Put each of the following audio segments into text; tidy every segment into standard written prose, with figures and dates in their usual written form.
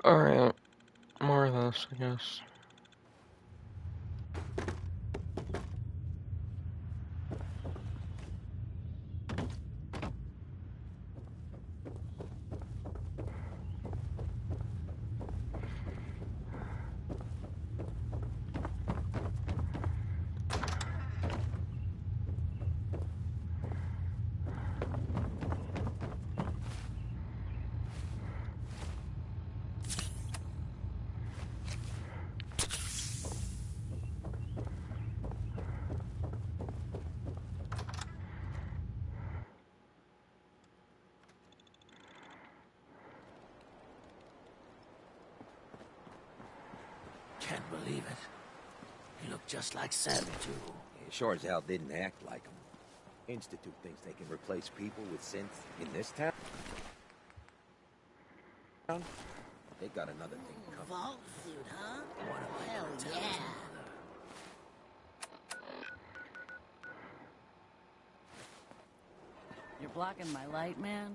Alright, more of this, I guess. Can't believe it. He looked just like Sam, too. Yeah, sure as hell didn't act like him. Institute thinks they can replace people with synths in this town? They got another thing coming. Vault suit, huh? Hell yeah. You're blocking my light, man?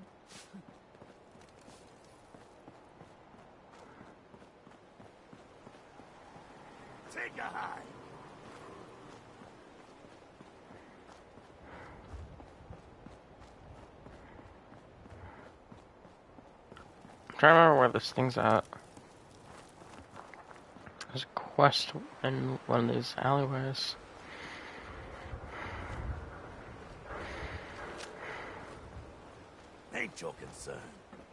Take a hike. I'm trying to remember where this thing's at. There's a quest in one of these alleyways. Ain't your concern.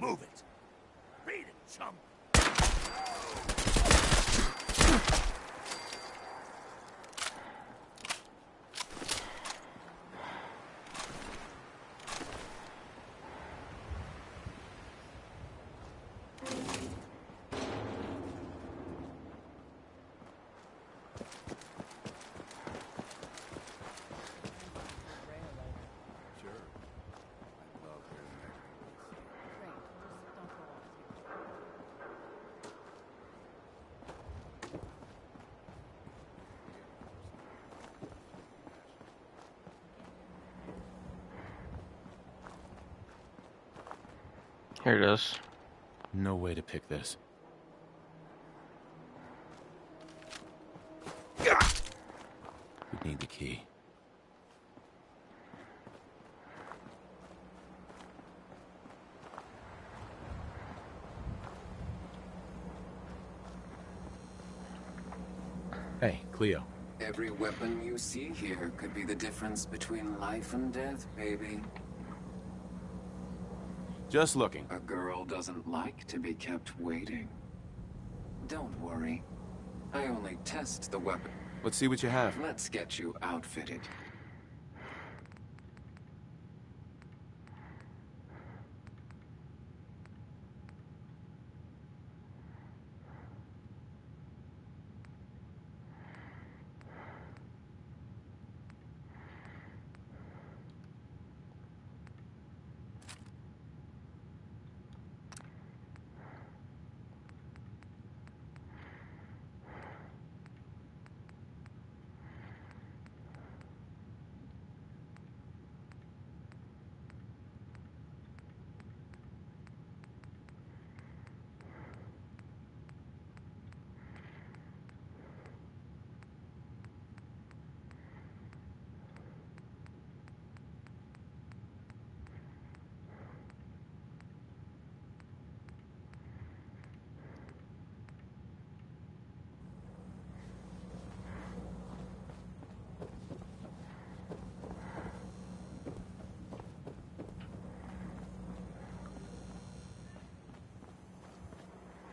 Move it. Beat it, chump. Here it is. No way to pick this. We need the key. Hey, Cleo. Every weapon you see here could be the difference between life and death, baby. Just looking. A girl doesn't like to be kept waiting. Don't worry. I only test the weapon. Let's see what you have. Let's get you outfitted.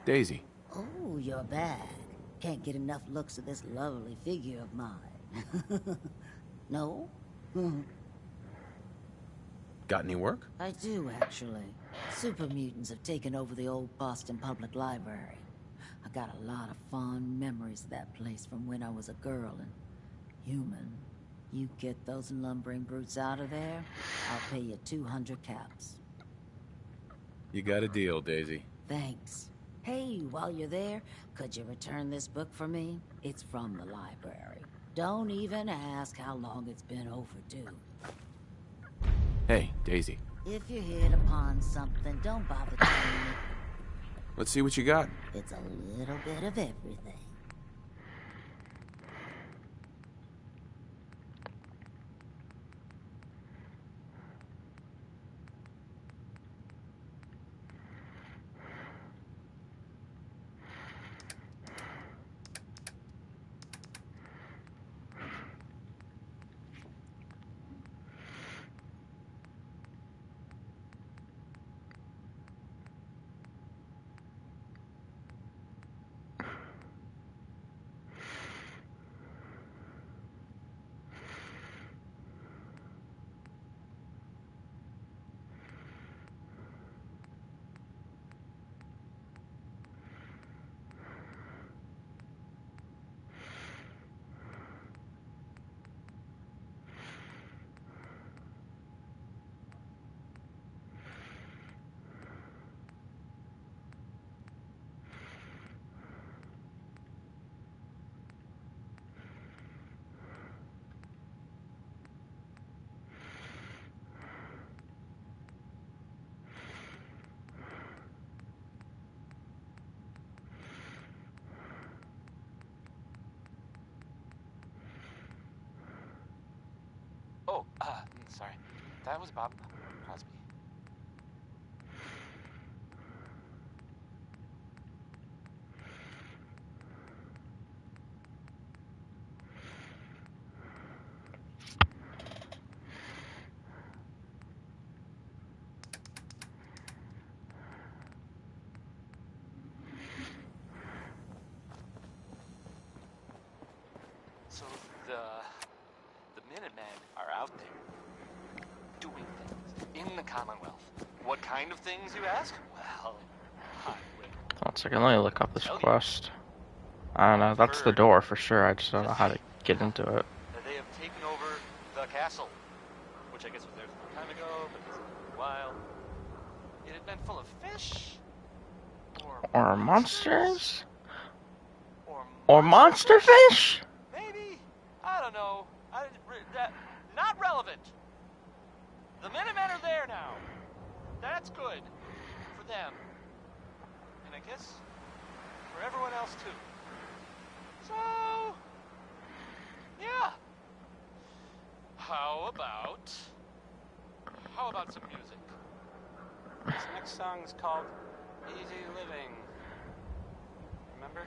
Daisy. Oh, you're back. Can't get enough looks at this lovely figure of mine. No? Got any work? I do, actually. Super mutants have taken over the old Boston Public Library. I got a lot of fond memories of that place from when I was a girl and human. You get those lumbering brutes out of there, I'll pay you 200 caps. You got a deal, Daisy. Thanks. Hey, while you're there, could you return this book for me? It's from the library. Don't even ask how long it's been overdue. Hey, Daisy. If you hit upon something, don't bother telling me. Let's see what you got. It's a little bit of everything. Oh, sorry. That was Bob Crosby. So the Minutemen are out there doing things in the Commonwealth. What kind of things, you ask? Well, I will. One second, let me look up this quest. I don't know, that's the door for sure. I just don't know how to get into it. They have taken over the castle, which I guess was theirs a long time ago, but it's been a while. It had been full of fish, Or monsters? or monster fish? Maybe. I don't know. Not relevant. The Minutemen are there now. That's good. For them. And I guess for everyone else too. So, yeah. How about some music? This next song is called Easy Living. Remember?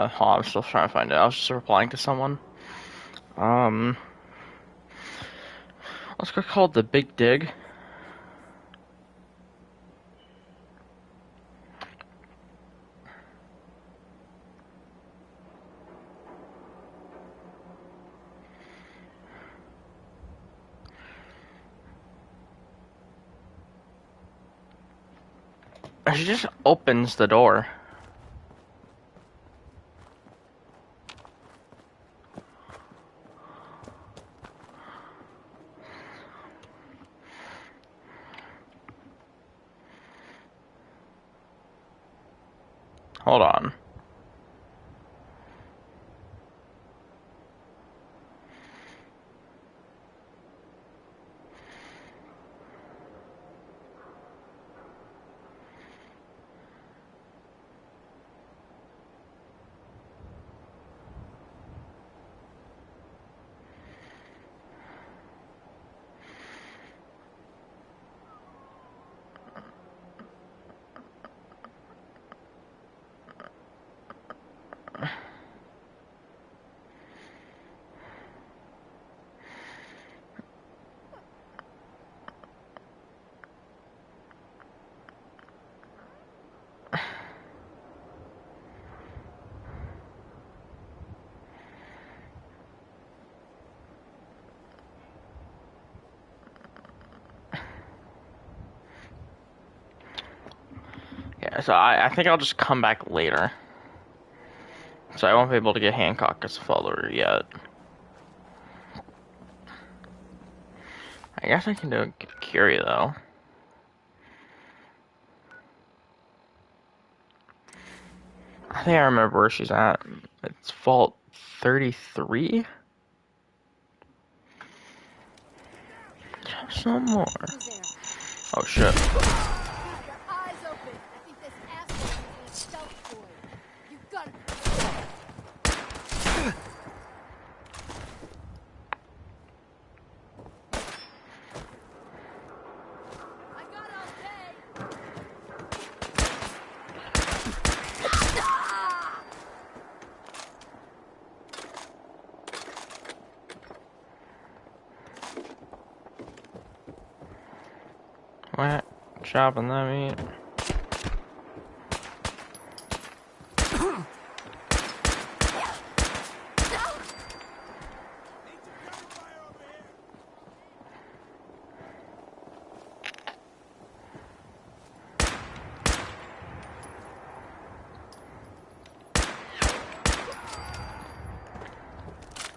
Hold on, I'm still trying to find it. I was just replying to someone. Let's go called The Big Dig. She just opens the door. Hold on. So I think I'll just come back later. So I won't be able to get Hancock as a follower yet. I guess I can do a Curie though. I think I remember where she's at. It's Vault 33? Some more. Oh shit. Keep your eyes open. I think this asshole is a stealth droid. You gotta. I got all day. What? Chopping that meat?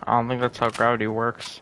I don't think that's how gravity works.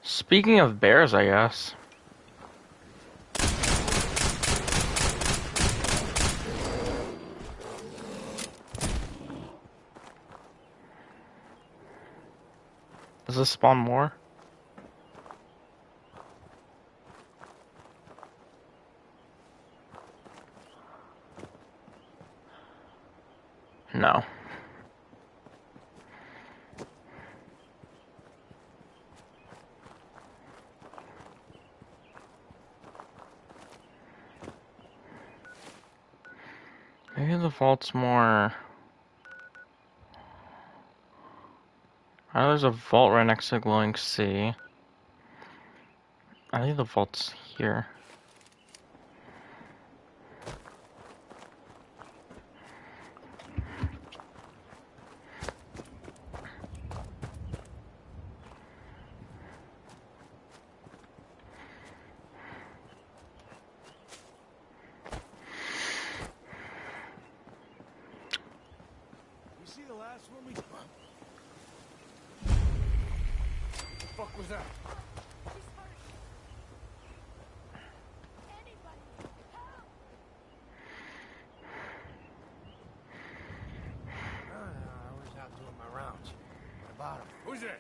Speaking of bears, I guess. Does this spawn more? No. Maybe the vault's more... I know there's a vault right next to Glowing Sea. I think the vault's here. You see the last one we... The fuck was that? I was out doing my rounds. About him. Who's there?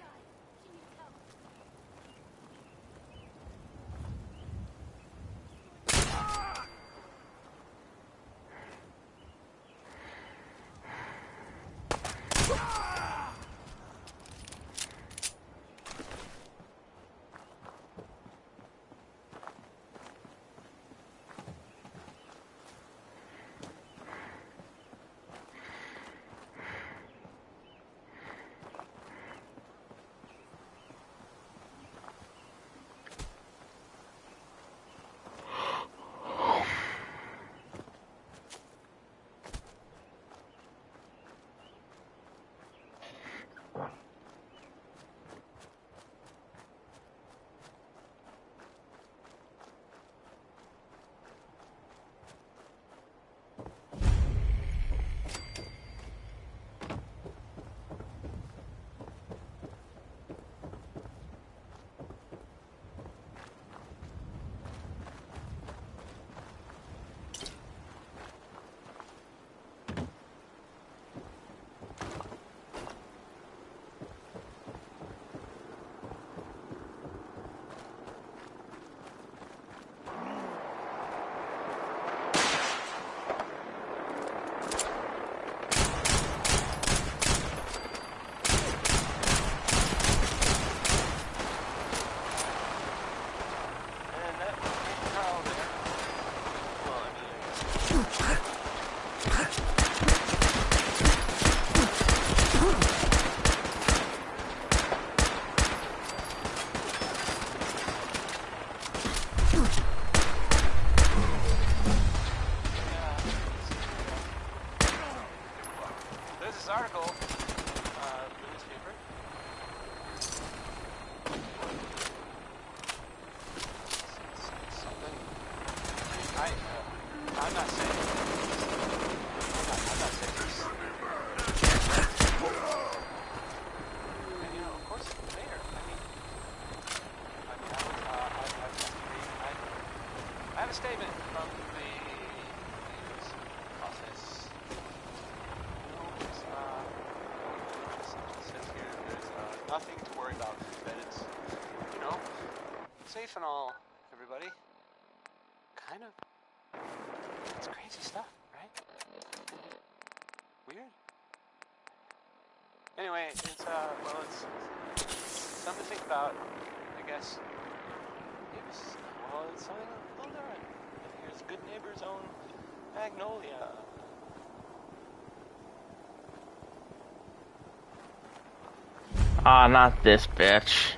a statement from the mayor's office. It says here there's nothing to worry about. That it's, you know, safe and all, everybody. Kind of. It's crazy stuff, right? Weird. Anyway, it's well, it's something to think about, I guess. Well, it's something a little different. Here's Good Neighbor's own Magnolia. Ah, not this bitch.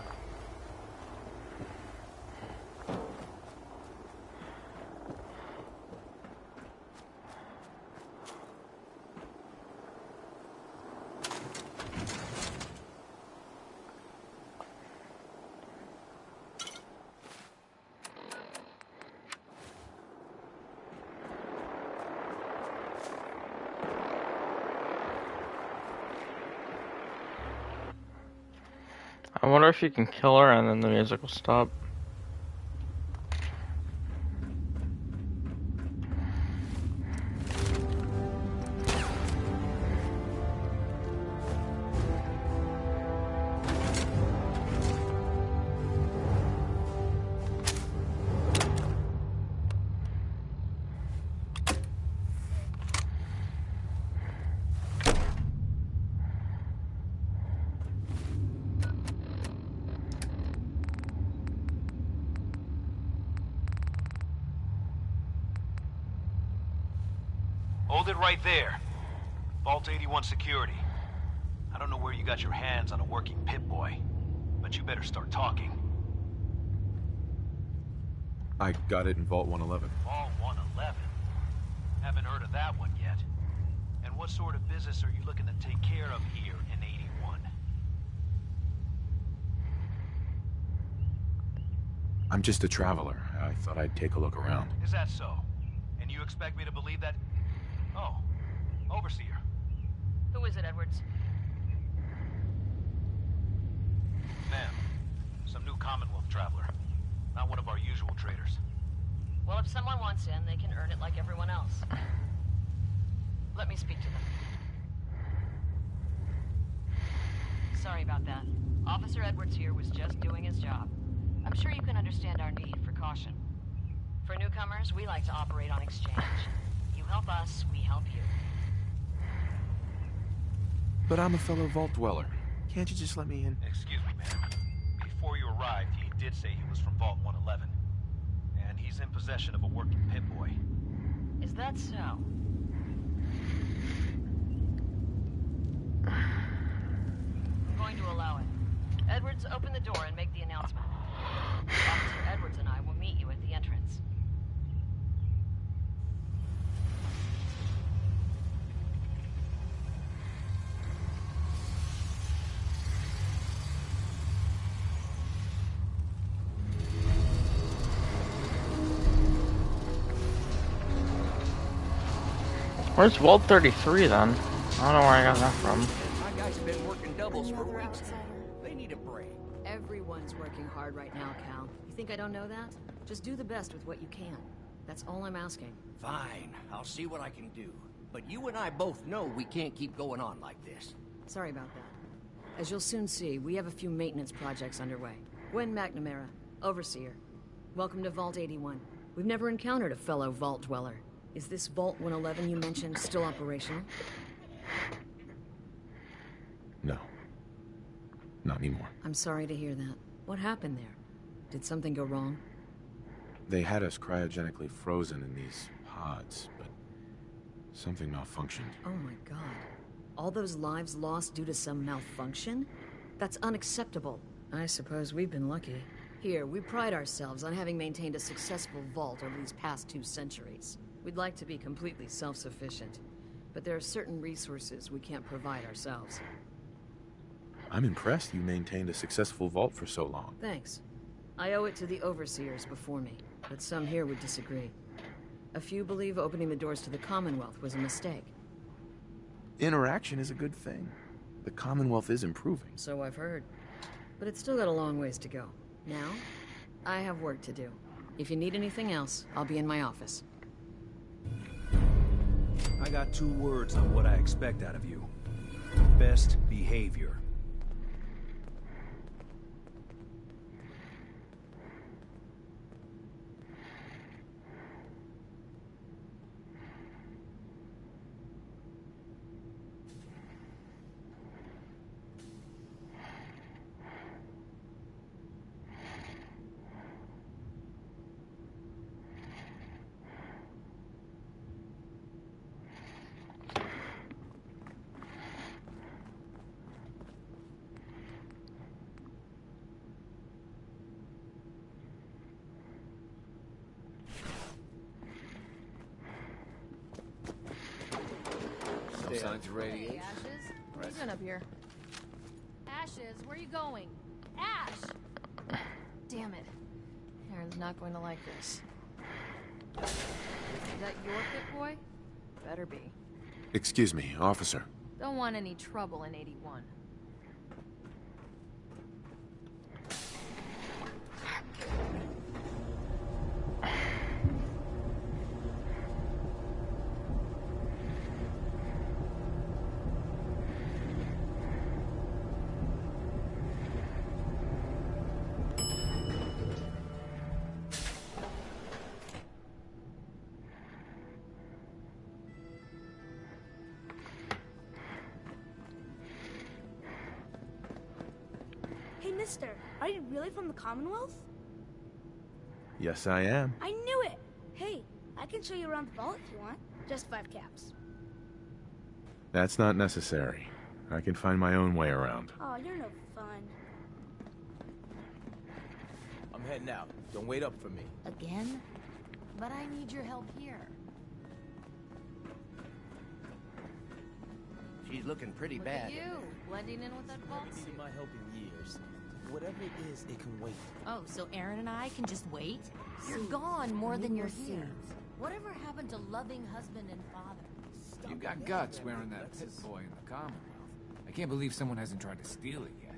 I wonder if you can kill her and then the music will stop. Hold it right there. Vault 81 security. I don't know where you got your hands on a working Pip-Boy, but you better start talking. I got it in Vault 111. Vault 111? Haven't heard of that one yet. And what sort of business are you looking to take care of here in 81? I'm just a traveler. I thought I'd take a look around. Is that so? And you expect me to believe that? Oh, Overseer. Who is it, Edwards? Ma'am, some new Commonwealth traveler. Not one of our usual traders. Well, if someone wants in, they can earn it like everyone else. Let me speak to them. Sorry about that. Officer Edwards here was just doing his job. I'm sure you can understand our need for caution. For newcomers, we like to operate on exchange. You help us, we help you. But I'm a fellow Vault Dweller. Can't you just let me in? Excuse me, ma'am. Before you arrived, he did say he was from Vault 111. And he's in possession of a working Pip-Boy. Is that so? I'm going to allow it. Edwards, open the door and make the announcement. Officer Edwards and I will meet you at the entrance. Where's Vault 33 then? I don't know where I got that from. My guys have been working doubles for weeks now. They need a break. Everyone's working hard right now, Cal. You think I don't know that? Just do the best with what you can. That's all I'm asking. Fine, I'll see what I can do. But you and I both know we can't keep going on like this. Sorry about that. As you'll soon see, we have a few maintenance projects underway. Gwen McNamara, Overseer. Welcome to Vault 81. We've never encountered a fellow Vault Dweller. Is this Vault 111 you mentioned still operational? No. Not anymore. I'm sorry to hear that. What happened there? Did something go wrong? They had us cryogenically frozen in these pods, but something malfunctioned. Oh my god. All those lives lost due to some malfunction? That's unacceptable. I suppose we've been lucky. Here, we pride ourselves on having maintained a successful vault over these past 2 centuries. We'd like to be completely self-sufficient, but there are certain resources we can't provide ourselves. I'm impressed you maintained a successful vault for so long. Thanks. I owe it to the overseers before me, but some here would disagree. A few believe opening the doors to the Commonwealth was a mistake. Interaction is a good thing. The Commonwealth is improving. So I've heard. But it's still got a long ways to go. Now, I have work to do. If you need anything else, I'll be in my office. I got 2 words on what I expect out of you. Best behavior. No signs of radiation. Hey, Ashes. What are you doing up here? Ashes, where are you going? Ash! Damn it. Aaron's not going to like this. Is that your Pit Boy? Better be. Excuse me, officer. Don't want any trouble in 81. Hey, mister, are you really from the Commonwealth? Yes, I am. I knew it! Hey, I can show you around the vault if you want. Just 5 caps. That's not necessary. I can find my own way around. Oh, you're no fun. I'm heading out. Don't wait up for me. Again? But I need your help here. She's looking pretty Look bad. at you, blending in with that vault suit. Needed my help in years. Whatever it is, it can wait. Oh, so Aaron and I can just wait? You're gone more than you're here. Whatever happened to loving husband and father? You got guts wearing that Pit Boy in the Commonwealth. I can't believe someone hasn't tried to steal it yet.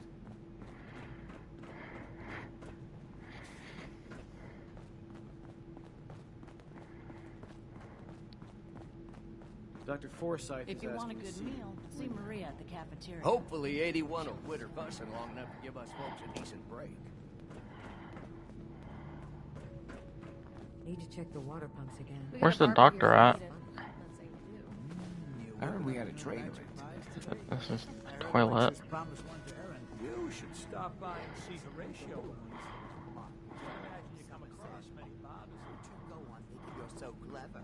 Dr. Forsyth If you want a good meal, see Maria at the cafeteria. Hopefully 81 will quit her fussing long enough to give us folks a decent break. Need to check the water pumps again. Where's the doctor at? I heard we had a traitor. This is toilet. You should stop by and see Horatio. Imagine you come across many barbers. Go on thinking you're so clever.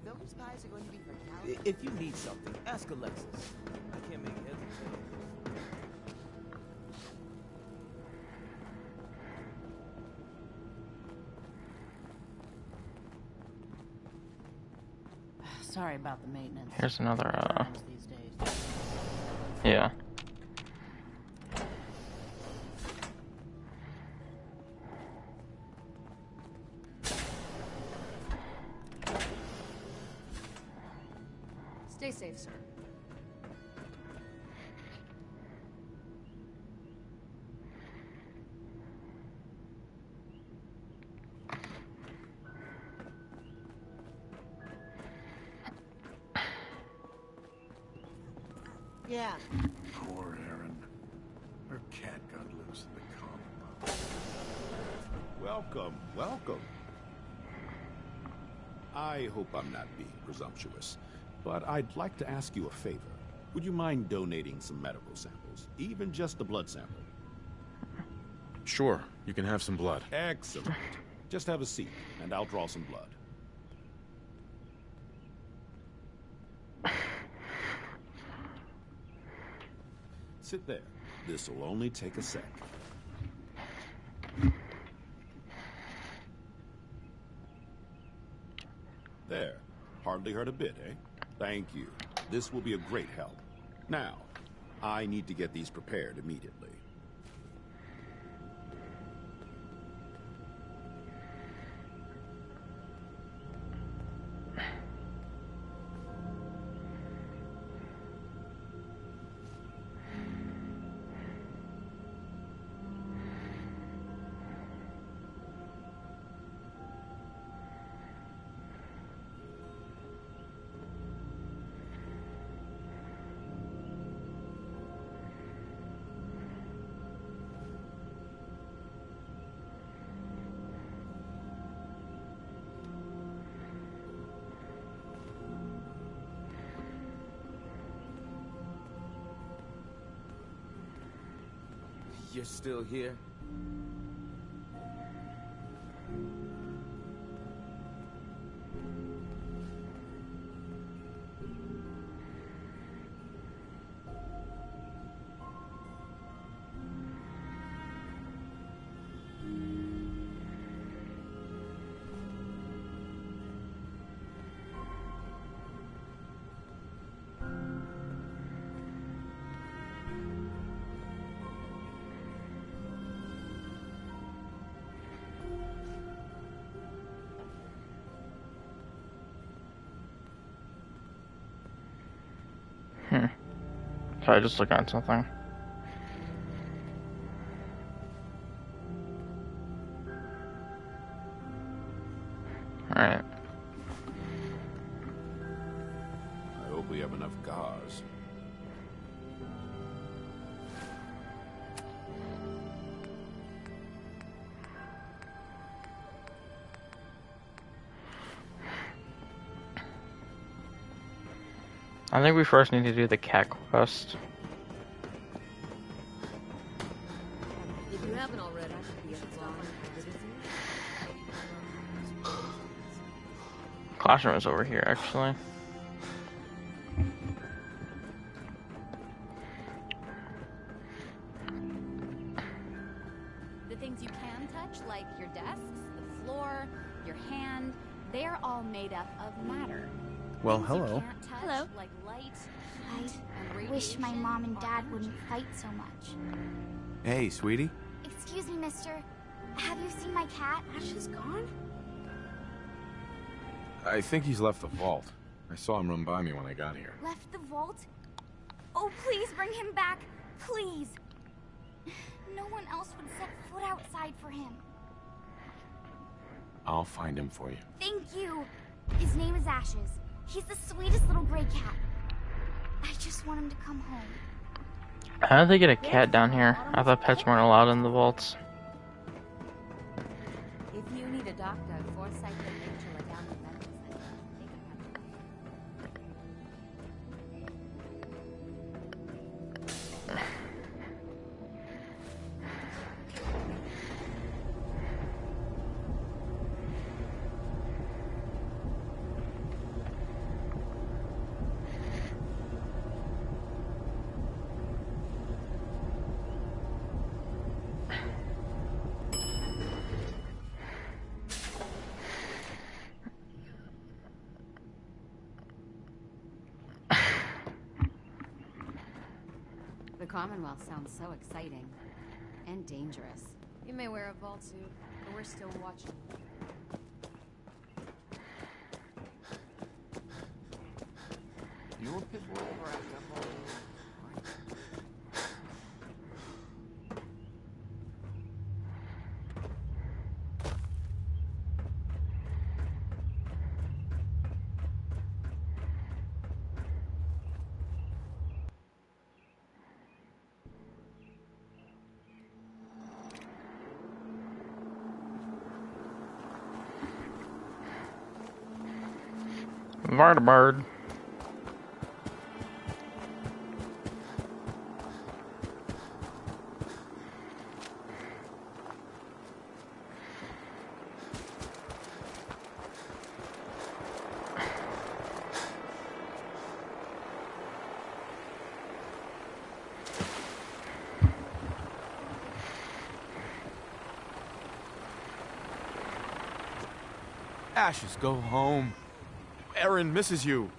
Those pies are going to be for Cal. If you need something, ask Alexis. I can't make heads or tails. Sorry about the maintenance. Here's another, Times these days. yeah. Stay safe, sir. Yeah. Poor Erin. Her cat got loose in the Commonwealth. Welcome, welcome. I hope I'm not being presumptuous, but I'd like to ask you a favor. Would you mind donating some medical samples, even just a blood sample? Sure, you can have some blood. Excellent. Just have a seat, and I'll draw some blood. Sit there. This'll only take a sec. There. Hardly hurt a bit, eh? Thank you. This will be a great help. Now, I need to get these prepared immediately. You're still here? Sorry, just looking at something. Alright. I hope we have enough gauze. I think we first need to do the cat quest. If you haven't already, be Classroom is over here, actually. The things you can touch, like your desks, the floor, your hand, they're all made up of matter. Well, Things you hello. can't touch, Hello. like light, I heat, and wish my radiation mom and dad are wouldn't fight so much. Hey, sweetie. Excuse me, mister. Have you seen my cat? Ash is gone? I think he's left the vault. I saw him run by me when I got here. Left the vault? Oh, please bring him back. Please. No one else would set foot outside for him. I'll find him for you. Thank you. His name is Ashes. He's the sweetest little gray cat. I just want him to come home. How did they get a cat down here? I thought pets weren't allowed in the vaults. If you need a doctor, Forsyth and Rachel are down in the medical center. They can help you. The Commonwealth sounds so exciting. And dangerous. You may wear a vault suit, but we're still watching. You a pit bull or a Dumbo? Vartabird. Ashes, go home. Erin misses you.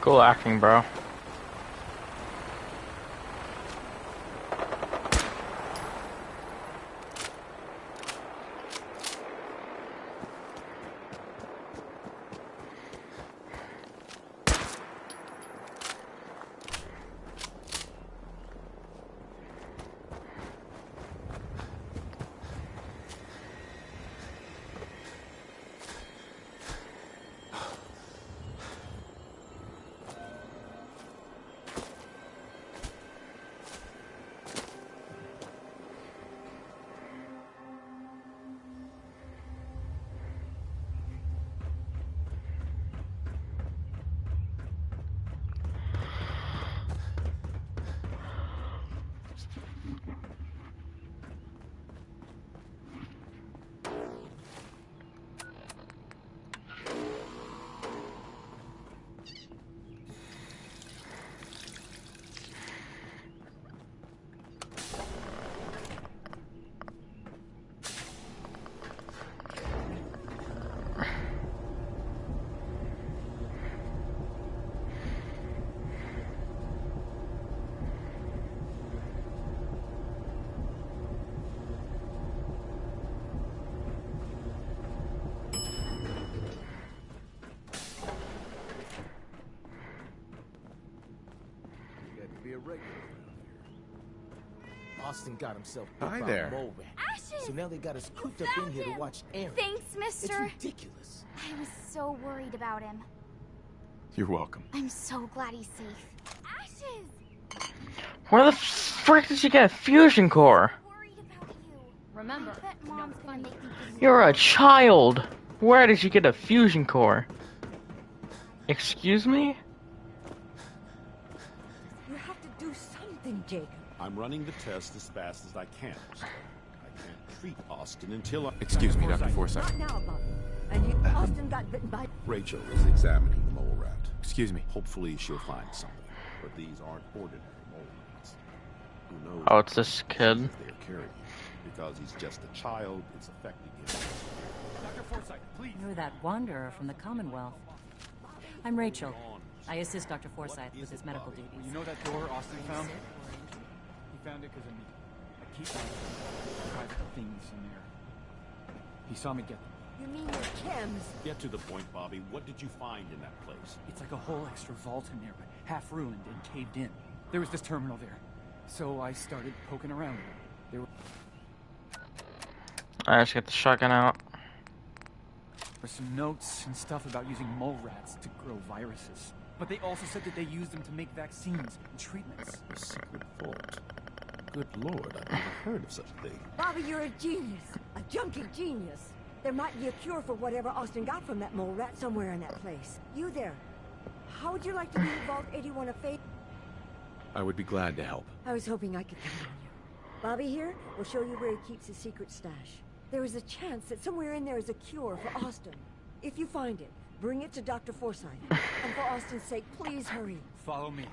Cool acting, bro. Austin got himself Hi bit by there. a mole rat. Ashes! So now they got us cooped up in here to watch Aaron. Thanks, It's mister. ridiculous. I was so worried about him. You're welcome. I'm so glad he's safe. Ashes! Where the frick did you get a fusion core? Remember, That mom's gonna make me give You're a child. Where did you get a fusion core? Excuse me? You have to do something, Jacob. I'm running the test as fast as I can. I can't treat Austin until I... Excuse me, Dr. Forsyth. Not now, Bobby. And you, Austin got bitten by... Rachel is examining the mole rat. Excuse me. Hopefully she'll find something. But these aren't ordinary mole rats. Who knows? Oh, it's this kid. They're carrying. Because he's just a child, it's affecting him. Dr. Forsyth, please. You're that wanderer from the Commonwealth. I'm Rachel. I assist Dr. Forsyth with his medical duties. You know that door Austin found? He found it because I keep my private things in there. He saw me get them. You mean your chems? Get to the point, Bobby. What did you find in that place? It's like a whole extra vault in there, but half ruined and caved in. There was this terminal there. So I started poking around in it. There I just get the shotgun out. were some notes and stuff about using mole rats to grow viruses. But they also said that they used them to make vaccines and treatments. A secret vault. Good Lord, I've never heard of such a thing. Bobby, you're a genius. A junkie genius. There might be a cure for whatever Austin got from that mole rat somewhere in that place. You there. How would you like to be in Vault 81 of Fate? I would be glad to help. I was hoping I could count on you. Bobby here will show you where he keeps his secret stash. There is a chance that somewhere in there is a cure for Austin. If you find it, bring it to Dr. Forsyth. And for Austin's sake, please hurry. Follow me.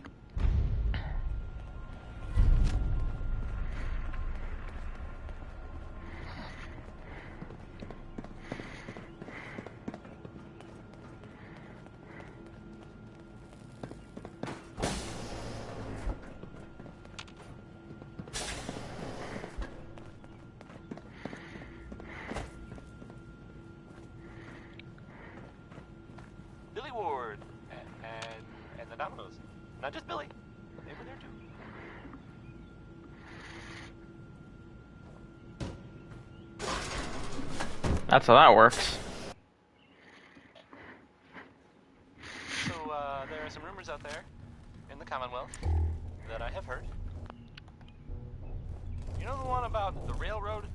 Billy Ward and the Dominoes. Not just Billy. They were there too. That's how that works. So, there are some rumors out there in the Commonwealth that I have heard. You know the one about the railroad?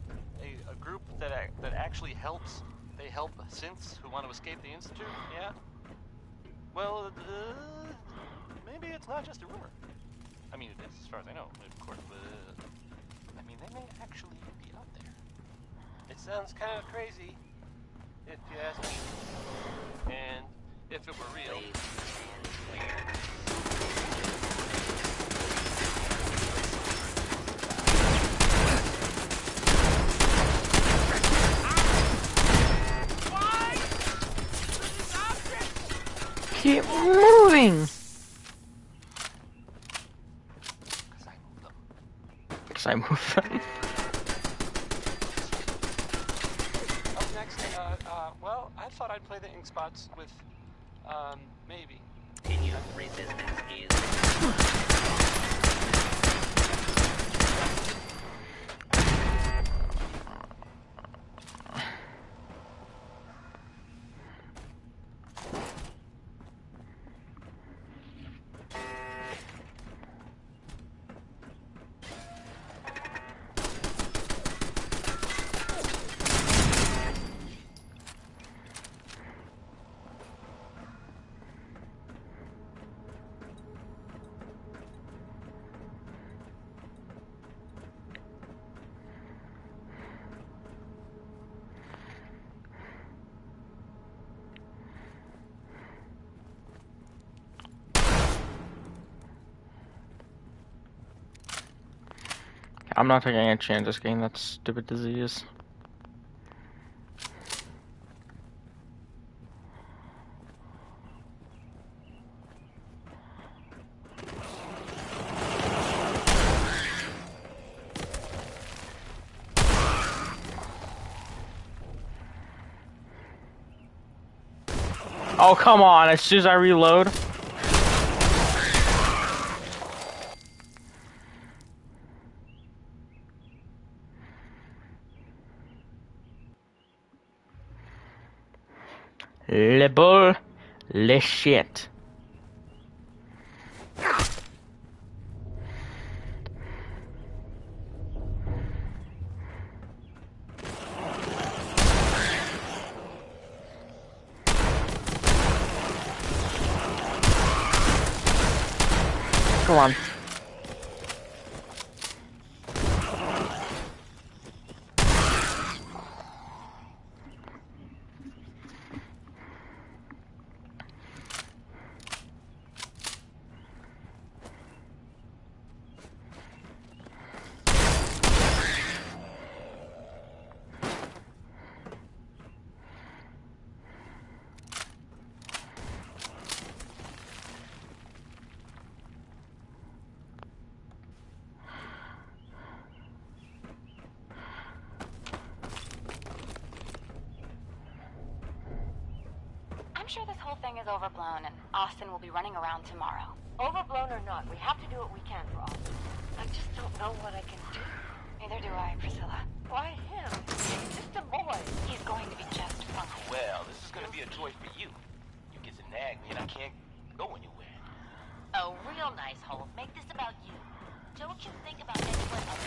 A group that actually helps. They help synths who want to escape the Institute, yeah? Well, maybe it's not just a rumor. I mean, it is, as far as I know, of course, but... I mean, they may actually be out there. It sounds kind of crazy, if you ask me. And if it were real... Keep moving! Because I moved them. Up next, well, I thought I'd play the ink spots with, maybe. Resistance is... I'm not taking any chances getting that stupid disease. Oh, come on, as soon as I reload. Le bull, le shit. Come on. I'm sure this whole thing is overblown, and Austin will be running around tomorrow. Overblown or not, we have to do what we can for Austin. I just don't know what I can do. Neither do I, Priscilla. Why him? He's just a boy. He's going to be just fine. Well, this is gonna be a joy for you. You get to nag me and I can't go anywhere. Oh, real nice, Holt. Make this about you. Don't you think about anyone else?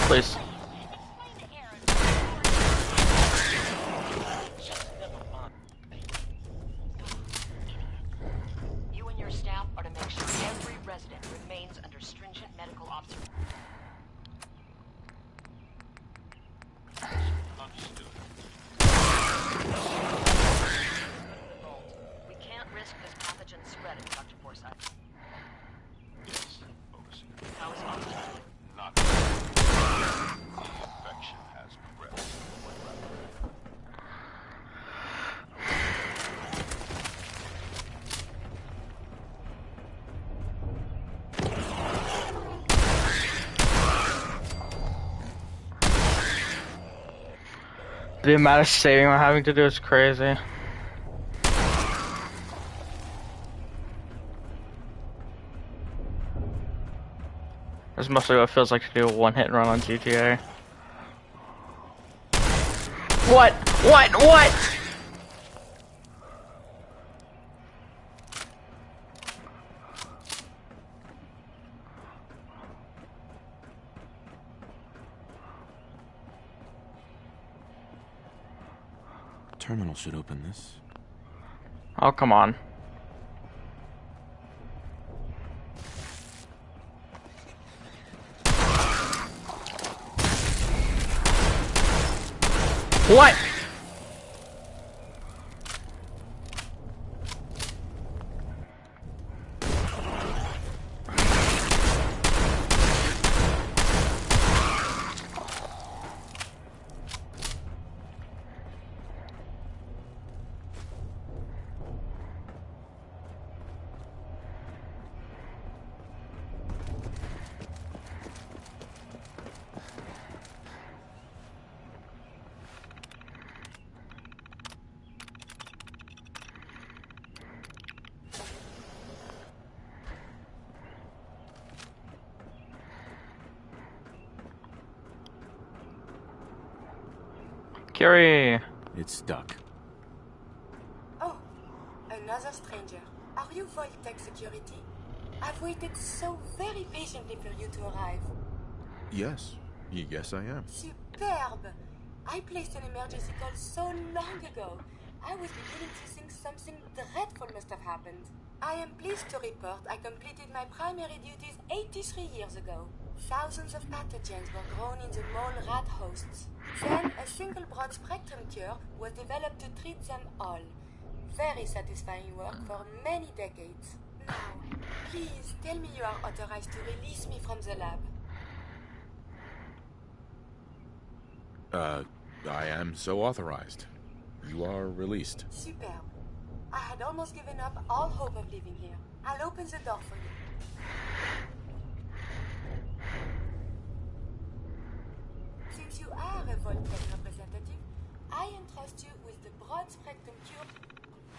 Please. You and your staff are to make sure every resident remains under stringent medical observation. We can't risk this pathogen spreading, Dr. Forsyth. Yes, Overseer. How is Austin? Not the infection has progressed. The amount of saving we're having to do is crazy. That's mostly what it feels like to do a one-hit run on GTA. What? Terminal should open this. Oh, come on. What? Curie! It's stuck. Oh, another stranger. Are you Vault-Tec security? I've waited so very patiently for you to arrive. Yes. Yes, I am. Superb! I placed an emergency call so long ago. I was beginning to think something dreadful must have happened. I am pleased to report I completed my primary duties 83 years ago. Thousands of pathogens were grown in the mole rat hosts. Then a single broad-spectrum cure was developed to treat them all. Very satisfying work for many decades. Now, please tell me you are authorized to release me from the lab. I am so authorized. You are released. Superb. I had almost given up all hope of leaving here. I'll open the door for you. Since you are a Vault-Tec representative, I entrust you with the broad-spectrum cure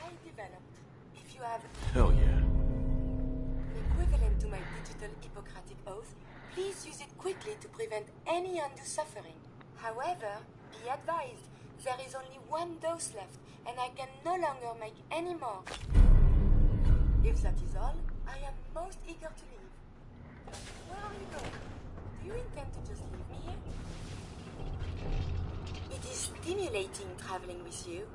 I developed. If you have Hell yeah. an equivalent to my digital Hippocratic oath, please use it quickly to prevent any undue suffering. However, be advised, there is only one dose left, and I can no longer make any more. If that is all, I am most eager to leave. Where are you going? Do you intend to just leave me here? It is stimulating traveling with you.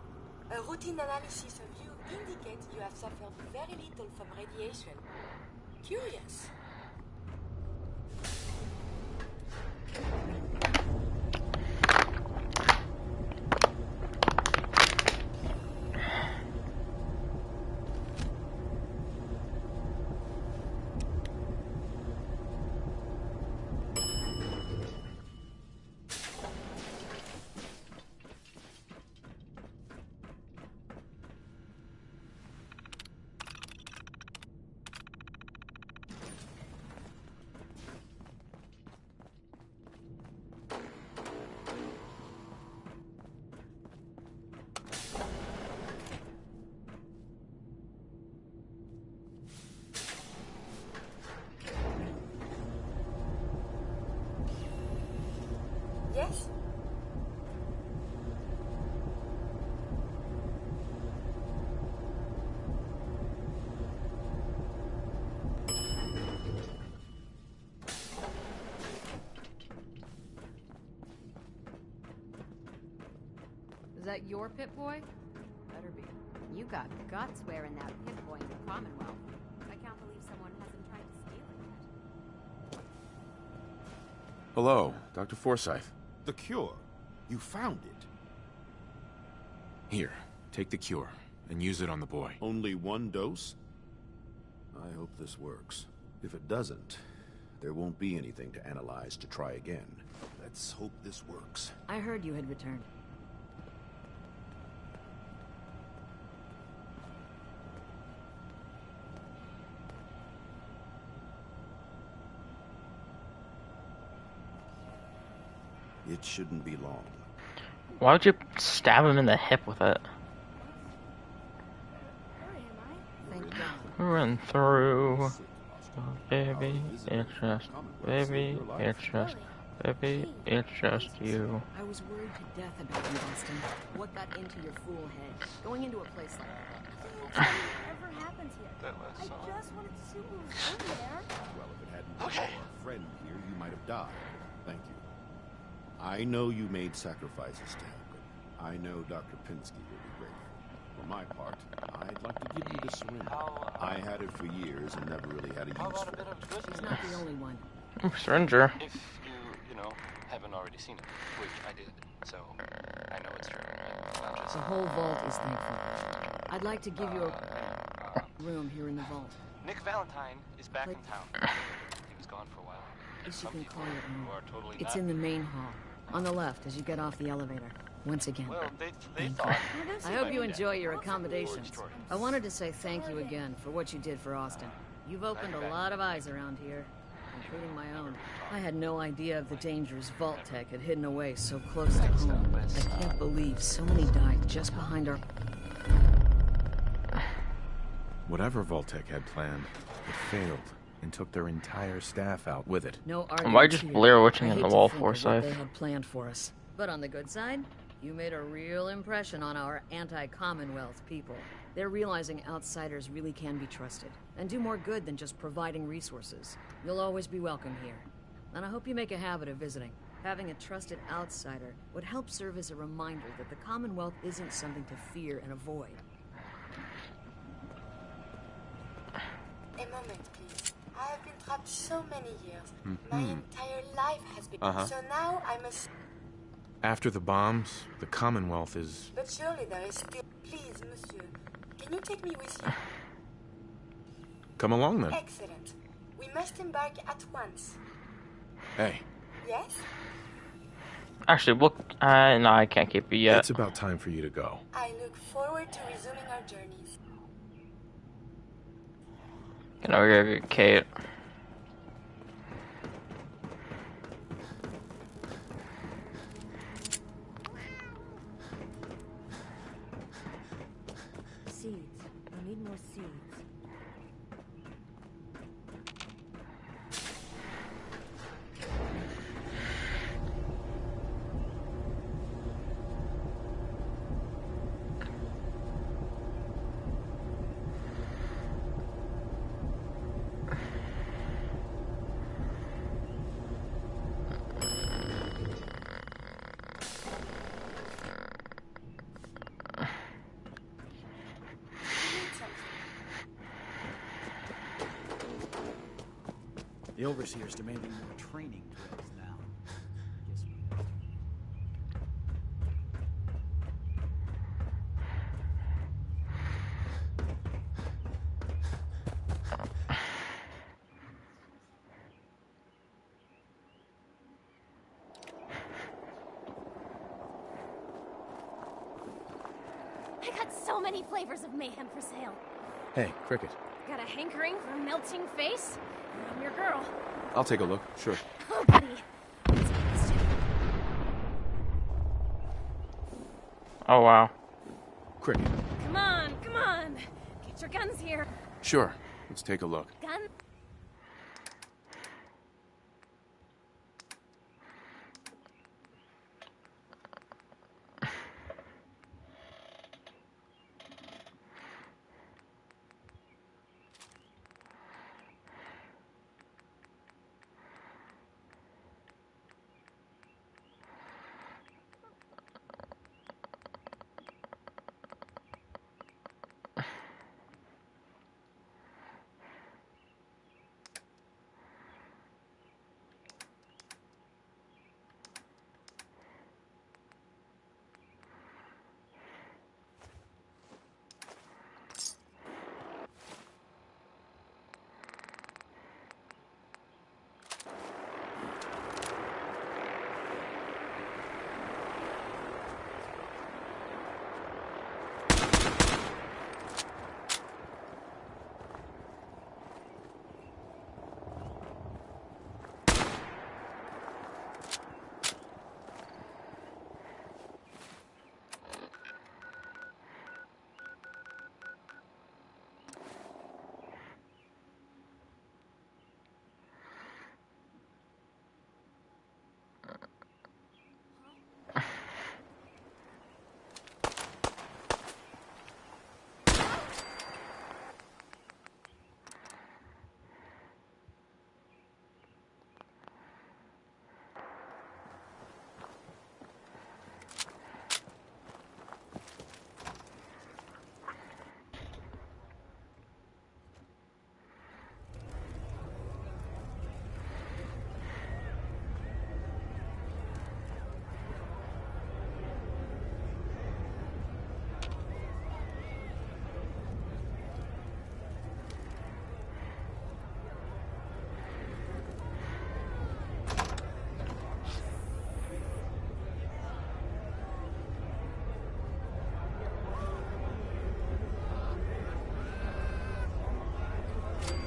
A routine analysis of you indicates you have suffered very little from radiation. Curious. Yes? Is that your Pip-Boy? Better be. You got guts wearing that Pip-Boy in the Commonwealth. I can't believe someone hasn't tried to steal it yet. Hello, Dr. Forsyth. The cure. You found it. Here, take the cure, and use it on the boy. Only one dose? I hope this works. If it doesn't, there won't be anything to analyze to try again. Let's hope this works. I heard you had returned. It shouldn't be long. Why would you stab him in the hip with it? Run through. Baby, it's just, baby, it's just, baby, it's just you. I was worried to death about you, Austin. What got into your fool head? Going into a place like that. Whatever happened here? I just wanted to see what was in there. Well, if it hadn't been for our friend here, you might have died. Thank you. I know you made sacrifices to help it. I know Dr. Pinsky will be grateful. For my part, I'd like to give you the syringe. I had it for years and never really had a use for it. She's not the only one. Syringer. If you know, haven't already seen it, which I did, so I know it's true. The whole vault is thankful. I'd like to give you a room here in the vault. Nick Valentine is back in town. He was gone for a while. If you can call it who room. are totally It's not- in the main hall. On the left as you get off the elevator. Once again. Well, they Thank thought. you. I hope you enjoy your accommodations. I wanted to say thank you again for what you did for Austin. You've opened a lot of eyes around here, including my own. I had no idea of the dangers Vault Tech had hidden away so close to home. I can't believe so many died just behind our... Whatever Vault-Tec had planned, it failed, and took their entire staff out with it. No Why arguments just here. Blair Witching I in hate the to wall, think of what Forsyth? they had planned for us. But on the good side, you made a real impression on our anti-Commonwealth people. They're realizing outsiders really can be trusted, and do more good than just providing resources. You'll always be welcome here. And I hope you make a habit of visiting. Having a trusted outsider would help serve as a reminder that the Commonwealth isn't something to fear and avoid. A moment, please. I have been trapped so many years. Mhm. My entire life has been... So now I must... After the bombs, the Commonwealth is... But surely there is still... Please, monsieur, can you take me with you? Come along then. Excellent. We must embark at once. Hey, Yes? Actually, look, no, I can't keep you yet. it's about time for you to go. I look forward to resuming our journeys. Can I go get Kate? Seeds. I need more seeds. The Overseer's demanding more training drills now. Guess we have I got so many flavors of mayhem for sale. Hey, Cricket. Got a hankering for a melting face? I'm your girl. I'll take a look, sure. Oh, buddy. Let's get this too. Oh, wow. Cricket. Come on, come on. Get your guns here. Sure. Let's take a look. Gun?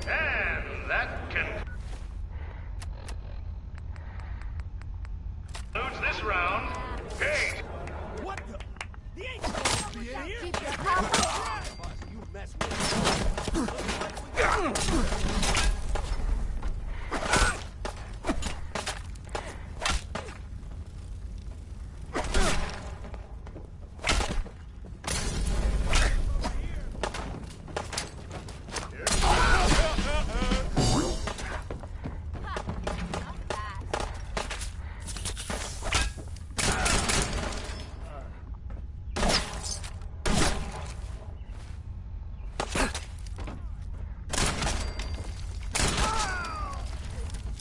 And that concludes this round. Gate. What the? He ain't supposed to be in here. Keep your mouth You mess with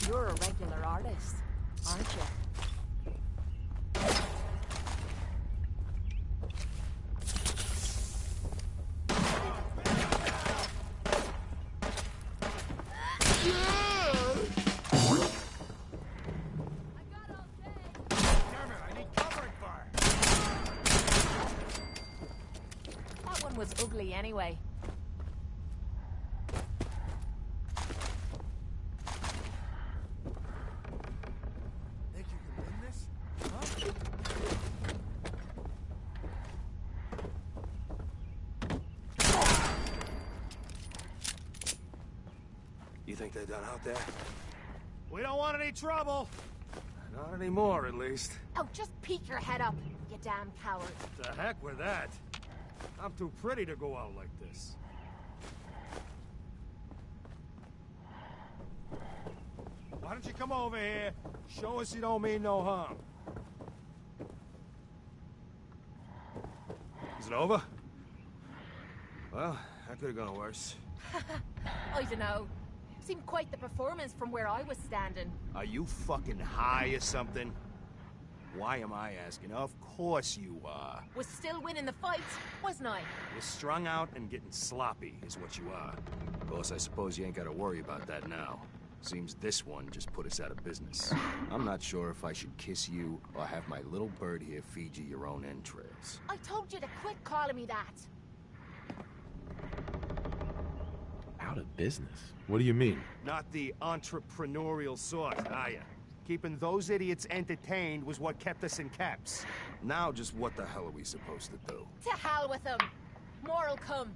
You're a regular artist, aren't you? That one was ugly anyway. Think you can win this? Huh? You think they're done out there? We don't want any trouble. Not anymore, at least. Oh, just peek your head up, you damn coward. The heck with that. I'm too pretty to go out like this. Why don't you come over here? Show us you don't mean no harm. Is it over? Well, that could have gone worse. I don't know. Seemed quite the performance from where I was standing. Are you fucking high or something? Why am I asking? Of course you are. Was still winning the fight, wasn't I? You're strung out and getting sloppy is what you are. Of course, I suppose you ain't gotta worry about that now. Seems this one just put us out of business. I'm not sure if I should kiss you or have my little bird here feed you your own entrails. I told you to quit calling me that. Out of business? What do you mean? Not the entrepreneurial sort, are ya? Keeping those idiots entertained was what kept us in caps. Now just what the hell are we supposed to do? To hell with them. More'll come.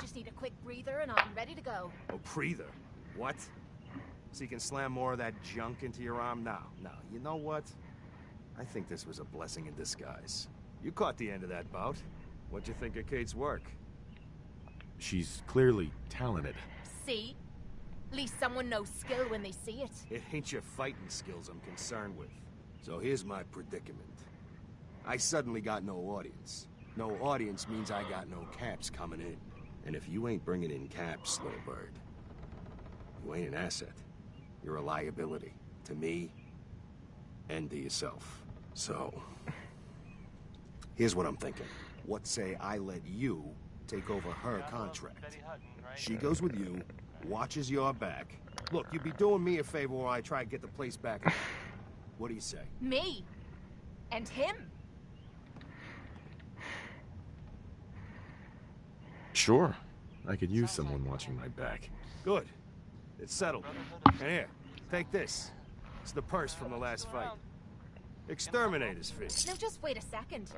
Just need a quick breather and I'm ready to go. A breather? What? So you can slam more of that junk into your arm now? No, you know what? I think this was a blessing in disguise. You caught the end of that bout. What'd you think of Kate's work? She's clearly talented. See? At least someone knows skill when they see it. It ain't your fighting skills I'm concerned with. So here's my predicament. I suddenly got no audience. No audience means I got no caps coming in. And if you ain't bringing in caps, little bird, you ain't an asset. You're a liability to me and to yourself. So, here's what I'm thinking. What say I let you take over her contract? She goes with you, watches your back. Look, you'd be doing me a favor while I try to get the place back. What do you say? Me? And him? Sure. I could use someone watching my back. Good. It's settled. And here, take this. It's the purse from the last fight. Exterminator's fee. Now just wait a second.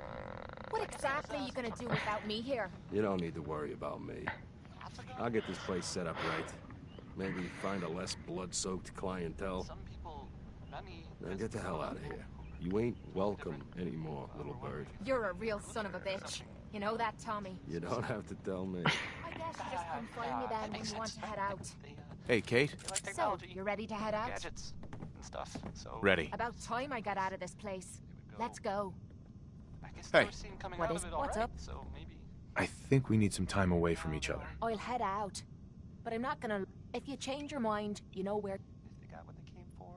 What exactly are you gonna do without me here? You don't need to worry about me. I'll get this place set up right. Maybe find a less blood-soaked clientele. Then get the hell out of here. You ain't welcome anymore, little bird. You're a real son of a bitch. You know that, Tommy? You don't have to tell me. I guess you just come find me then when you want to head out. Hey, Kate. So, you're ready to head out? Gadgets and stuff. So ready. About time I got out of this place. Let's go. Hey. What is? What's up? So maybe. I think we need some time away from each other. I'll head out. But I'm not gonna... If you change your mind, you know where... They got what they came for,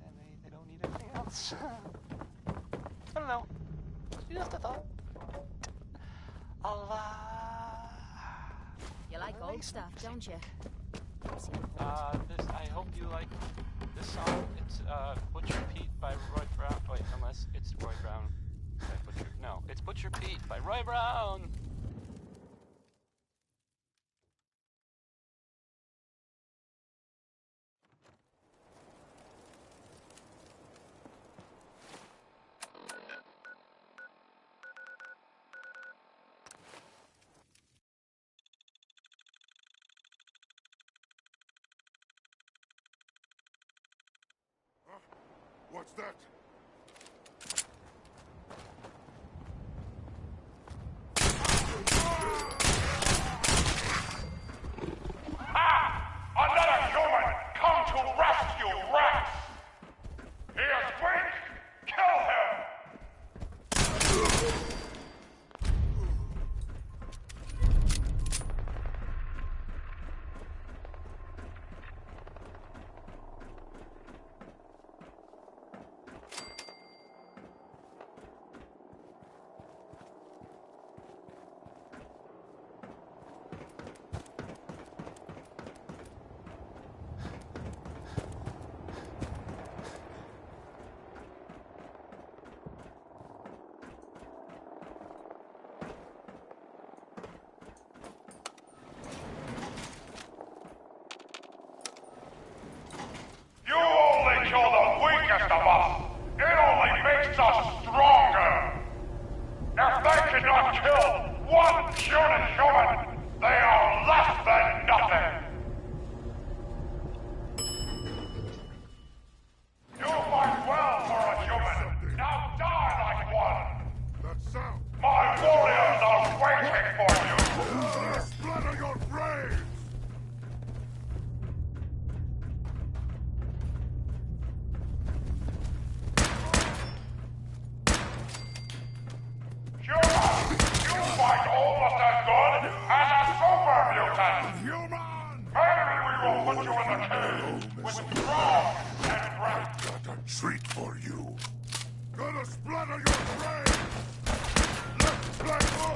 and they don't need anything else. I don't know. Just a thought. You like old stuff, don't you? I hope you like this song. It's Butcher Pete by Roy Brown. Wait, unless it's Roy Brown by Butcher. No, it's Butcher Pete by Roy Brown. What's that? Another human come to rescue Rex! He is weak! Kill him! You only kill the weakest of us! It only makes us stronger! If they cannot kill one human, they are less than nothing! You fight well for a human! Now die like one! That sound! My warriors are waiting for you! Splatter your brains! You fight almost as good as a super mutant! Human! Maybe we will put you in the cage with Strong and Brett. Got a treat for you. Gonna splatter your brain! Let's play!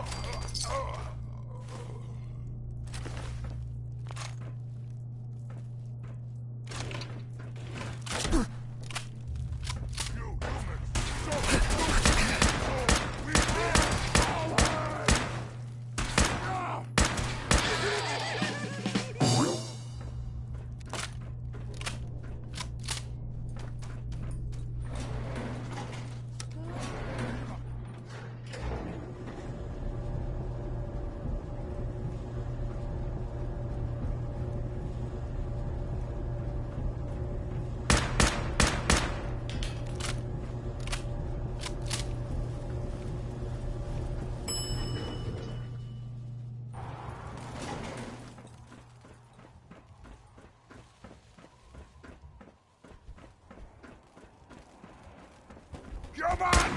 Come on!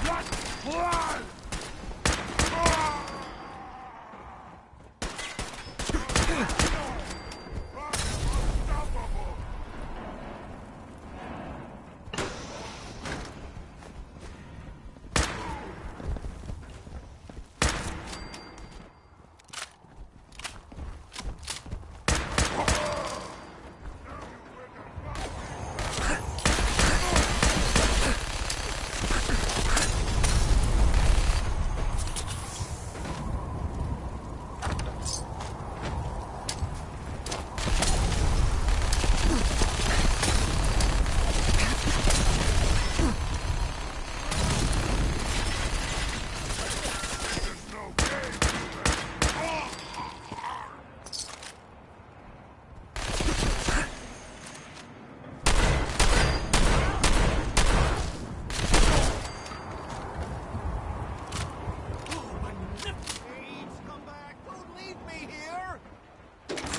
Let's fly!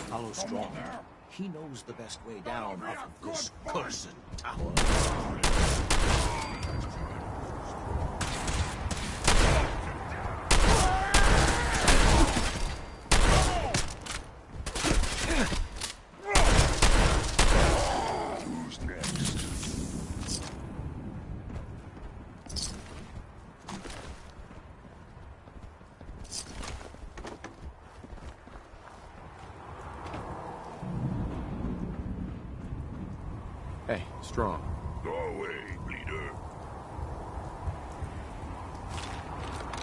Follow Strong. He knows the best way down off of this cursed tower. Who's next? Hey, Strong. Go away, bleeder.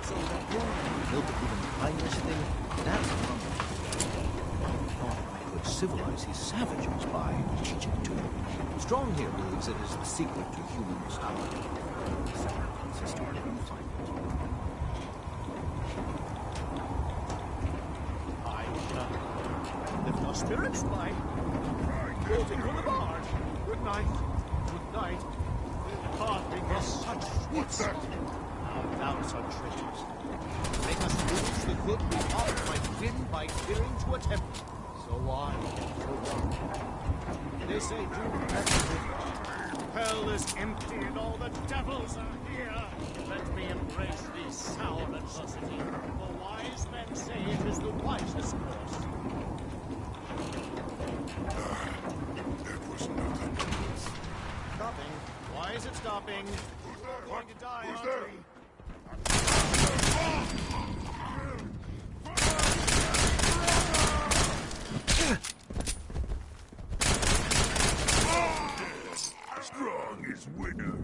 So that you're built even the kindest thing, that's a problem. He thought I could civilize his savages by teaching to them. Strong here believes it is the secret to human power. Sacrifices to find it. I lift our spirits by floating from the barge. Good night. Good night. The path brings us such What's that? our vows are treasures. Make us lose the good we oft might win by fearing to attempt. So on, so on. They say do not. Hell is empty and all the devils are here. Let me embrace this sour adversity. For wise men say it is the wisest course. That was nothing. Stopping. Why is it stopping? We're going to die, Who's aren't there? we? Strong is winner.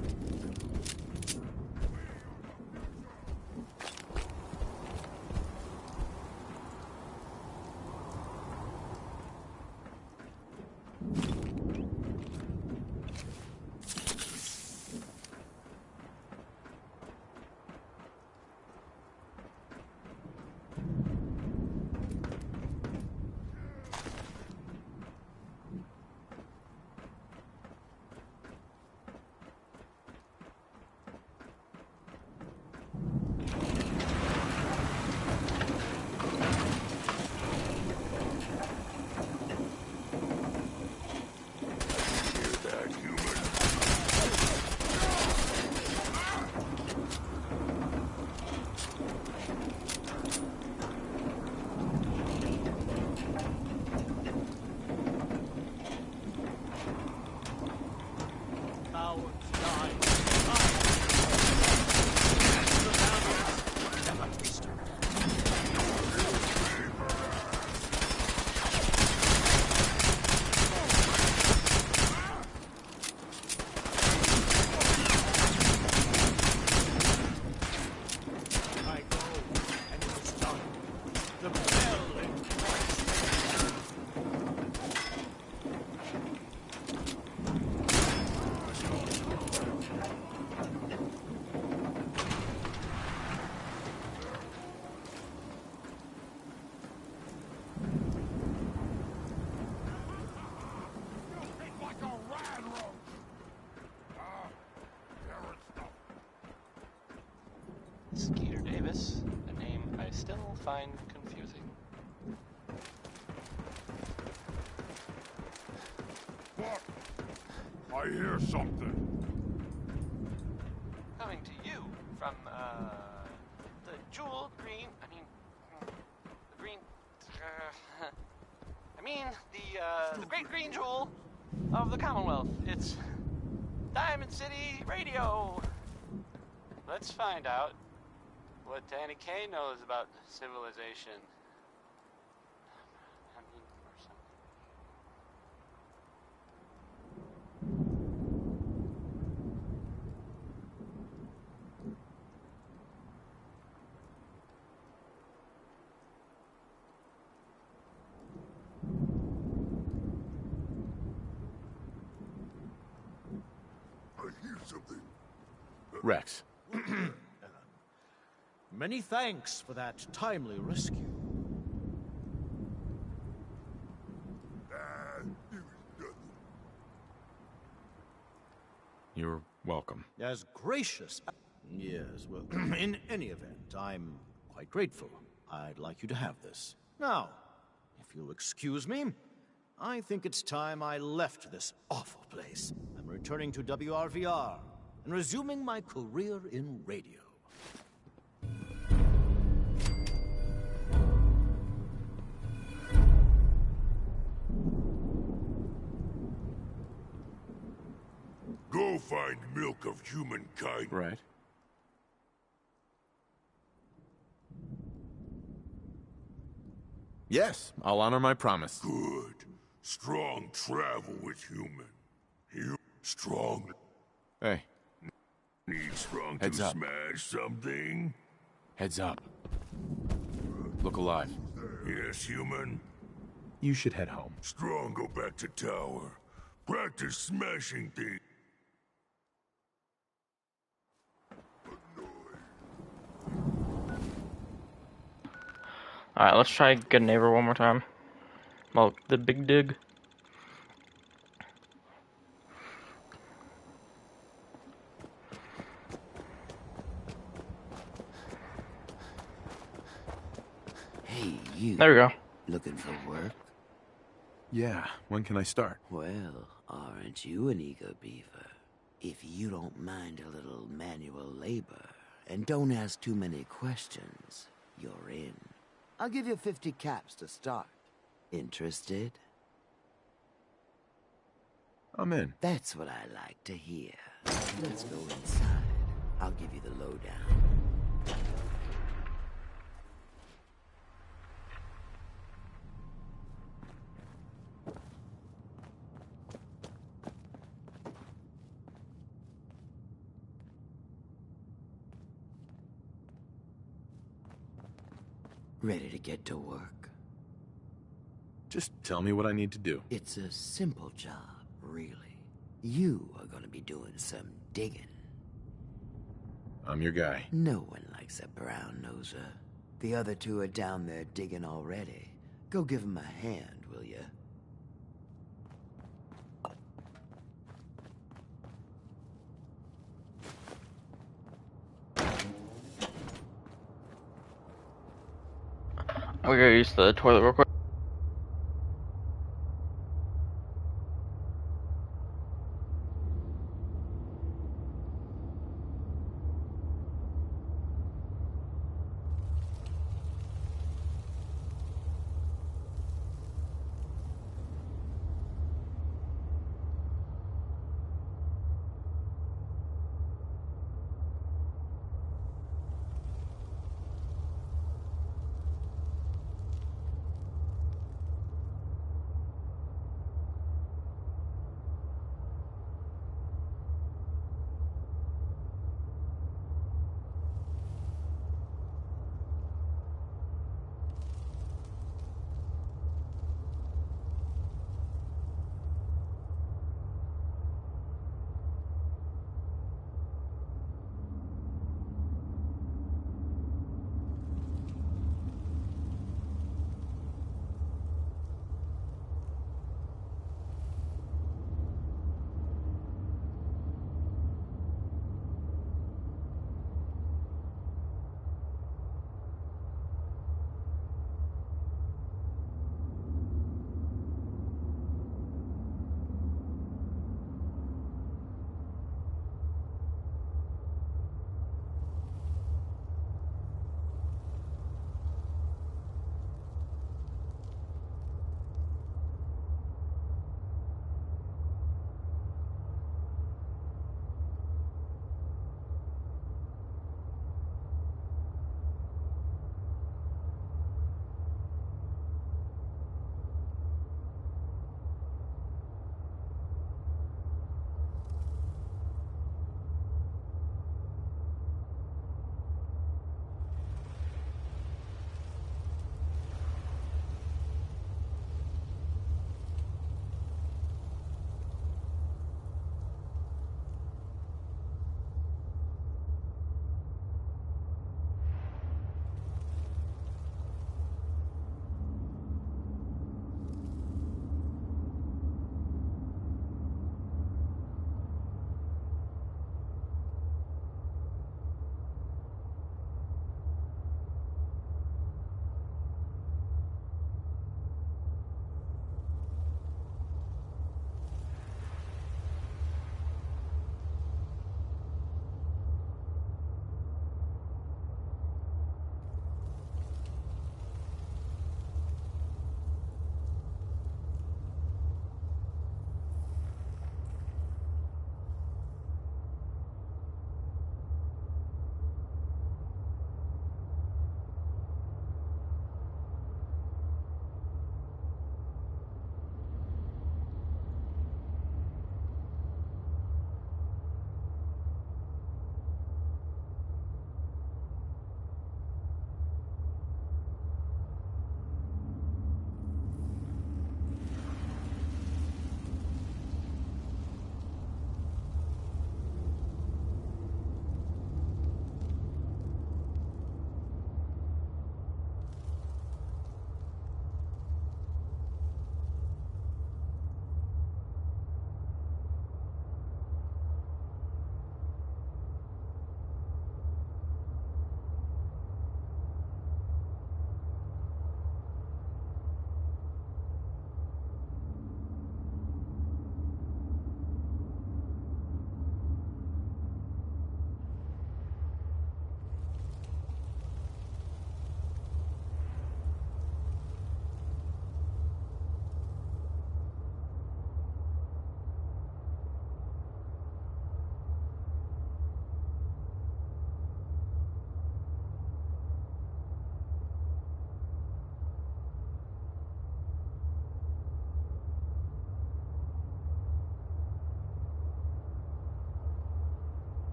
It's a name I still find confusing. What? I hear something. Coming to you from, the jewel green, the green, the great green jewel of the Commonwealth. It's Diamond City Radio. Let's find out what Danny Kaye knows about civilization. Or something. I hear something. Rex. Many thanks for that timely rescue. You're welcome. As gracious. Yes, well, in any event, I'm quite grateful. I'd like you to have this. Now, if you'll excuse me, I think it's time I left this awful place. I'm returning to WRVR and resuming my career in radio. Go find milk of humankind. Right. Yes, I'll honor my promise. Good. Strong travel with human. You strong. Hey. Need strong Heads to up. smash something? Heads up. Look alive. Yes, human. You should head home. Strong, go back to tower. Practice smashing things. Alright, let's try Good Neighbor one more time. Well, the Big Dig. Hey, you. There we go. Looking for work? Yeah, when can I start? Well, aren't you an eager beaver? If you don't mind a little manual labor, and don't ask too many questions, you're in. I'll give you 50 caps to start. Interested? I'm in. That's what I like to hear. Let's go inside. I'll give you the lowdown. Ready to get to work? Just tell me what I need to do. It's a simple job, really. You are gonna be doing some digging. I'm your guy. No one likes a brown noser. The other two are down there digging already. Go give them a hand, will ya? We gotta use the toilet real quick.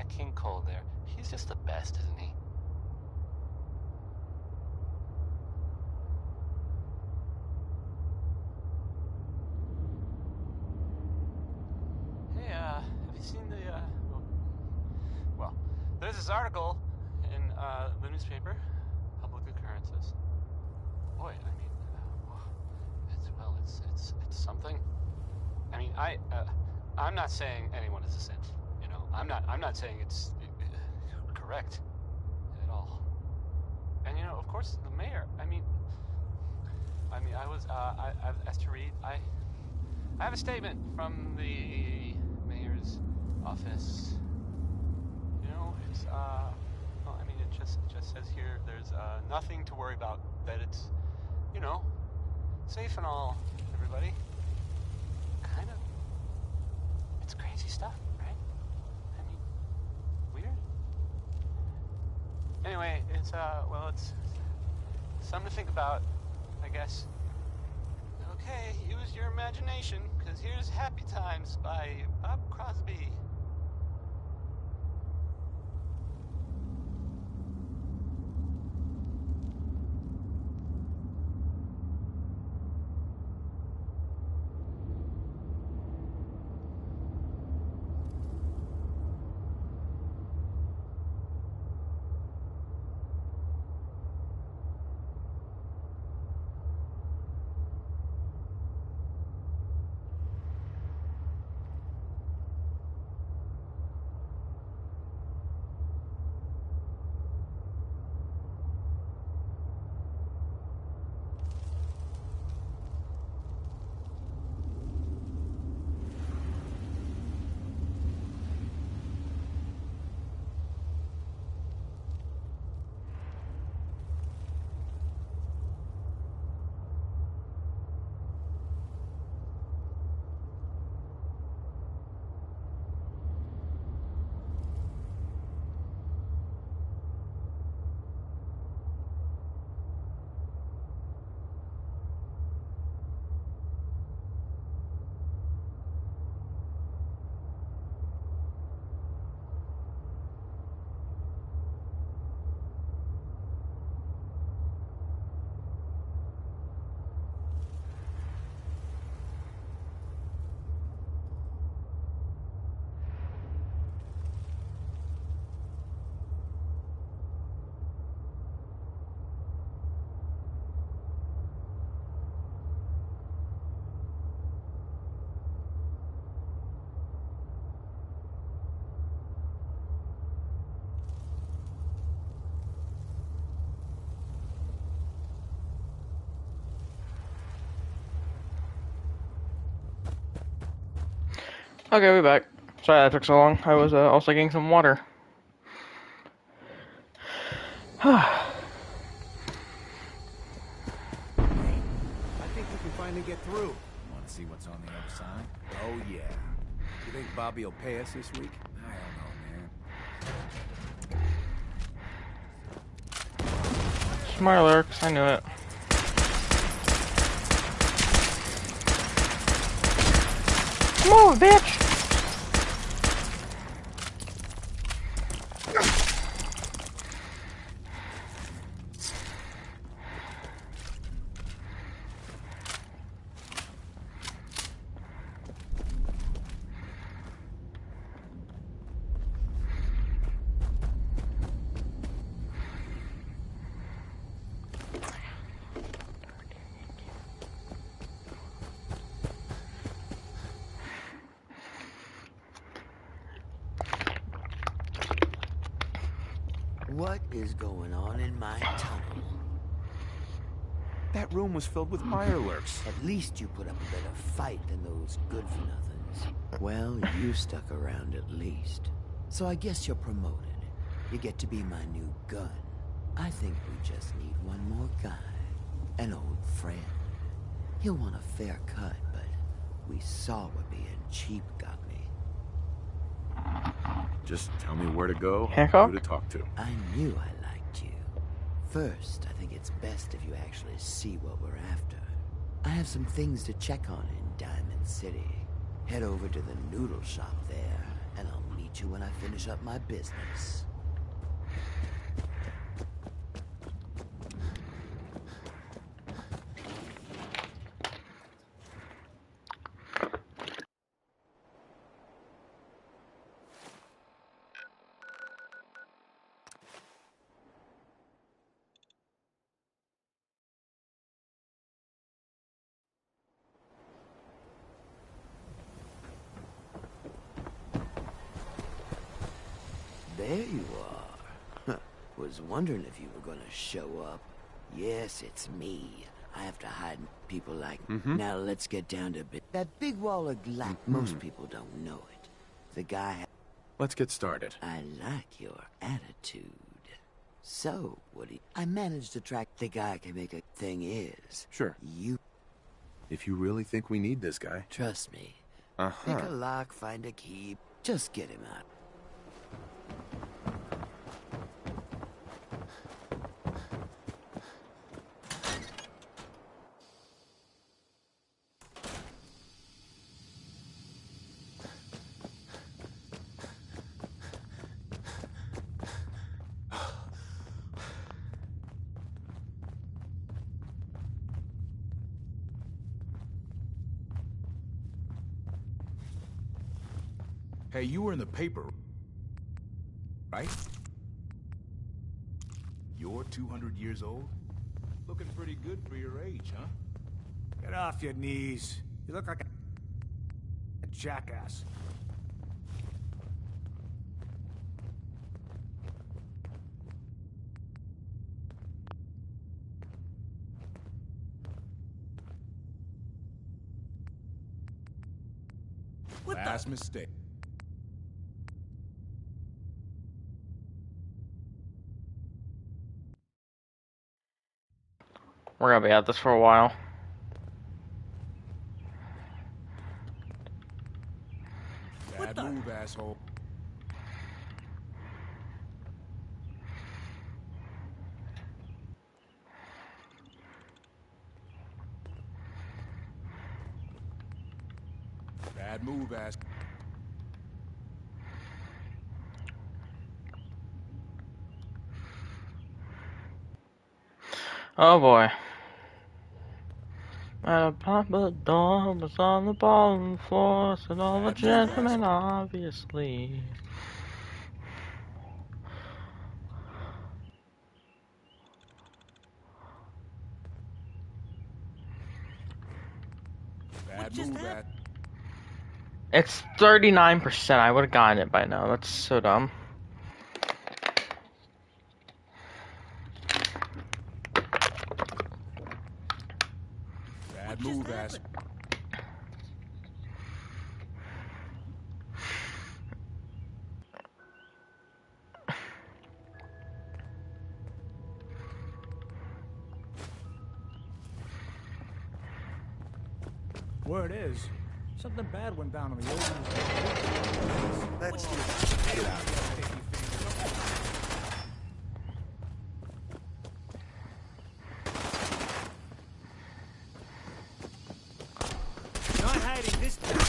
that King Cole there, he's just the best, isn't he? Hey, have you seen the, well, there's this article in, the newspaper, Public Occurrences. Boy, I mean, it's something. I mean, I'm not saying anyone is a saint, you know. I'm not saying it's correct at all. And you know, of course, the mayor. I mean, I was I've asked to read. I have a statement from the mayor's office. You know, it's well, I mean, it just says here there's nothing to worry about. That it's, you know, safe and all. Everybody. Kind of. It's crazy stuff, right? I mean, weird. Anyway, it's well, it's something to think about, I guess. Okay, use your imagination, because here's Happy Times by Bob Crosby. Okay, we're back. Sorry that took so long. I was also getting some water. I think we can finally get through. Want to see what's on the other side? Oh, yeah. You think Bobby will pay us this week? I don't know, man. Smart lurks, I knew it. Move, bitch! What is going on in my tunnel? That room was filled with Mirelurks. At least you put up a better fight than those good-for-nothings. Well, you stuck around at least. So I guess you're promoted. You get to be my new gun. I think we just need one more guy. An old friend. He'll want a fair cut, but we saw what being cheap got me. Just tell me where to go, Hancock? who to talk to. I knew I liked you. First, I think it's best if you actually see what we're after. I have some things to check on in Diamond City. Head over to the noodle shop there, and I'll meet meet you when I finish up my business. There you are. Was wondering if you were gonna show up. Yes, it's me. I have to hide people like... Now let's get down to that big wall of glass. Most people don't know it. The guy... Let's get started. I like your attitude. So, Woody, I managed to track the guy can make a thing is. Sure. You... If you really think we need this guy. Trust me. Pick a lock, find a key. Just get him out. Hey, you were in the paper, right? You're 200 years old? Looking pretty good for your age, huh? Get off your knees. You look like a jackass. Last mistake. We're gonna be at this for a while. Bad move, asshole. Bad move, ass. Oh boy. At a papa door was on the bottom floor, said all the gentlemen obviously. Bad move, ass. It's 39%. I would have gotten it by now. That's so dumb. Bad move, ass. Word is, something bad went down on the old Let's just get out of here. Not hiding this time.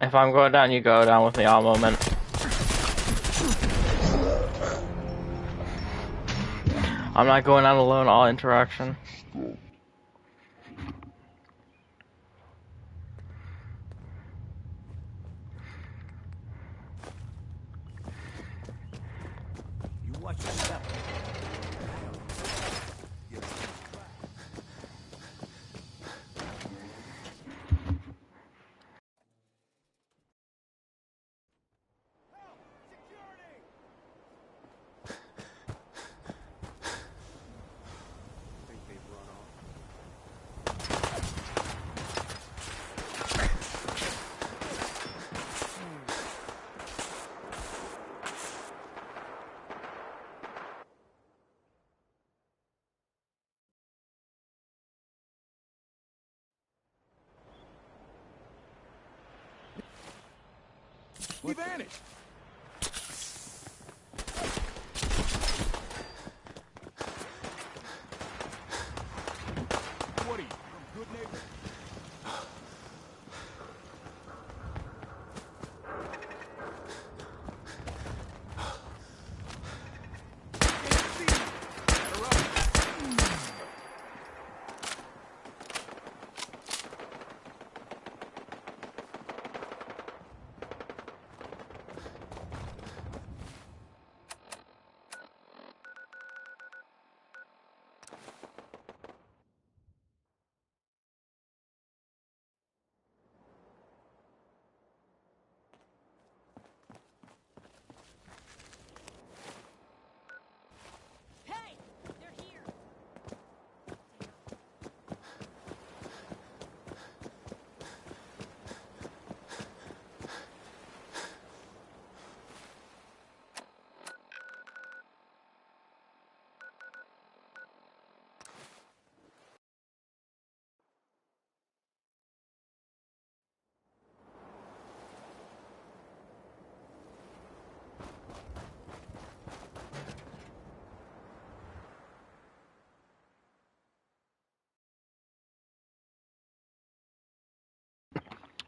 If I'm going down, you go down with me all moment. I'm not going out alone, all interaction. You watch your step. He vanished.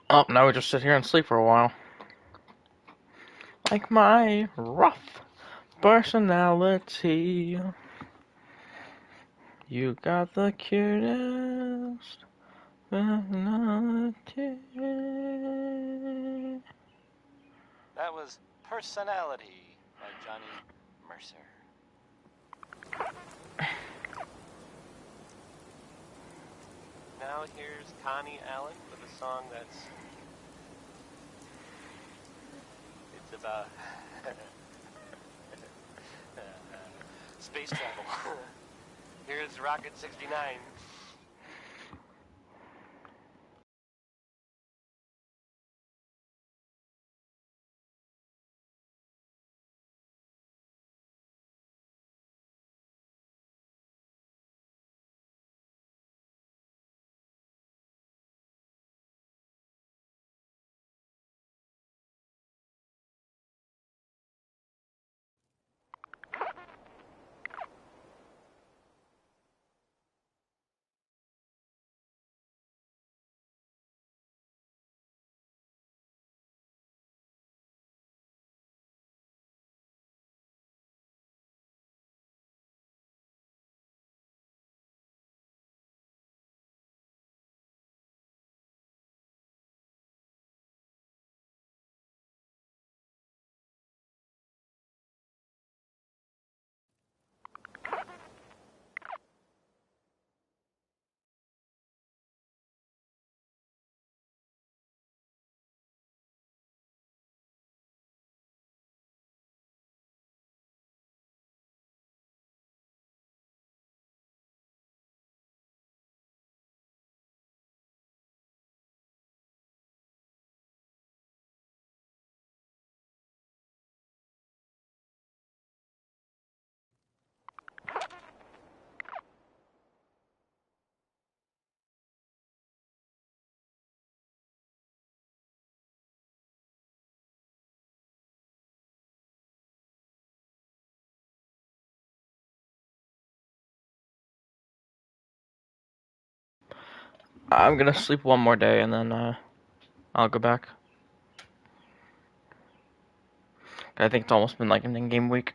Oh, now we just sit here and sleep for a while. Like my rough personality. You got the cutest personality. That was Personality by Johnny Mercer. Now here's Connie Allen with a song that's... It's about... space travel. Here's Rocket 69. I'm gonna sleep one more day and then I'll go back. I think it's almost been like an in-game week.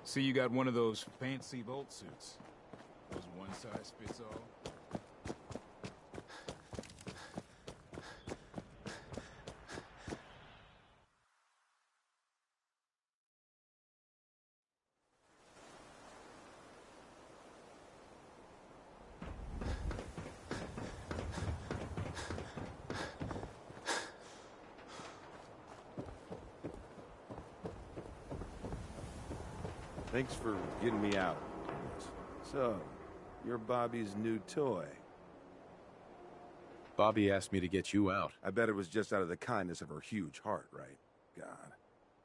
See, you got one of those fancy Volt suits. Those one-size-fits-all. Thanks for getting me out. So, you're Bobby's new toy. Bobby asked me to get you out. I bet it was just out of the kindness of her huge heart, right? God.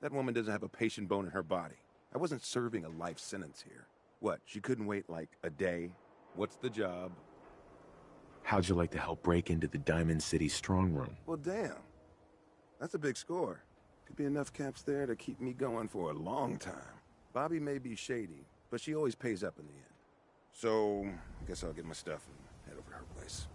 That woman doesn't have a patient bone in her body. I wasn't serving a life sentence here. What, she couldn't wait like a day? What's the job? How'd you like to help break into the Diamond City strong room? Well, damn. That's a big score. Could be enough caps there to keep me going for a long time. Bobby may be shady, but she always pays up in the end. So, I guess I'll get my stuff and head over to her place.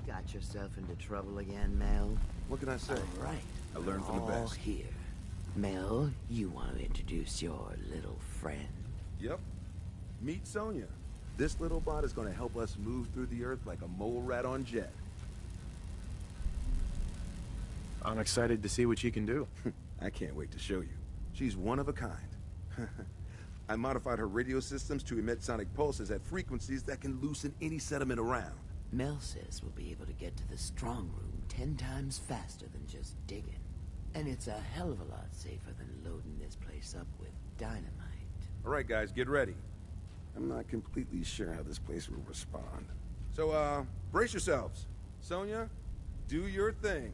Got yourself into trouble again, Mel? What can I say? All right. I learned from the All best. here. Mel, you want to introduce your little friend? Yep. Meet Sonya. This little bot is going to help us move through the earth like a mole rat on jet. I'm excited to see what she can do. I can't wait to show you. She's one of a kind. I modified her radio systems to emit sonic pulses at frequencies that can loosen any sediment around. Mel says we'll be able to get to the strong room 10 times faster than just digging. And it's a hell of a lot safer than loading this place up with dynamite. All right, guys, get ready. I'm not completely sure how this place will respond. So, brace yourselves. Sonya, do your thing.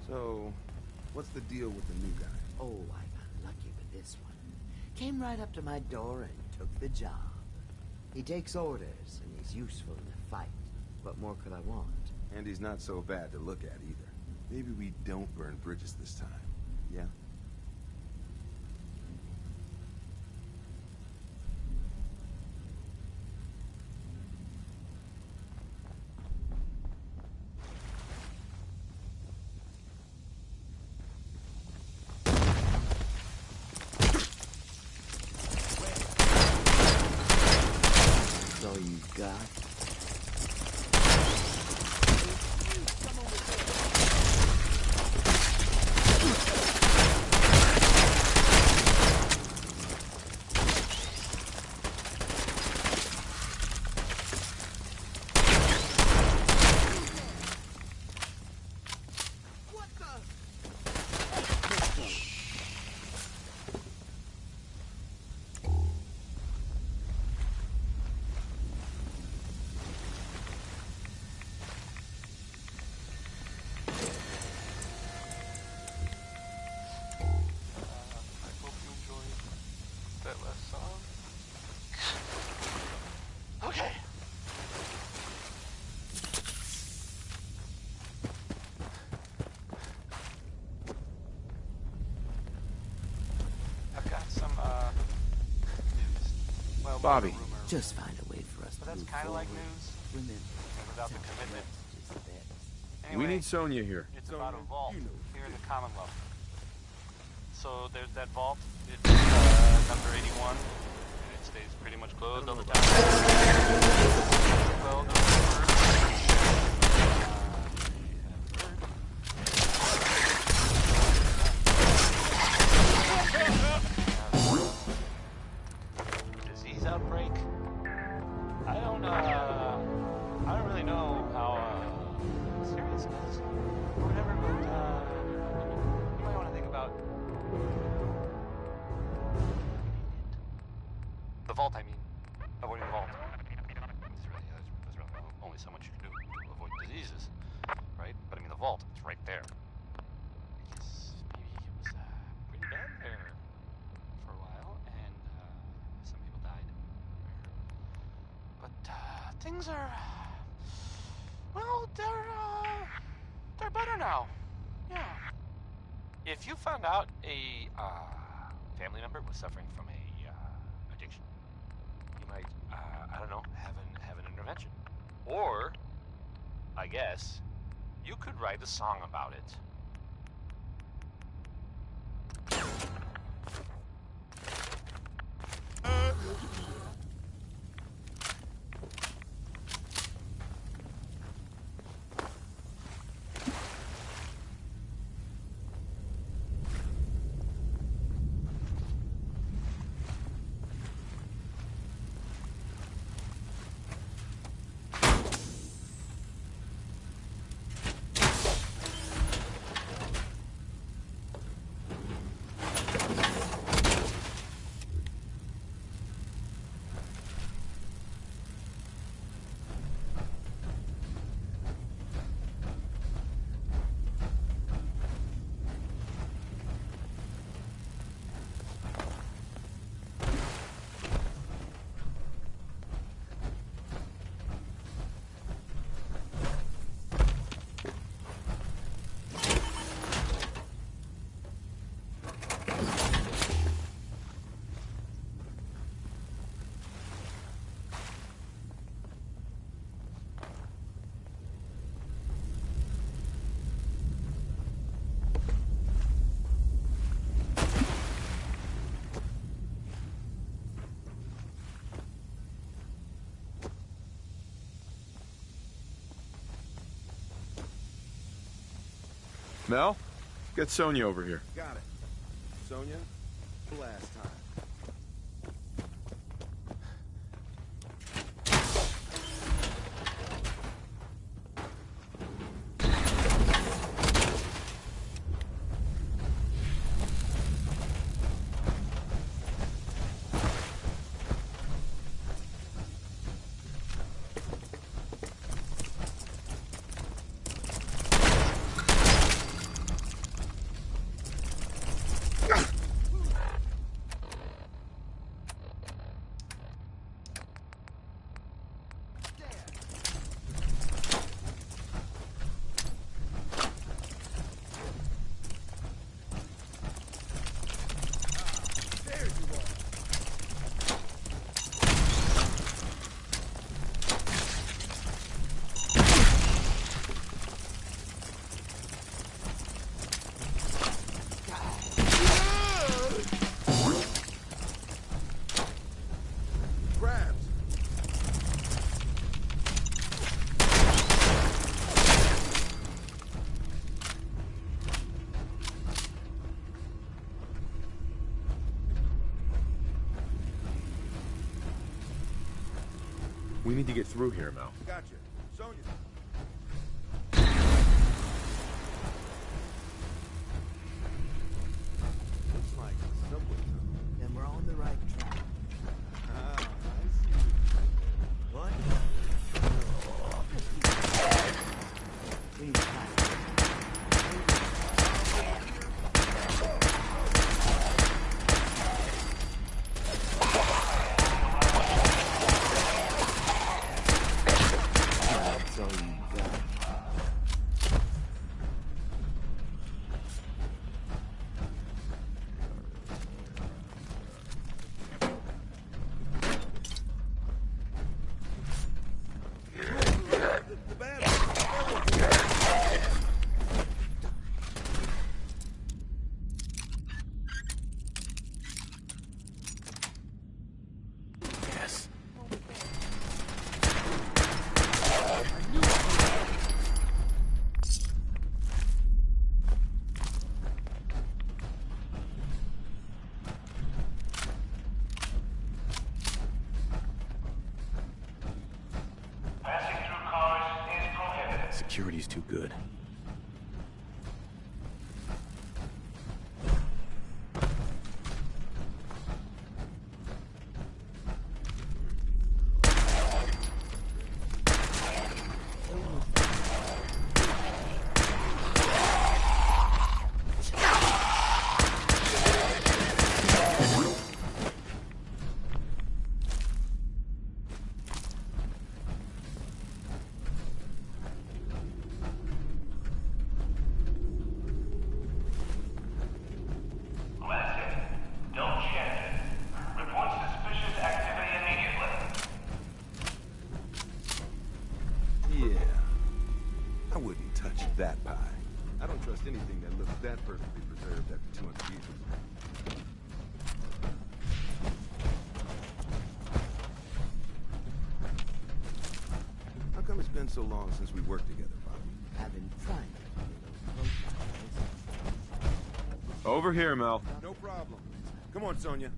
So, what's the deal with the new guy? Oh, I got lucky with this one. Came right up to my door and took the job. He takes orders, and he's useful in a fight. What more could I want? And he's not so bad to look at either. Maybe we don't burn bridges this time, yeah? That's all you got? Okay. I've got some news. Well, Bobby. rumor, Just find a way for us but to that's move kind of like forward. news Remember, without the commitment. just the best. Anyway, We need Sonya here. it's about a vault here in the Commonwealth. So there's that vault. It's number 81, and it stays pretty much closed all the time. Well, the disease outbreak. I don't really know how serious it is or whatever, but you might want to think about the vault. I mean, avoiding the vault. There's really only so much you can do to avoid diseases, right? But I mean, the vault, it's right there. I guess maybe it was pretty bad there for a while, and some people died. But things are, well, they're better now. Yeah. If you found out a family member was suffering from a addiction, you might, I don't know, have an intervention, or I guess. You could write a song about it. Mel, get Sonya over here. Got it. Sonya, last time. We need to get through here, Mel. Gotcha. Sonya. Looks like a subway tunnel. Then we're on the right track. Ah, I see. What? That's all you got. Yes. Passing through cars is prohibited. Security's too good. wouldn't touch that pie. I don't trust anything that looks that perfectly preserved after 200 years. How come it's been so long since we worked together, Bobby? I've been trying to Over here, Mel. No problem. Come on, Sonia.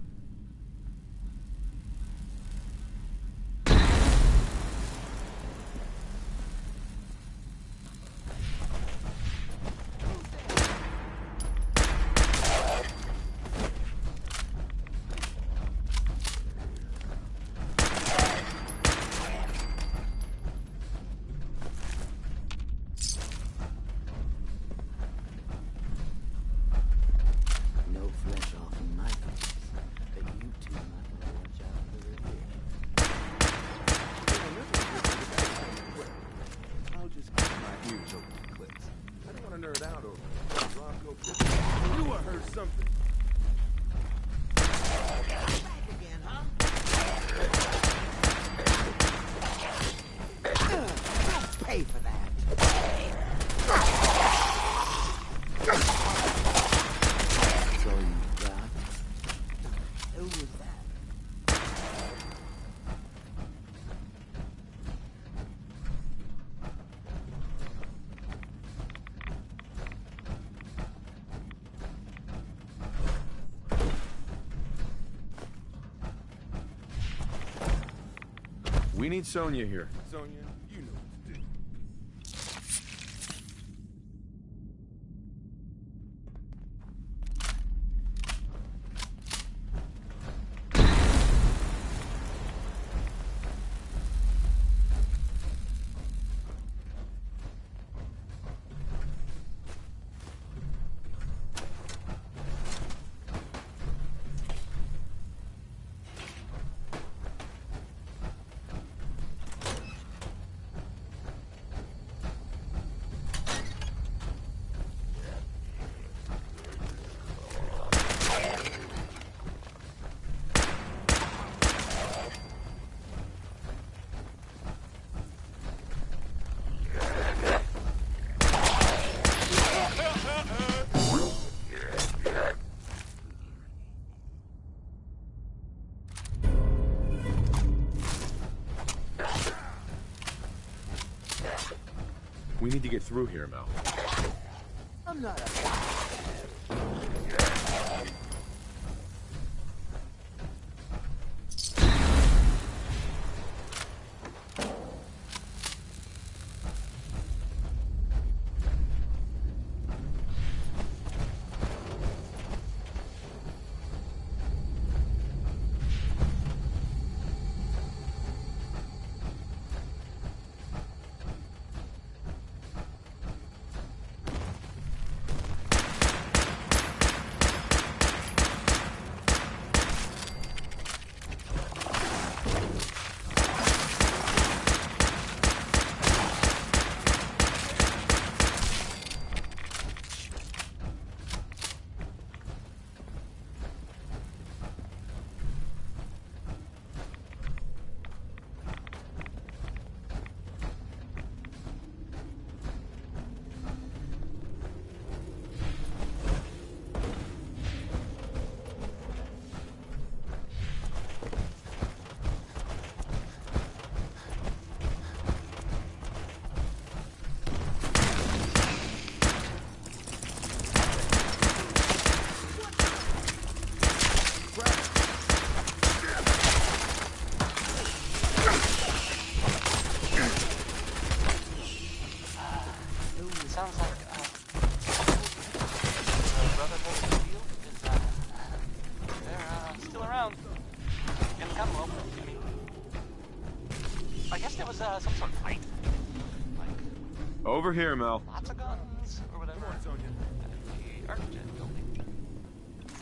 no flesh off in my face, but you two might want to watch out for it. I'll just keep my ears open to clicks. I don't want to nerd out over Bronco 50. I knew I heard something. Back again, huh? Don't pay for that. That's all you got? Who was that? We need Sonia here. Sonia, you know what to do. We need to get through here, Mel. I'm not a... Sounds like Brotherhood of Steel is they're still around in the Commonwealth. I mean, I guess there was some sort of fight, like Over here, Mel. lots of guns or whatever. At the Arcjet building.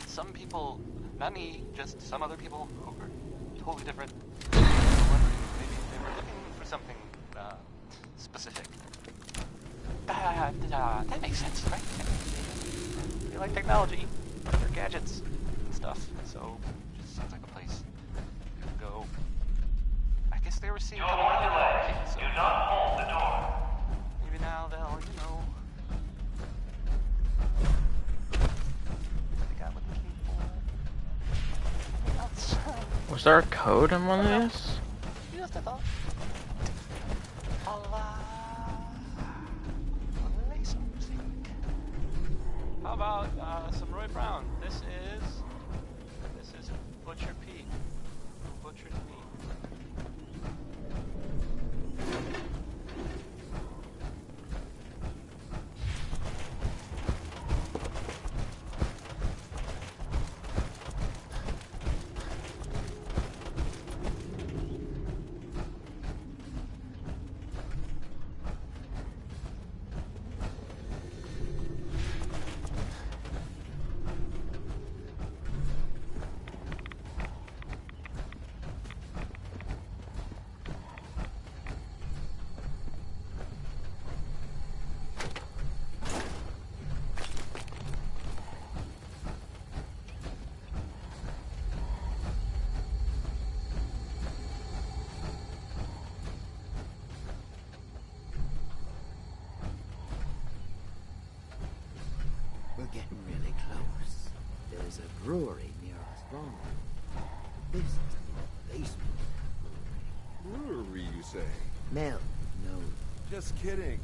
Some people, not me, just some other people who were totally different. Were wondering maybe they were looking for something specific. That makes sense, right? You like technology, or gadgets, and stuff, so it just seems like a place you could go. I guess they were seeing You're on delay. so Do not hold the door. maybe maybe now they'll, you know, they got what they came for. Outside. Was there a code in one of these? Just a thought. How about some Roy Brown? This is Butcher Pete, who butchered me. We're getting really close. There's a brewery near our stronghold. This is the basement. Brewery, you say? Mel, no. Just kidding.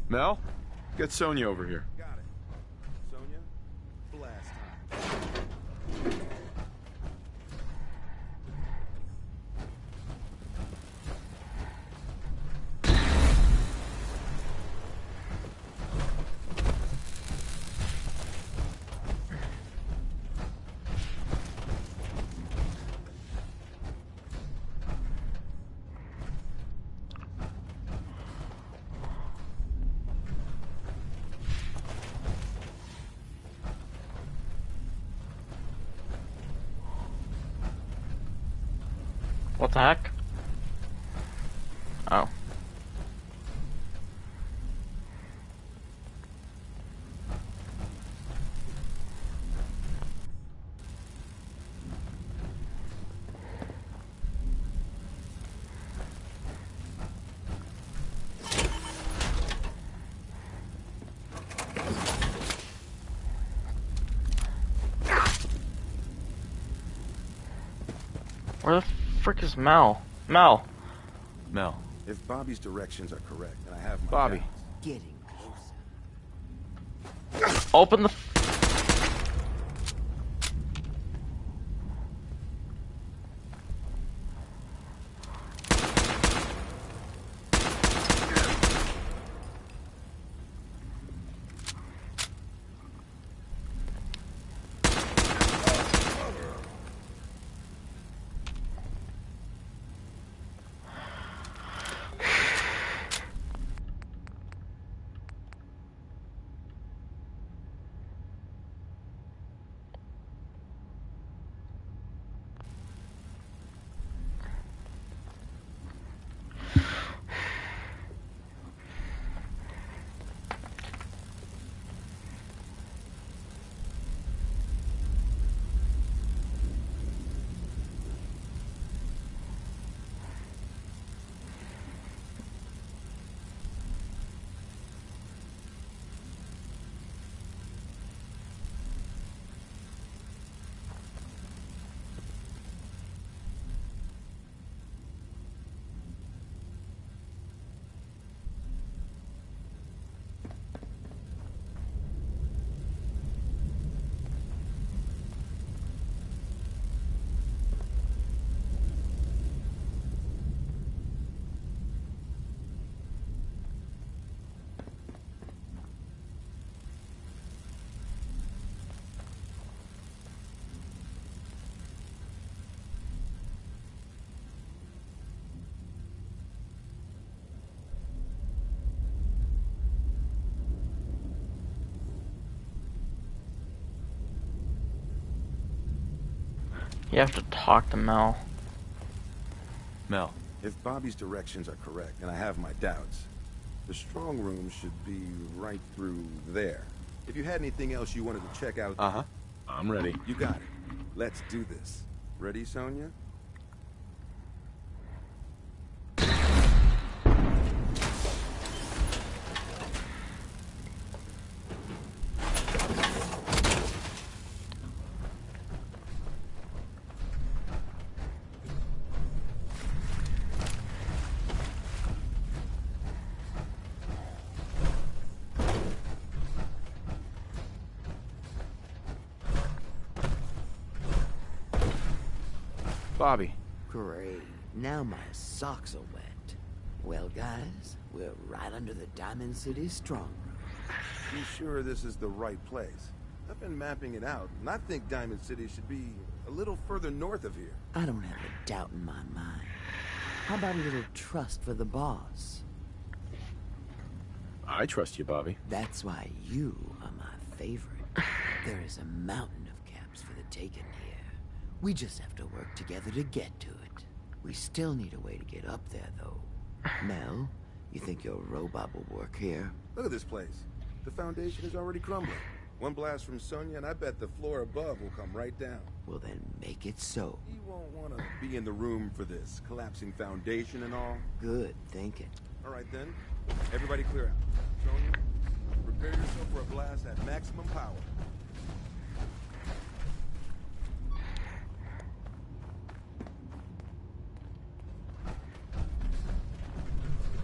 Mel, get Sonya over here. Got it. Sonya, blast time. What the heck? Oh. Where the frick is Mel? Mel! Mel. If Bobby's directions are correct, and I have my Bobby. doubts. Getting Open the You have to talk to Mel. Mel. If Bobby's directions are correct, and I have my doubts, the strong room should be right through there. If you had anything else you wanted to check out... Uh-huh. I'm ready. You got it. Let's do this. Ready, Sonia? Bobby. Great. Now my socks are wet. Well, guys, we're right under the Diamond City strong room. You sure this is the right place? I've been mapping it out, and I think Diamond City should be a little further north of here. I don't have a doubt in my mind. How about a little trust for the boss? I trust you, Bobby. That's why you are my favorite. There is a mountain of caps for the taking here. We just have to work together to get to it. We still need a way to get up there, though. Mel, you think your robot will work here? Look at this place. The foundation is already crumbling. One blast from Sonia, and I bet the floor above will come right down. Well, then make it so. You won't want to be in the room for this. Collapsing foundation and all. Good thinking. All right, then. Everybody clear out. Sonia, prepare yourself for a blast at maximum power.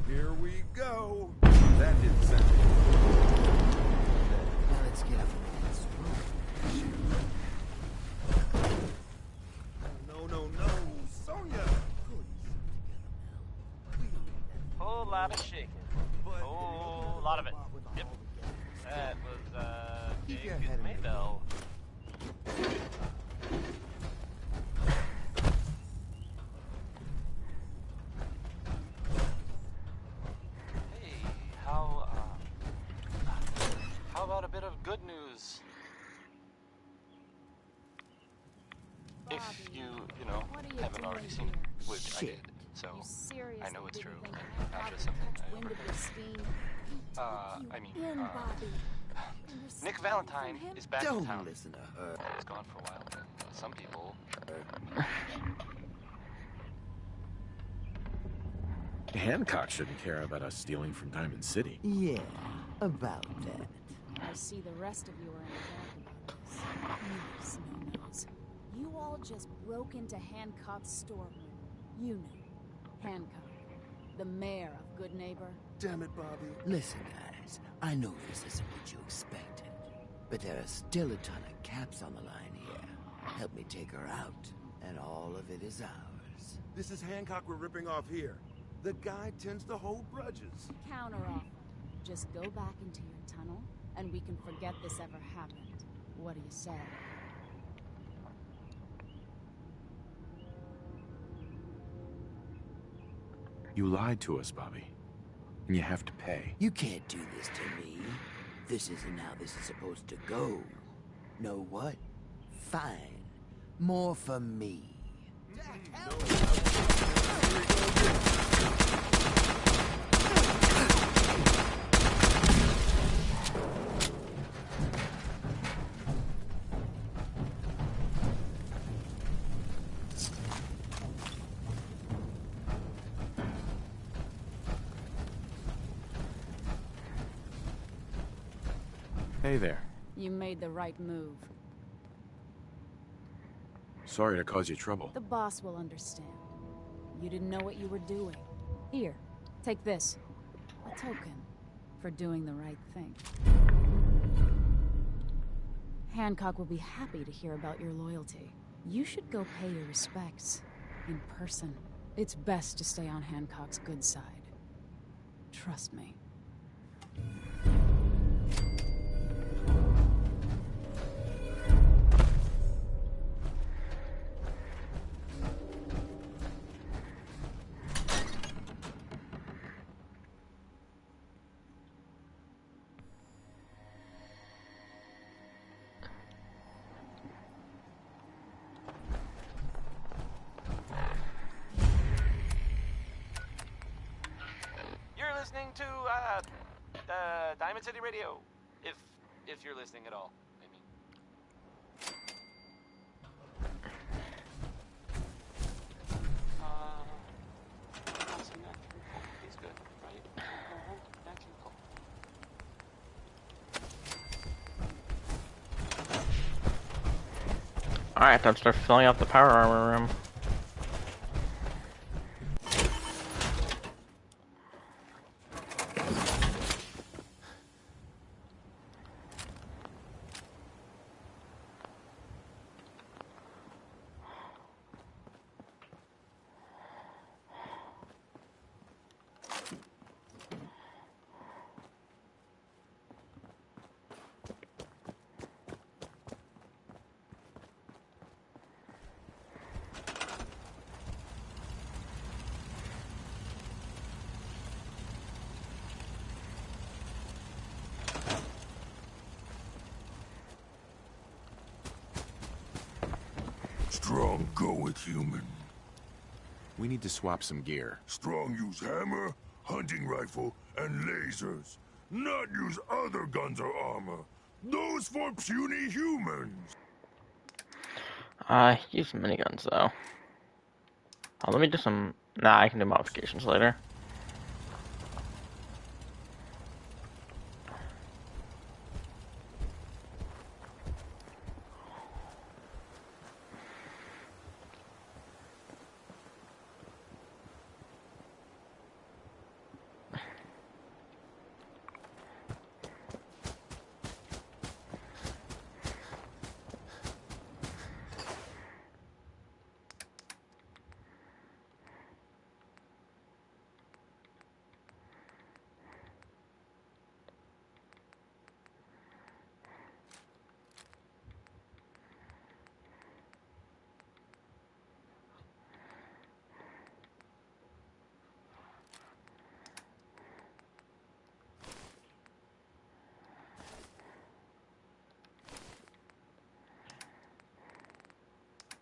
Here we go. That didn't sound good. Now let's get up in this room. No, Sonia. Whole lot of shaking. Whole lot of it. Yep. That was, Big Maybell. How about a bit of good news? If you know, haven't already seen it, which I did, so I know it's true, and not just something I overheard. Nick Valentine is back in town. Listen to her. He's gone for a while, but some people... Hancock shouldn't care about us stealing from Diamond City. Yeah, about that. I see the rest of you are in the dark about this. You snow-nose. You all just broke into Hancock's storeroom. You know. Hancock, the mayor of Good Neighbor. Damn it, Bobby. Listen, guys, I know this isn't what you expected, but there are still a ton of caps on the line here. Help me take her out, and all of it is ours. This is Hancock we're ripping off here. The guy tends to hold grudges. Counteroffer. Just go back into your tunnel, and we can forget this ever happened. What do you say? You lied to us, Bobby. And you have to pay. You can't do this to me. This isn't how this is supposed to go. Know what? Fine. More for me. Hey there. You made the right move. Sorry to cause you trouble. The boss will understand. You didn't know what you were doing. Here, take this. A token for doing the right thing. Hancock will be happy to hear about your loyalty. You should go pay your respects in person. It's best to stay on Hancock's good side. Trust me. listening to Diamond City Radio, if you're listening at all. I mean. He's good, right? Alright, time to start filling up the power armor room. Strong go with human. We need to swap some gear. Strong use hammer, hunting rifle, and lasers. Not use other guns or armor. Those for puny humans. Use miniguns though. Oh, let me do some. Nah, I can do modifications later.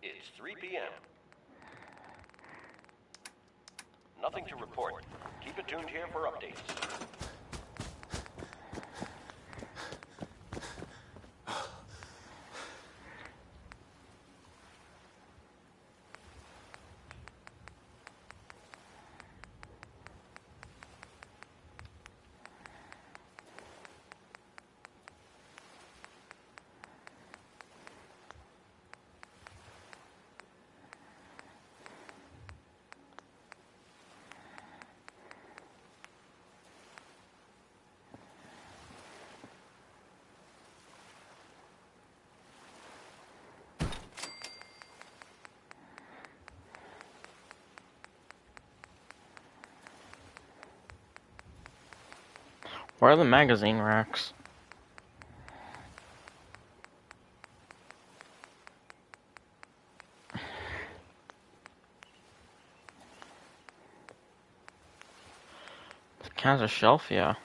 It's 3 p.m. Nothing to report. Keep it tuned here for updates. Where are the magazine racks? It has a shelf, yeah.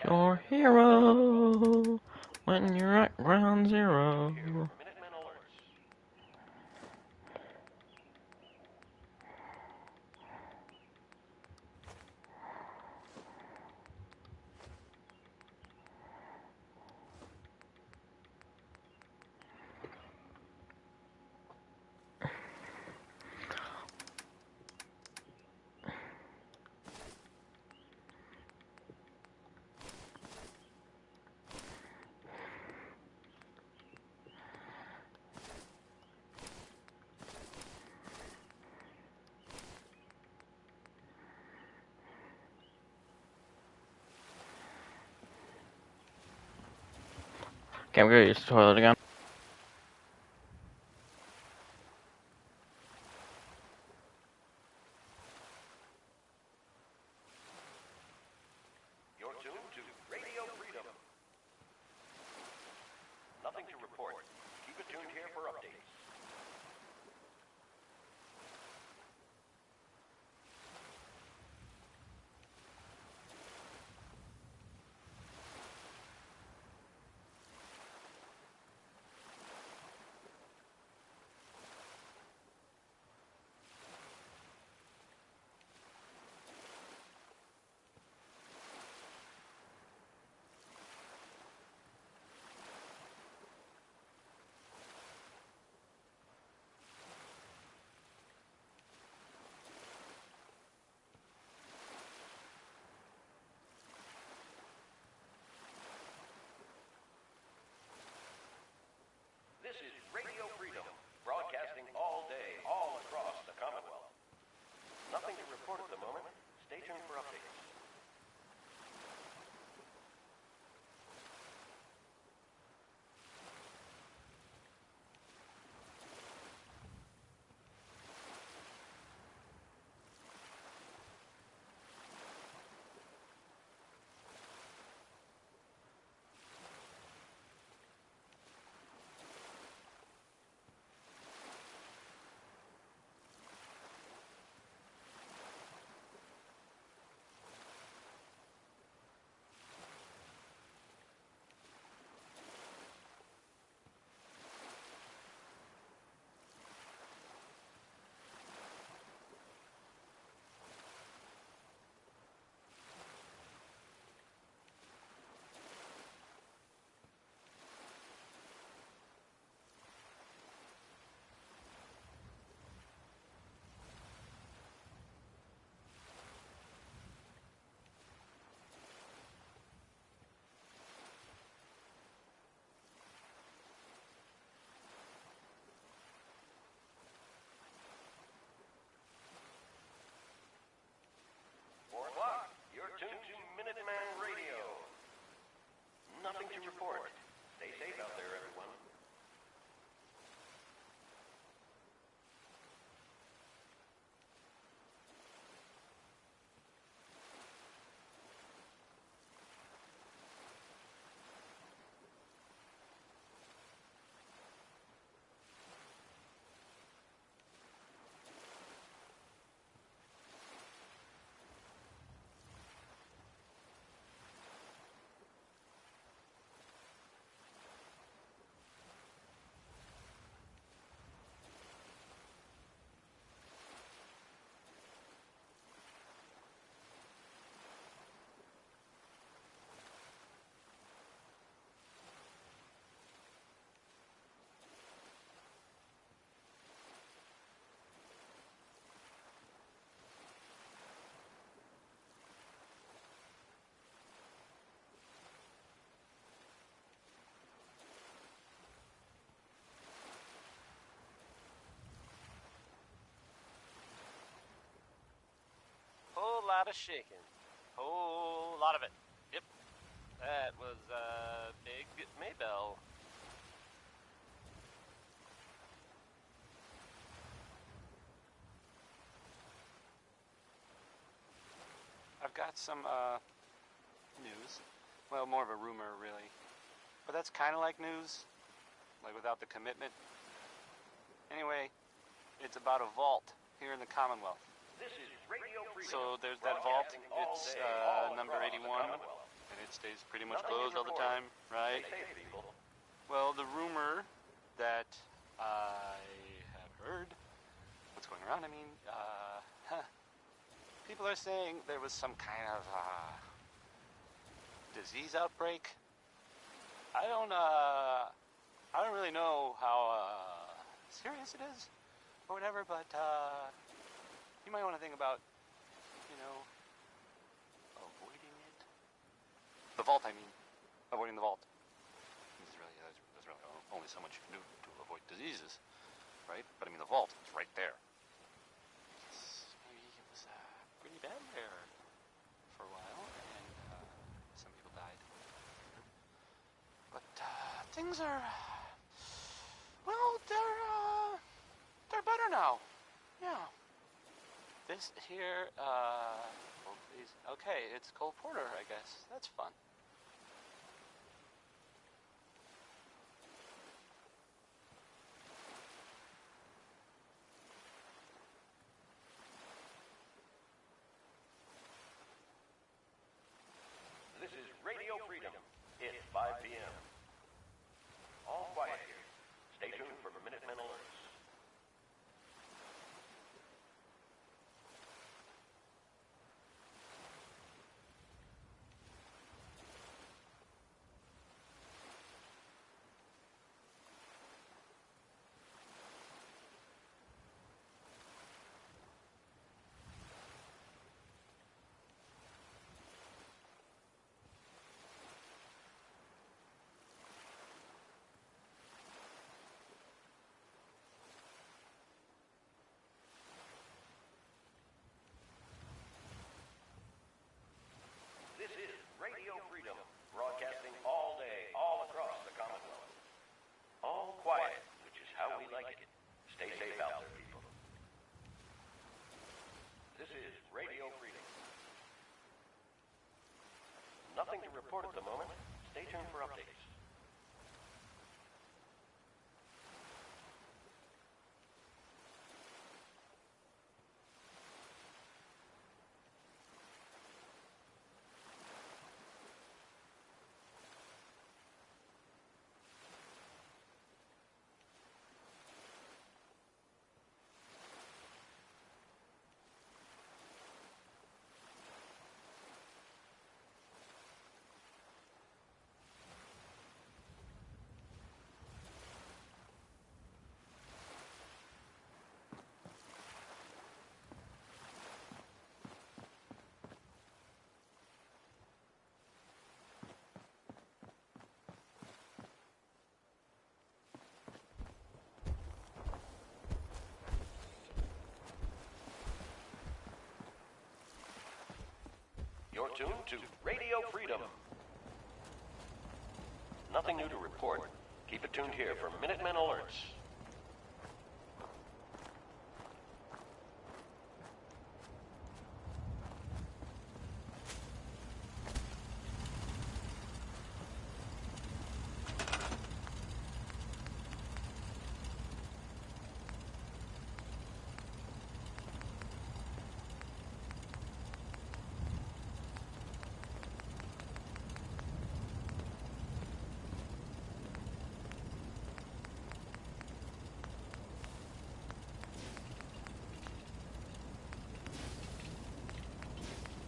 Your hero when you're at ground zero. Okay, I'm gonna use the toilet again. You're tuned to Radio Freedom. Nothing to report. Keep it tuned here for updates. tuned for updates. You're tuned to Minuteman Radio. Nothing to report. Stay safe out there, everyone. Whole lot of shaking. Whole lot of it. Yep. That was Big Maybell. I've got some news. Well, more of a rumor, really. But that's kind of like news. Like without the commitment. Anyway, it's about a vault here in the Commonwealth. This is Radio Freedom. So there's that vault. It's number 81, and it stays pretty much closed all the time, right? Well, the rumor that I have heard, what's going around, I mean, people are saying there was some kind of disease outbreak. I don't really know how serious it is or whatever, but you might want to think about, you know, avoiding it. The vault, I mean. Avoiding the vault. There's really only so much you can do to avoid diseases, right? But I mean, the vault is right there. Maybe it was pretty bad there for a while, and some people died. But things are, well, they're better now. Yeah. This here, okay, it's Cole Porter, I guess. That's fun. This is Radio Freedom. It's 5 p.m. All quiet here. Stay tuned for Minutemen alerts. to report at the moment. Stay tuned for updates. You're tuned to Radio Freedom. Nothing new to report. Keep it tuned here for Minutemen alerts.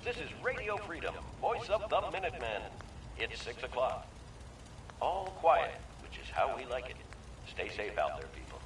This is Radio Freedom, voice of the Minutemen. It's 6 o'clock. All quiet, which is how we like it. Stay safe out there, people.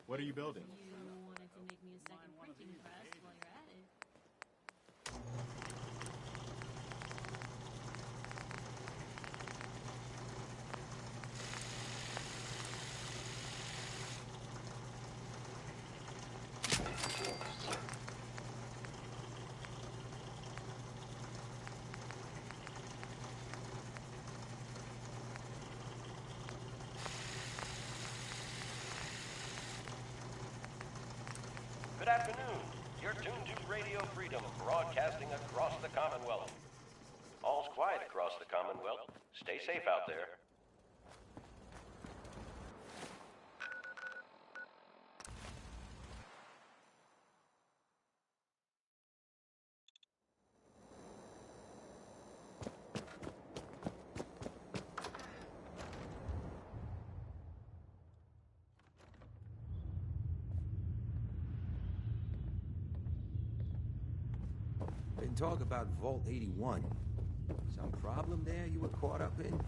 What are you building? You wanted to make me a second printing press while you're at it. afternoon. You're tuned to Radio Freedom, broadcasting across the Commonwealth. All's quiet across the Commonwealth. Stay safe out there. Been talk about Vault 81. Some problem there you were caught up in?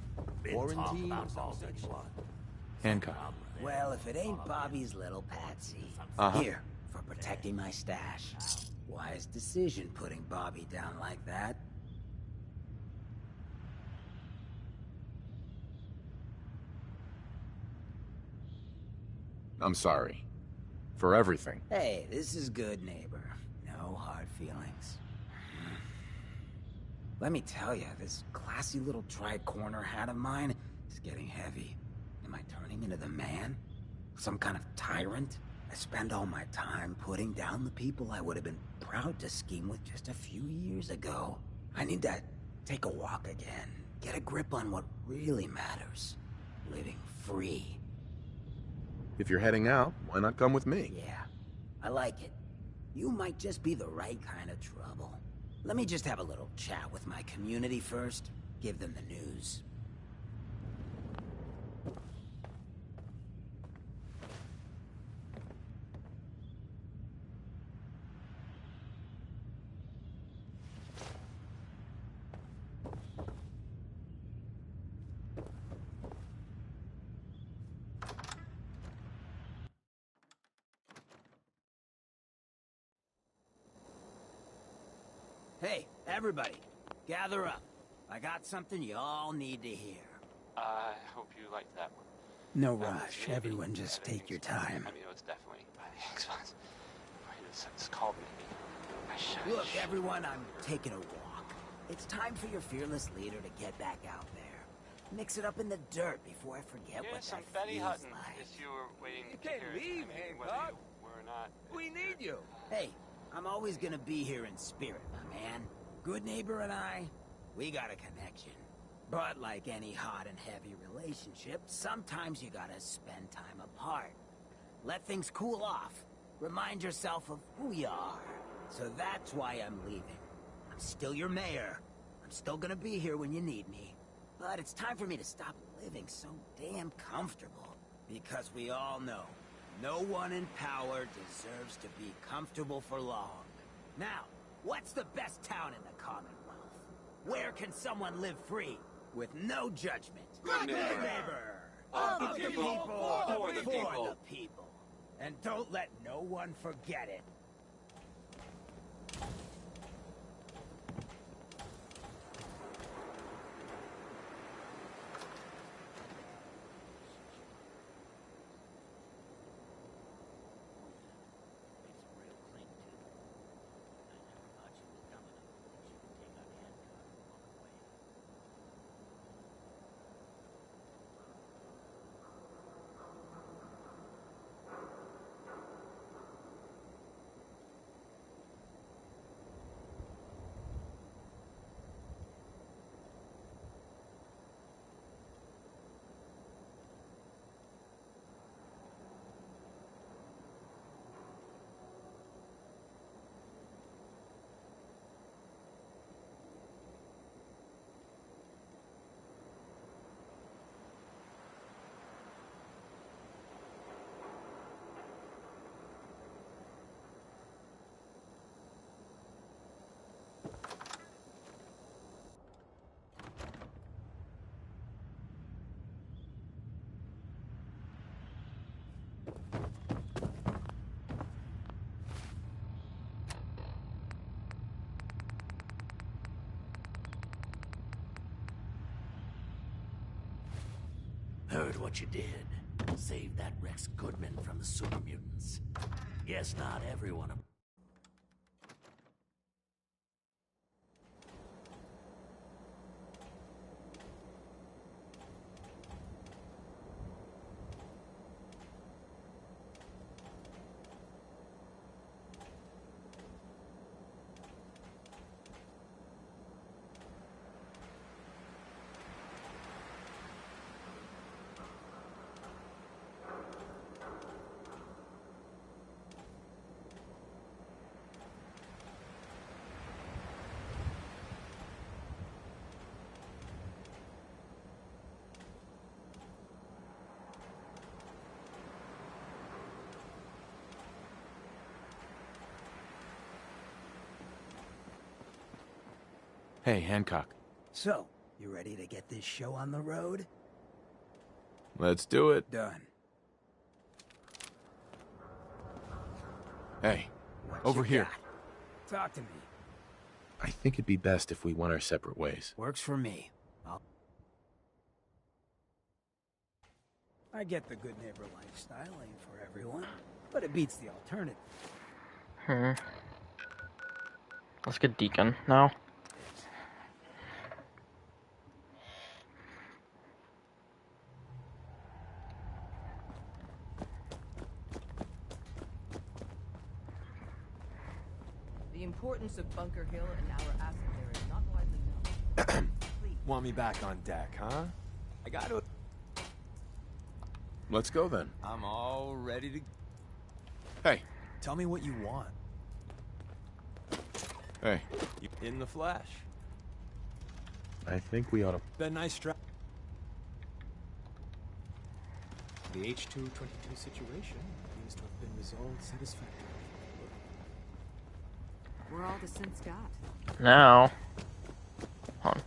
Quarantine or something? Hancock. Well, if it ain't Bobby's little patsy. Here, for protecting my stash. Wise decision putting Bobby down like that. I'm sorry. For everything. Hey, this is good, neighbor. No hard feelings. Let me tell you, this classy little tri-corner hat of mine is getting heavy. Am I turning into the man? Some kind of tyrant? I spend all my time putting down the people I would have been proud to scheme with just a few years ago. I need to take a walk again. Get a grip on what really matters. Living free. If you're heading out, why not come with me? Yeah, I like it. You might just be the right kind of trouble. Let me just have a little chat with my community first. Give them the news. Hey, everybody, gather up. I got something you all need to hear. I hope you liked that one. No rush. Everyone just take your time. I mean, it was definitely by the expense. It's called me. Look, everyone, I'm taking a walk. It's time for your fearless leader to get back out there. Mix it up in the dirt before I forget what some that Betty feels Hutton like. if you were waiting You to can't hear leave, it. I mean, whether Hancock. you were or not. We need you. Hey, I'm always gonna be here in spirit, my man. Good neighbor and I, we got a connection. But like any hot and heavy relationship, sometimes you gotta spend time apart. Let things cool off. Remind yourself of who you are. So that's why I'm leaving. I'm still your mayor. I'm still gonna be here when you need me. But it's time for me to stop living so damn comfortable. Because we all know, no one in power deserves to be comfortable for long. Now, what's the best town in the Commonwealth? Where can someone live free, with no judgment? Good neighbor! Of the people, for the people. And don't let no one forget it. Heard what you did. Saved that Rex Goodman from the super mutants. Guess not everyone. Hey, Hancock. So, you ready to get this show on the road? Let's do it. Done. Hey, What over you here. got? Talk to me. I think it'd be best if we went our separate ways. Works for me. I get the good neighbor lifestyle ain't for everyone, but it beats the alternative. Let's get Deacon now. The importance of Bunker Hill and our asset there is not widely known. Want me back on deck, huh? I got to... Let's go then. I'm all ready to... Hey. Tell me what you want. Hey. In the flesh. I think we ought to... Been nice try. The H-222 situation appears to have been resolved satisfactorily. We're all the synths got. Now. Hold on.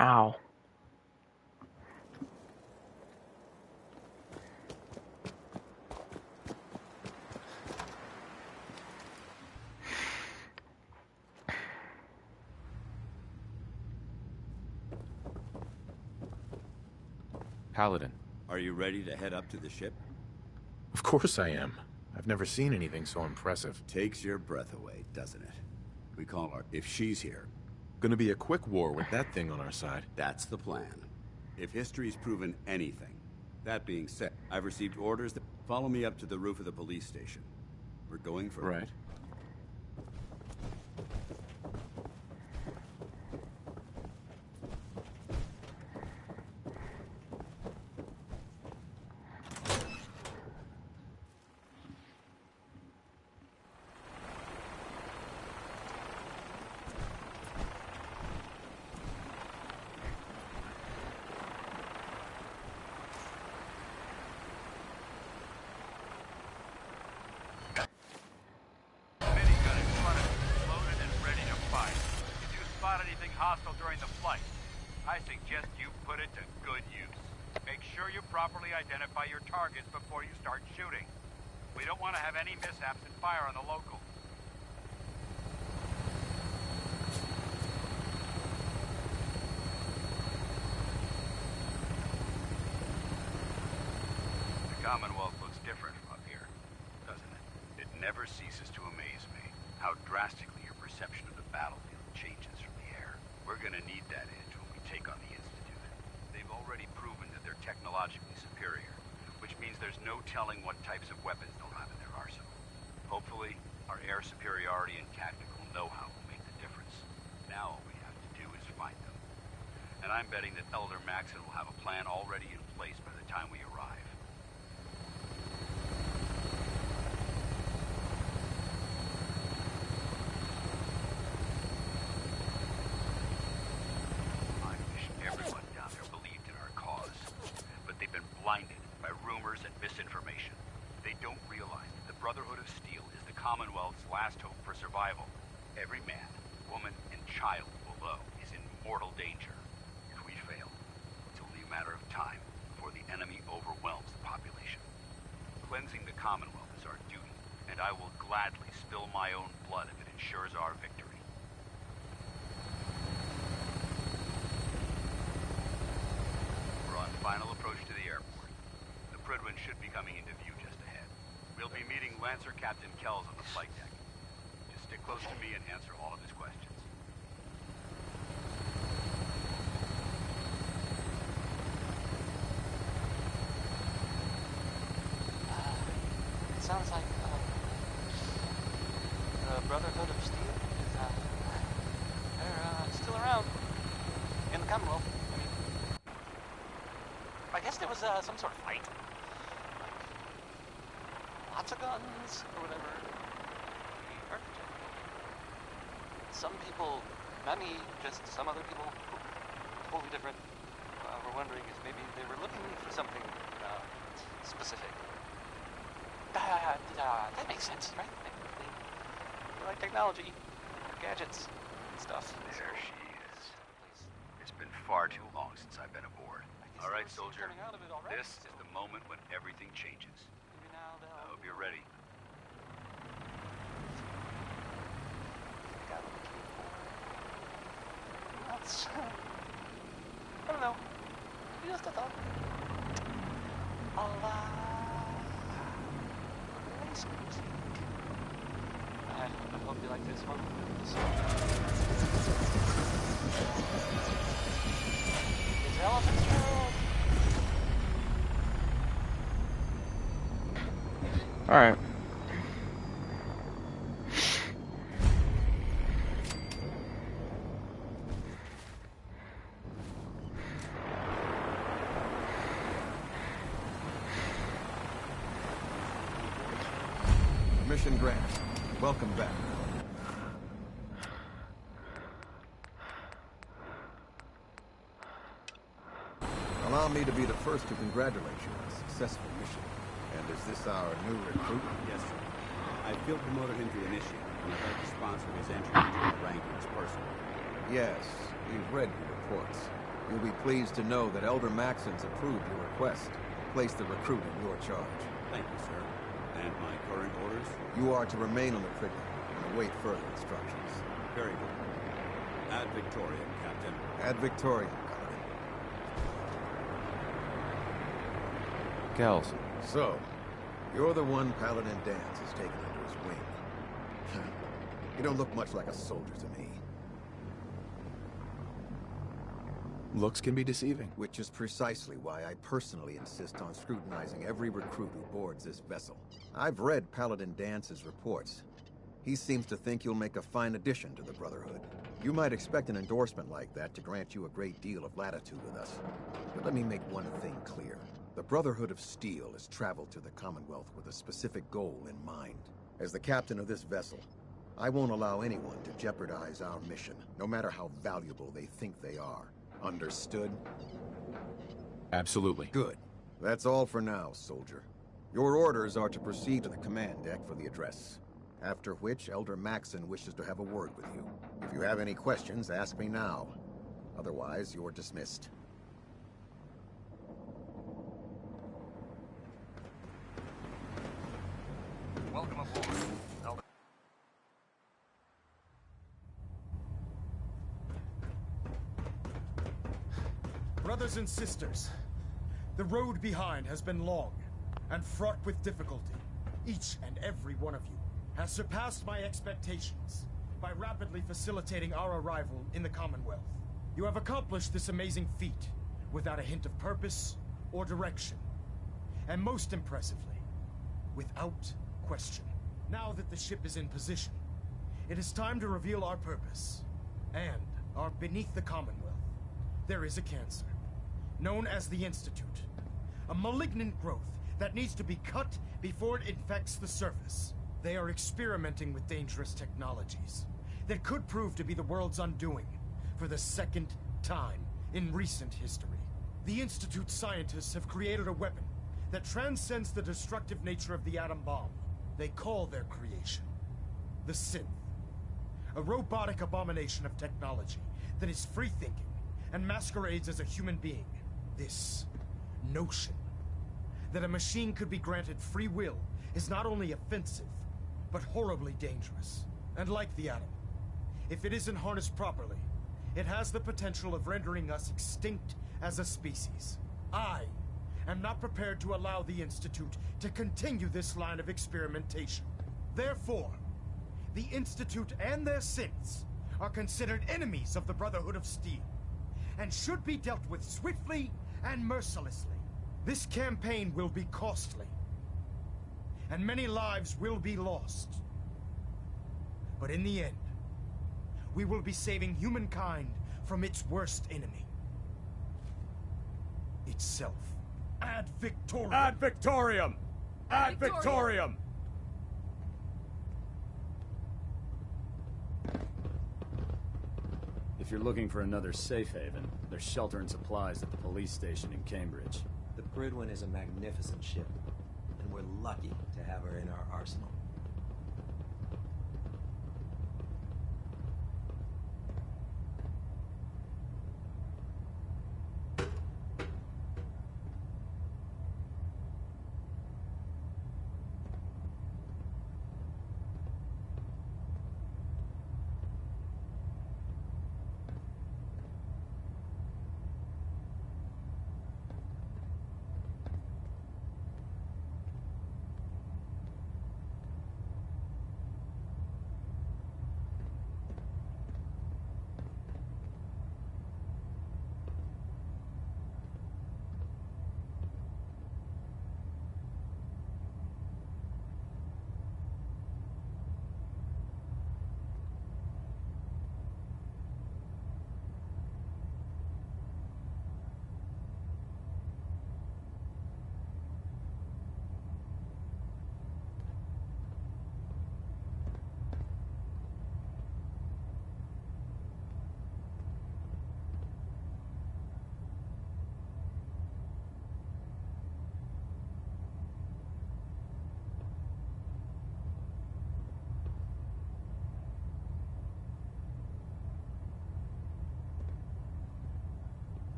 Ow. Paladin. Are you ready to head up to the ship? Of course I am. I've never seen anything so impressive. Takes your breath away, doesn't it? We call her if she's here. Gonna be a quick war with that thing on our side. That's the plan. If history's proven anything. That being said, I've received orders that follow me up to the roof of the police station. We're going for... Right. hostile during the flight. I suggest you put it to good use. Make sure you properly identify your targets before you start shooting. We don't want to have any mishaps and fire on the locals. The Commonwealth looks different from up here, doesn't it? It never ceases to amaze me how drastically your perception of the battlefield changes from the air. We're gonna need that edge when we take on the Institute. They've already proven that they're technologically superior, which means there's no telling what types of weapons they'll have in their arsenal. Hopefully, our air superiority and tactical know-how will make the difference. Now all we have to do is find them. And I'm betting that Elder Maxon will have a plan already in place by the time we arrive. I wish everyone down there believed in our cause, but they've been blinded by rumors and misinformation. They don't realize that the Brotherhood of Steel is the Commonwealth's last hope for survival. Every man, woman, and child below is in mortal danger. If we fail, it's only a a matter of time before the enemy overwhelms the population. Cleansing the Commonwealth is our duty, and I will gladly spill my own blood if it ensures our victory. We're on final approach to the airport. The Prydwen should be coming into view just ahead. We'll be meeting Lancer Captain Kells on the flight deck. Just stick close to me and answer all of his questions. It sounds like the Brotherhood of Steel is they're still around in the Commonwealth. I mean, I guess there was some sort of fight, like lots of guns or whatever. Some people, not me, just some other people, totally different, were wondering if maybe they were looking for something specific. That makes sense, right? They like technology, gadgets, and stuff. There she is. It's been far too long since I've been aboard. All right, soldier. This is the moment when everything changes. I hope you're ready. I don't know. Just a thought. I hope you like this one. It's Elephant's World. All right. Mission granted. Welcome back. Allow me to be the first to congratulate you on a successful mission. And is this our new recruit? Yes, sir. I field promoted him to initiate, and I'd like to sponsor his entry into the rankings personally. Yes, we've read your reports. You'll be pleased to know that Elder Maxon's approved your request. Place the recruit in your charge. Thank you, sir. And my current orders? You are to remain on the Prydwen and await further instructions. Very good. Ad Victoriam, Captain. Ad Victoriam, Paladin. Kells. So, you're the one Paladin Danse has taken under his wing. You don't look much like a soldier to me. Looks can be deceiving. Which is precisely why I personally insist on scrutinizing every recruit who boards this vessel. I've read Paladin Dance's reports. He seems to think you'll make a fine addition to the Brotherhood. You might expect an endorsement like that to grant you a great deal of latitude with us. But let me make one thing clear. The Brotherhood of Steel has traveled to the Commonwealth with a specific goal in mind. As the captain of this vessel, I won't allow anyone to jeopardize our mission, no matter how valuable they think they are. Understood? Absolutely. Good. That's all for now, soldier. Your orders are to proceed to the command deck for the address. After which, Elder Maxon wishes to have a word with you. If you have any questions, ask me now. Otherwise, you're dismissed. Welcome aboard, Elder. Brothers and sisters, the road behind has been long and fraught with difficulty. Each and every one of you has surpassed my expectations by rapidly facilitating our arrival in the Commonwealth. You have accomplished this amazing feat without a hint of purpose or direction. And most impressively, without question. Now that the ship is in position, it is time to reveal our purpose. And beneath the Commonwealth, there is a cancer, known as the Institute. A malignant growth that needs to be cut before it infects the surface. They are experimenting with dangerous technologies that could prove to be the world's undoing for the second time in recent history. The Institute scientists have created a weapon that transcends the destructive nature of the atom bomb. They call their creation the Synth. A robotic abomination of technology that is free-thinking and masquerades as a human being. This notion that a machine could be granted free will is not only offensive, but horribly dangerous. And like the atom, if it isn't harnessed properly, it has the potential of rendering us extinct as a species. I am not prepared to allow the Institute to continue this line of experimentation. Therefore, the Institute and their synths are considered enemies of the Brotherhood of Steel, and should be dealt with swiftly and mercilessly. This campaign will be costly, and many lives will be lost. But in the end, we will be saving humankind from its worst enemy. Itself. Ad Victoriam! Ad Victoriam! Ad Victoriam! If you're looking for another safe haven, there's shelter and supplies at the police station in Cambridge. The Prydwen is a magnificent ship, and we're lucky to have her in our arsenal.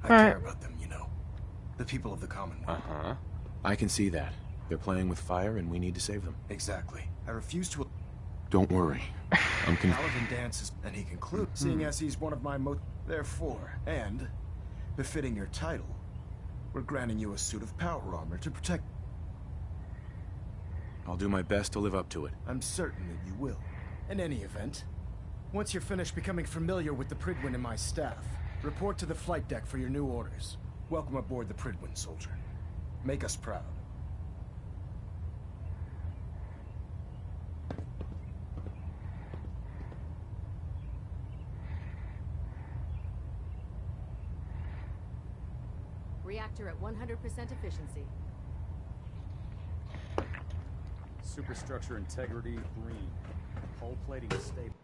I care about them, you know. The people of the Commonwealth. Uh-huh. I can see that. They're playing with fire and we need to save them. Exactly. I refuse to... Don't worry. I'm Paladin dances, and he concludes, seeing as he's one of my most... Therefore, and, befitting your title, we're granting you a suit of power armor to protect... I'll do my best to live up to it. I'm certain that you will. In any event, once you're finished becoming familiar with the Prydwen and my staff, report to the flight deck for your new orders. Welcome aboard the Prydwen, soldier. Make us proud. Reactor at 100% efficiency. Superstructure integrity green. Hull plating stable.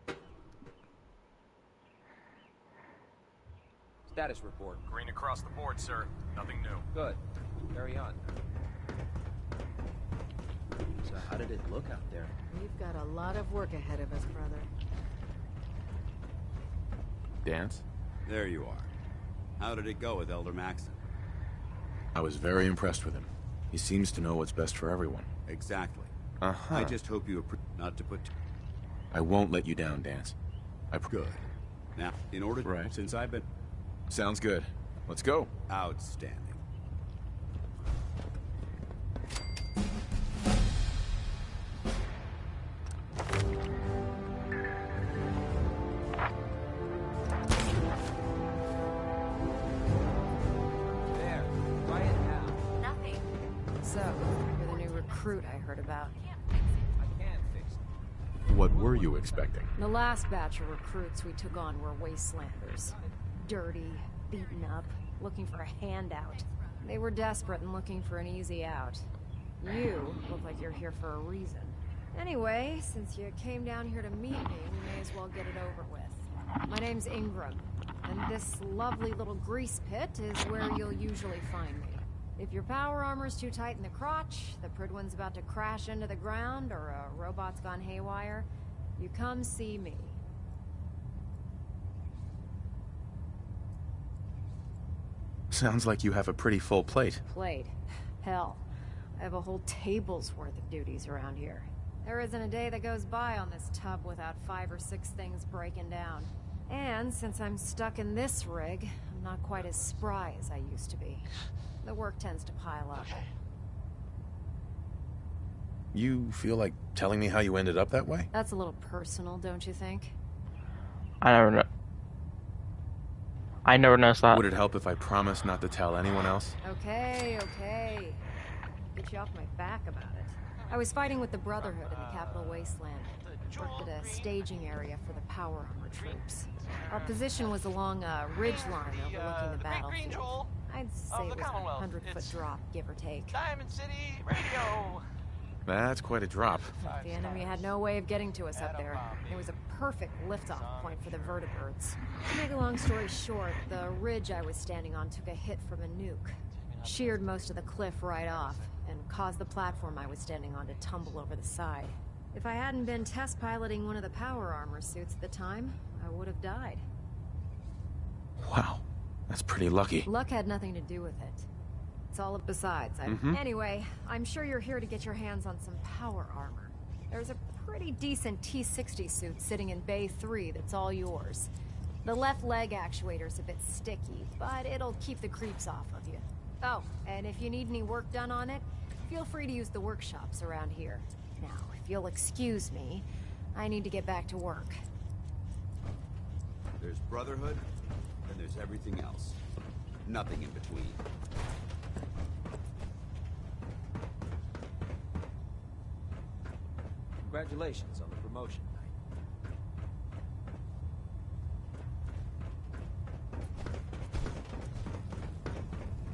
Status report. Green across the board, sir. Nothing new. Good. Carry on. So how did it look out there? We've got a lot of work ahead of us, brother. Dance? There you are. How did it go with Elder Maxson? I was very impressed with him. He seems to know what's best for everyone. Exactly. Uh-huh. I just hope you not to put... I won't let you down, Dance. Good. Now, in order... Right. Since I've been... Sounds good. Let's go. Outstanding. There. Quiet now. Nothing. So, you're the new recruit I heard about. I can't fix it. What were you expecting? The last batch of recruits we took on were wastelanders. Dirty, beaten up, looking for a handout. They were desperate and looking for an easy out. You look like you're here for a reason. Anyway, since you came down here to meet me, we may as well get it over with. My name's Ingram, and this lovely little grease pit is where you'll usually find me. If your power armor's too tight in the crotch, the Prydwen's about to crash into the ground, or a robot's gone haywire, you come see me. Sounds like you have a pretty full plate. Plate? Hell, I have a whole table's worth of duties around here. There isn't a day that goes by on this tub without 5 or 6 things breaking down. And since I'm stuck in this rig, I'm not quite as spry as I used to be. The work tends to pile up. You feel like telling me how you ended up that way? That's a little personal, don't you think? I never noticed that. Would it help if I promised not to tell anyone else? Okay. Get you off my back about it. I was fighting with the Brotherhood in the Capital Wasteland. Worked at a staging area for the power armor troops. Our position was along a ridge line overlooking the battlefield. I'd say it was a 100-foot drop, give or take. Diamond City Radio. That's quite a drop. The enemy had no way of getting to us up there. It was a perfect liftoff point for the vertibirds. To make a long story short, the ridge I was standing on took a hit from a nuke. Sheared most of the cliff right off, and caused the platform I was standing on to tumble over the side. If I hadn't been test piloting one of the power armor suits at the time, I would have died. Wow, that's pretty lucky. Luck had nothing to do with it. It's all besides. Anyway, I'm sure you're here to get your hands on some power armor. There's a pretty decent T-60 suit sitting in Bay 3 that's all yours. The left leg actuator's a bit sticky, but it'll keep the creeps off of you. Oh, and if you need any work done on it, feel free to use the workshops around here. Now, if you'll excuse me, I need to get back to work. There's Brotherhood, and there's everything else. Nothing in between. Congratulations on the promotion, Knight.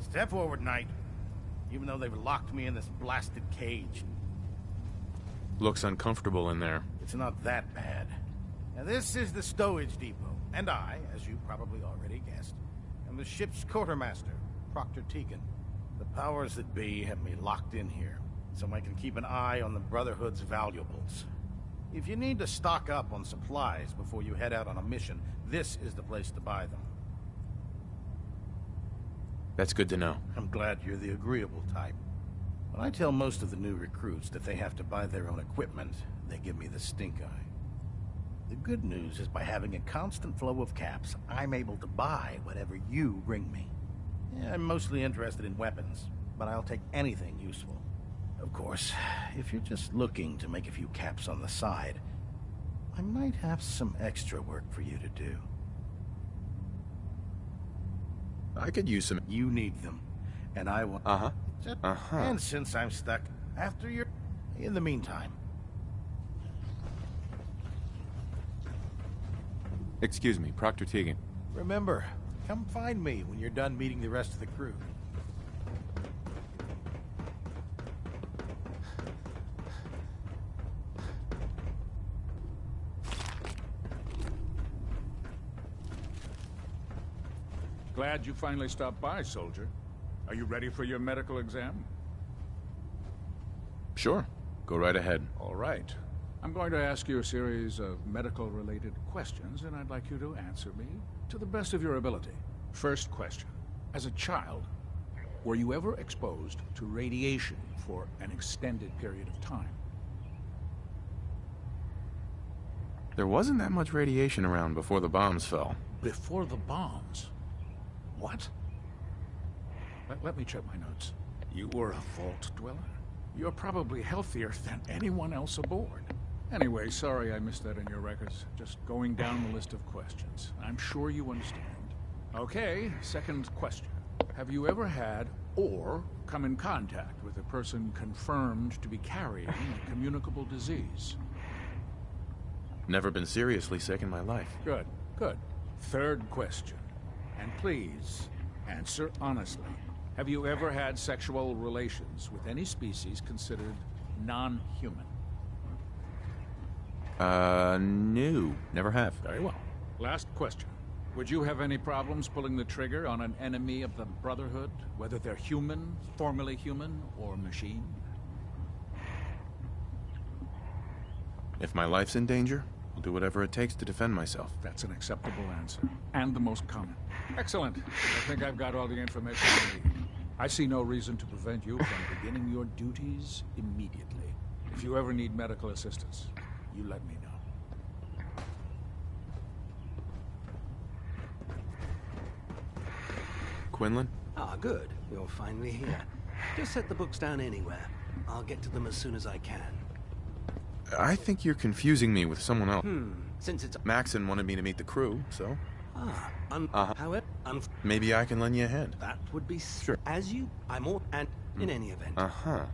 Step forward, Knight. Even though they've locked me in this blasted cage. Looks uncomfortable in there. It's not that bad. Now, this is the stowage depot, and I, as you probably already guessed, am the ship's quartermaster, Proctor Tegan. The powers that be have me locked in here, so I can keep an eye on the Brotherhood's valuables. If you need to stock up on supplies before you head out on a mission, this is the place to buy them. That's good to know. I'm glad you're the agreeable type. When I tell most of the new recruits that they have to buy their own equipment, they give me the stink eye. The good news is by having a constant flow of caps, I'm able to buy whatever you bring me. Yeah, I'm mostly interested in weapons, but I'll take anything useful. Of course, if you're just looking to make a few caps on the side, I might have some extra work for you to do. I could use some. You need them, and I will. And since I'm stuck, after you're... In the meantime. Excuse me, Proctor Tegan. Remember, come find me when you're done meeting the rest of the crew. Glad you finally stopped by, soldier. Are you ready for your medical exam? Sure. Go right ahead. All right. I'm going to ask you a series of medical-related questions, and I'd like you to answer me to the best of your ability. First question. As a child, were you ever exposed to radiation for an extended period of time? There wasn't that much radiation around before the bombs fell. Before the bombs? What? Let me check my notes. You were a vault dweller? You're probably healthier than anyone else aboard. Anyway, sorry I missed that in your records. Just going down the list of questions. I'm sure you understand. Okay, second question. Have you ever had or come in contact with a person confirmed to be carrying a communicable disease? Never been seriously sick in my life. Good, good. Third question. And please, answer honestly. Have you ever had sexual relations with any species considered non-human? No. Never have. Very well. Last question. Would you have any problems pulling the trigger on an enemy of the Brotherhood, whether they're human, formerly human, or machine? If my life's in danger, I'll do whatever it takes to defend myself. That's an acceptable answer, and the most common. Excellent. I think I've got all the information I need. I see no reason to prevent you from beginning your duties immediately. If you ever need medical assistance, you let me know. Quinlan? Ah, good. You're finally here. Just set the books down anywhere. I'll get to them as soon as I can. I think you're confusing me with someone else. Since it's... Maxon wanted me to meet the crew, so... however... Maybe I can lend you a hand. That would be... Sure. As you... I'm all... And in any event... Uh-huh.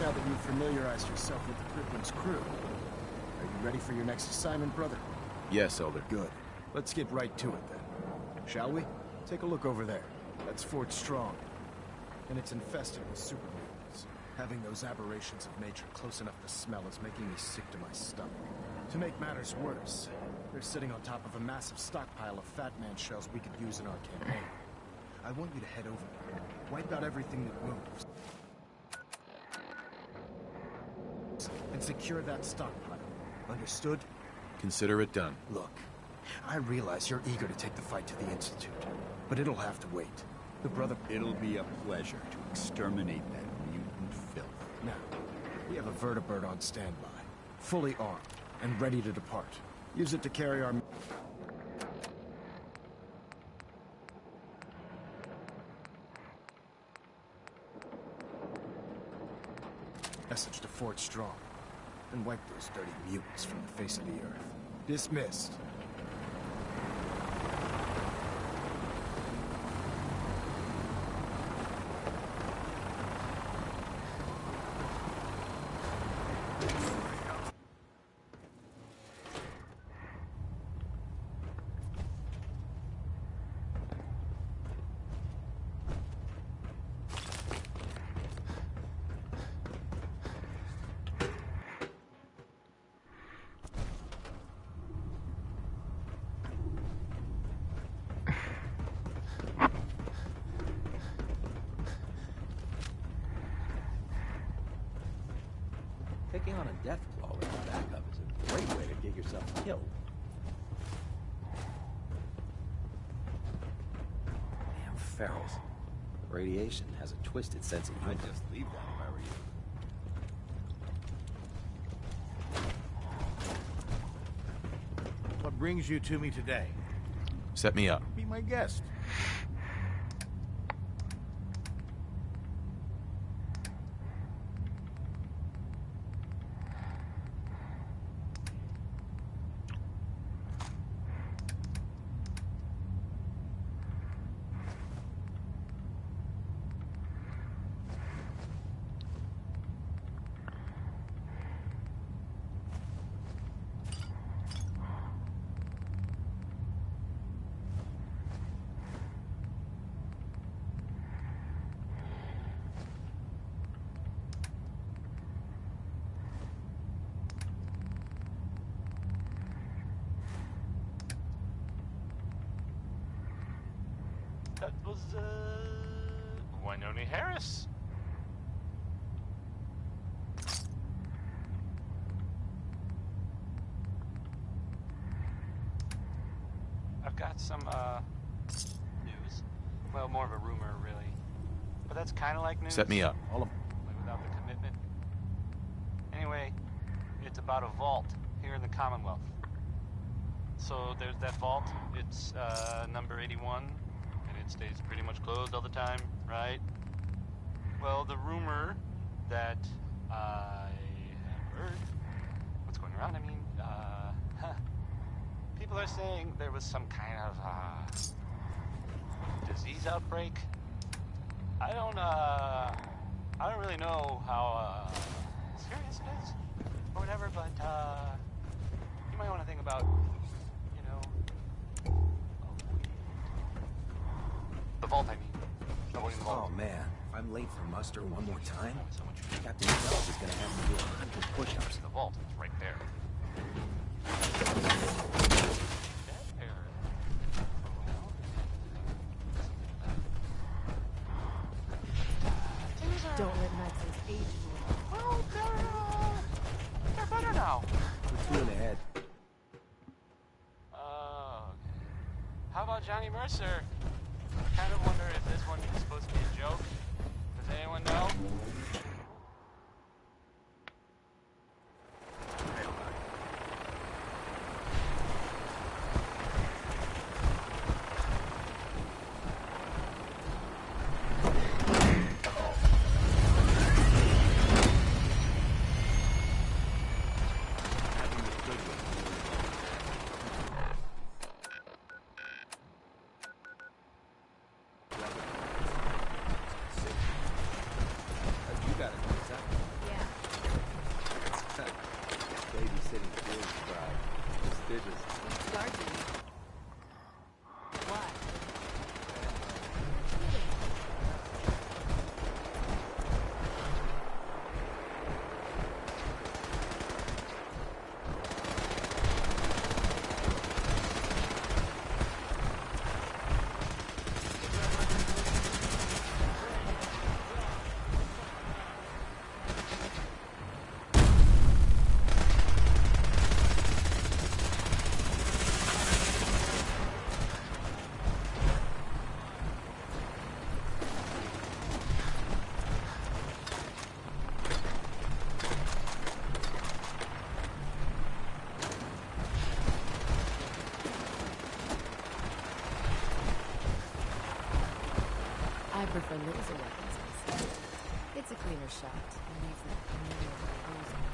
Now that you've familiarized yourself with the Pripyat's crew, are you ready for your next assignment, brother? Yes, Elder. Good. Let's get right to it then. Shall we? Take a look over there. That's Fort Strong. And it's infested with super mutants. Having those aberrations of nature close enough to smell is making me sick to my stomach. To make matters worse, they're sitting on top of a massive stockpile of Fat Man shells we could use in our campaign. I want you to head over there, wipe out everything that moves, and secure that stockpile. Understood? Consider it done. Look, I realize you're eager to take the fight to the Institute, but it'll have to wait. The brother... It'll be a pleasure to exterminate that mutant filth. Now, we have a vertibird on standby, fully armed, and ready to depart. Use it to carry our... message to Fort Strong, and wipe those dirty mutants from the face of the earth. Dismissed. Taking on a death claw without backup is a great way to get yourself killed. Damn ferals. Radiation has a twisted sense of humor. I'd just leave that if I were you. What brings you to me today? Set me up. Be my guest. That was, Winona Harris. I've got some, news. Well, more of a rumor, really. But that's kind of like news. Set me up. Like without the commitment. Anyway, it's about a vault here in the Commonwealth. So there's that vault. It's, number 81. It stays pretty much closed all the time, right? Well, the rumor that I have heard, what's going around, I mean, People are saying there was some kind of disease outbreak. I don't really know how serious it is or whatever, but you might want to think about, you know, the vault. I mean, avoiding the vault. Oh man, if I'm late for muster one more time, Captain Phelps is gonna have to do 100 push-ups. The vault is right there. Don't let Max's age fool. Well, they're better now. We're 2 in ahead. Oh, okay. How about Johnny Mercer? I kind of wonder if this one is supposed to be a joke. Does anyone know? You got it, what's that? Yeah. Babysitting Bill's bride. Prestigious. Guardian. What? I prefer laser weapons myself. It's a cleaner shot and leaves that familiar ozone.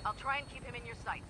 I'll try and keep him in your sights.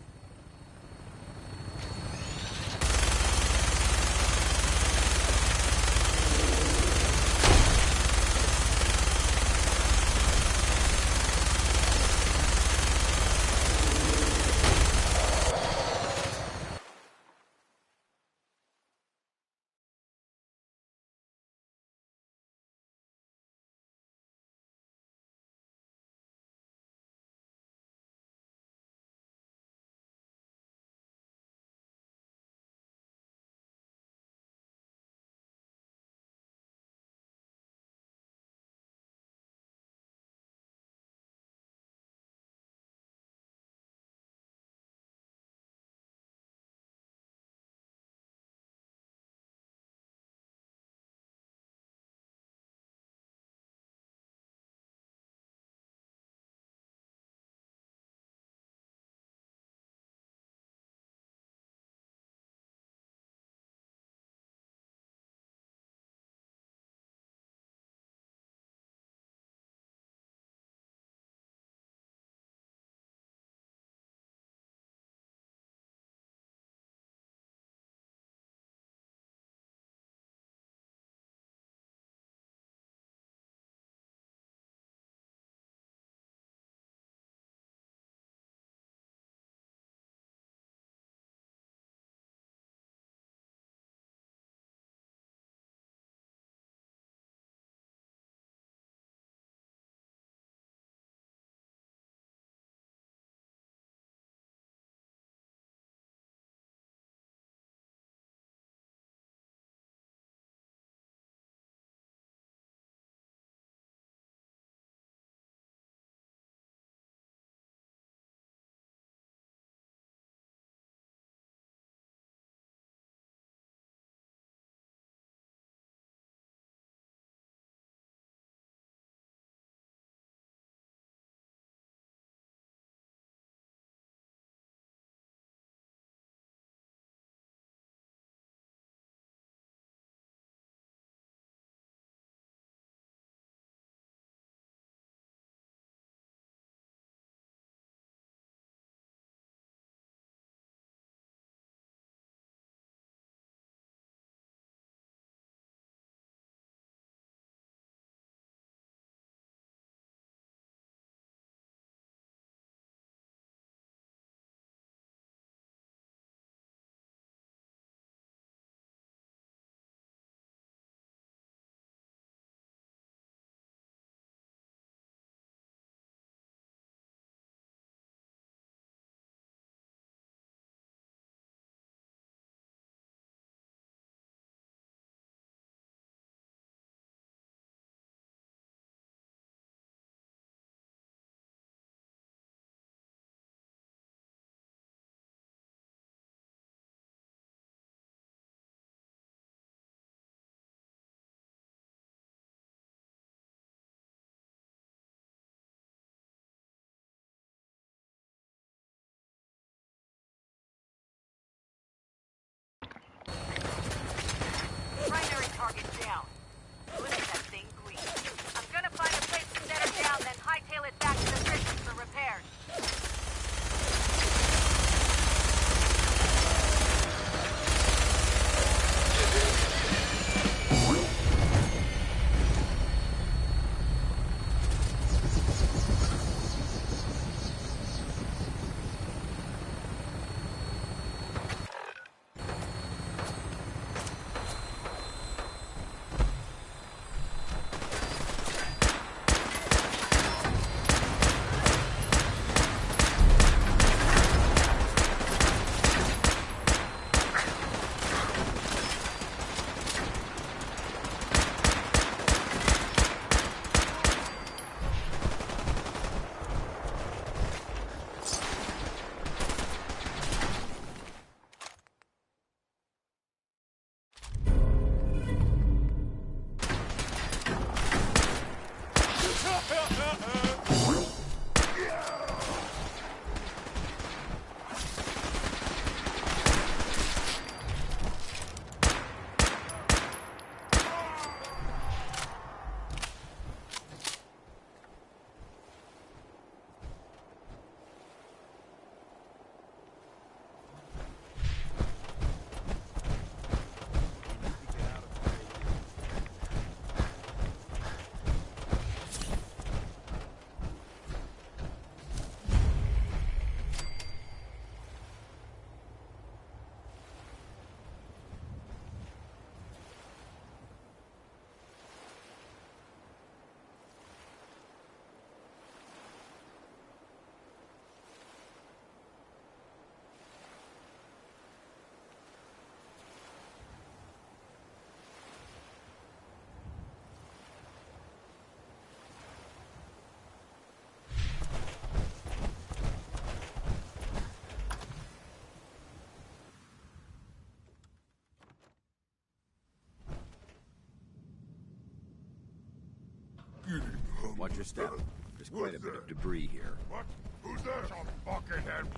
Watch your step. There's quite a bit of debris here. What? Who's that? A buckethead.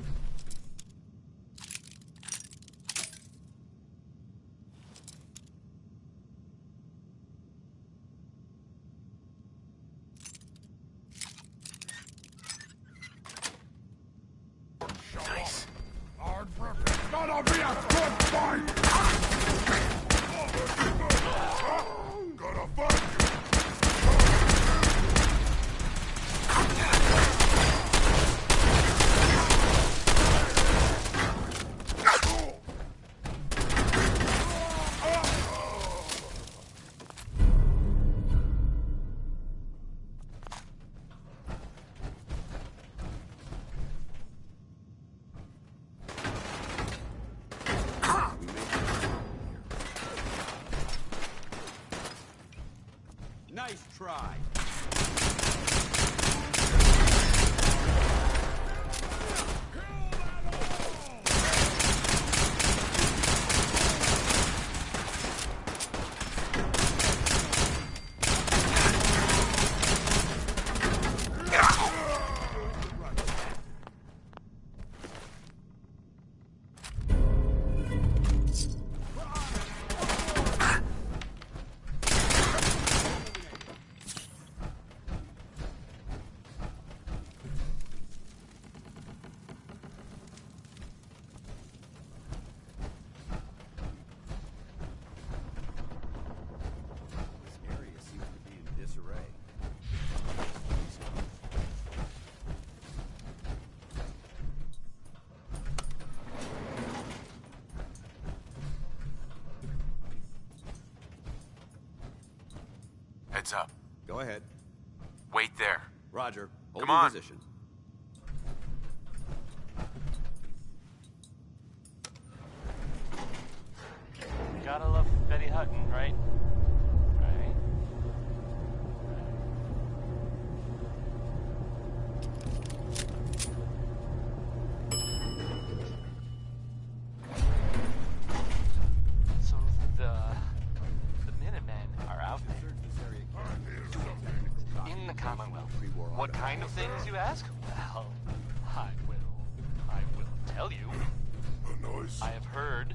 Nice. Hard for it's gonna be a good fight! Gonna fight Nice try. Heads up. Go ahead. Wait there. Roger. Hold Come your on. position. Gotta love Betty Hutton, right? Right. So the Minutemen are out there doing things in the Commonwealth. What kind of things, you ask? Well, I will tell you. I have heard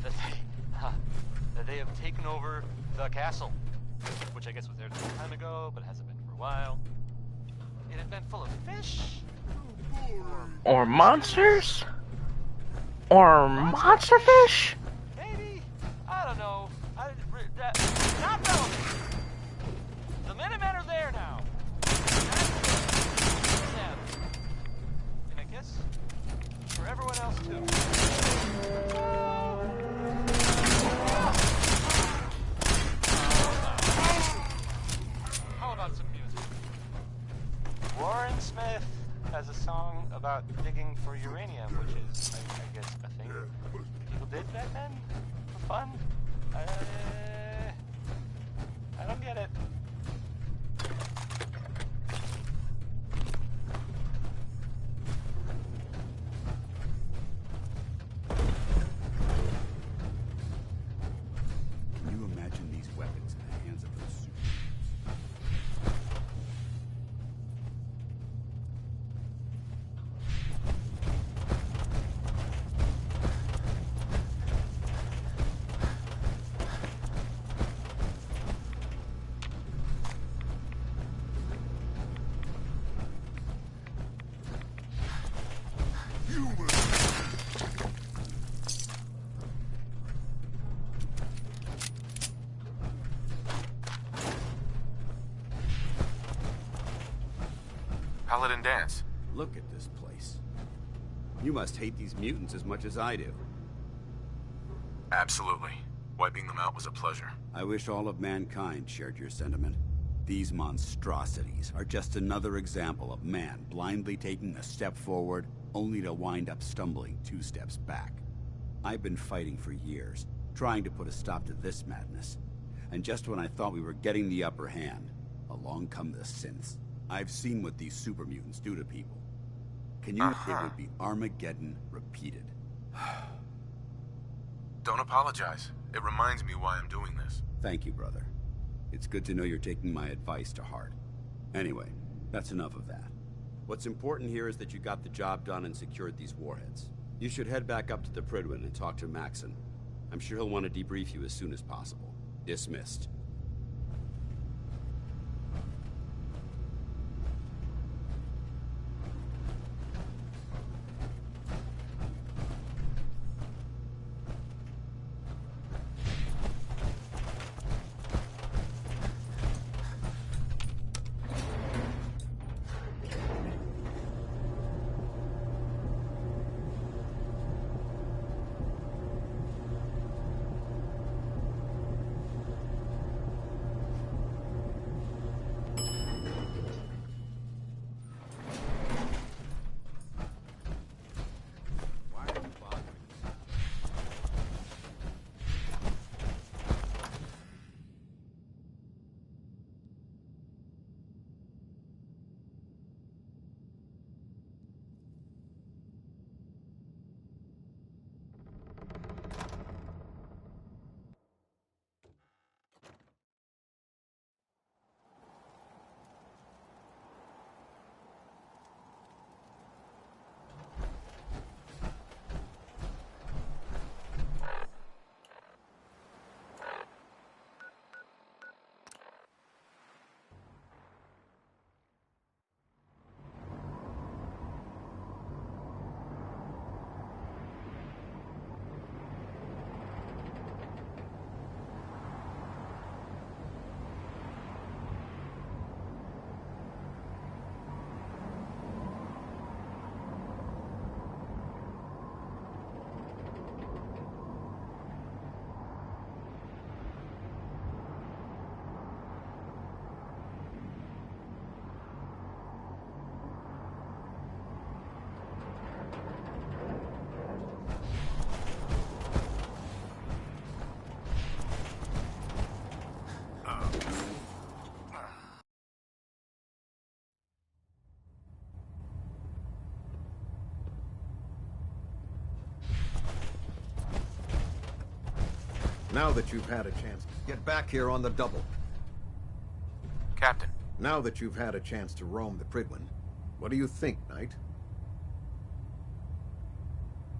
that they have taken over the castle, which I guess was there some time ago, but hasn't been for a while. It had been full of fish. Or monsters? Or monster fish? Maybe. I don't know. Not relevant. The Minutemen are there now. Them. And I guess for everyone else too. How about some music? Warren Smith has a song about digging for uranium, which is, I guess, a thing people did back then for fun. I don't get it. Can you imagine these weapons in the hands of those super? Paladin Dance. Look at this place. You must hate these mutants as much as I do. Absolutely. Wiping them out was a pleasure. I wish all of mankind shared your sentiment. These monstrosities are just another example of man blindly taking a step forward, only to wind up stumbling 2 steps back. I've been fighting for years, trying to put a stop to this madness. And just when I thought we were getting the upper hand, along come the synths. I've seen what these super mutants do to people. Can you? It would be Armageddon repeated. Don't apologize. It reminds me why I'm doing this. Thank you, brother. It's good to know you're taking my advice to heart. Anyway, that's enough of that. What's important here is that you got the job done and secured these warheads. You should head back up to the Prydwen and talk to Maxson. I'm sure he'll want to debrief you as soon as possible. Dismissed. Now that you've had a chance, get back here on the double. Captain. Now that you've had a chance to roam the Prydwen, what do you think, Knight?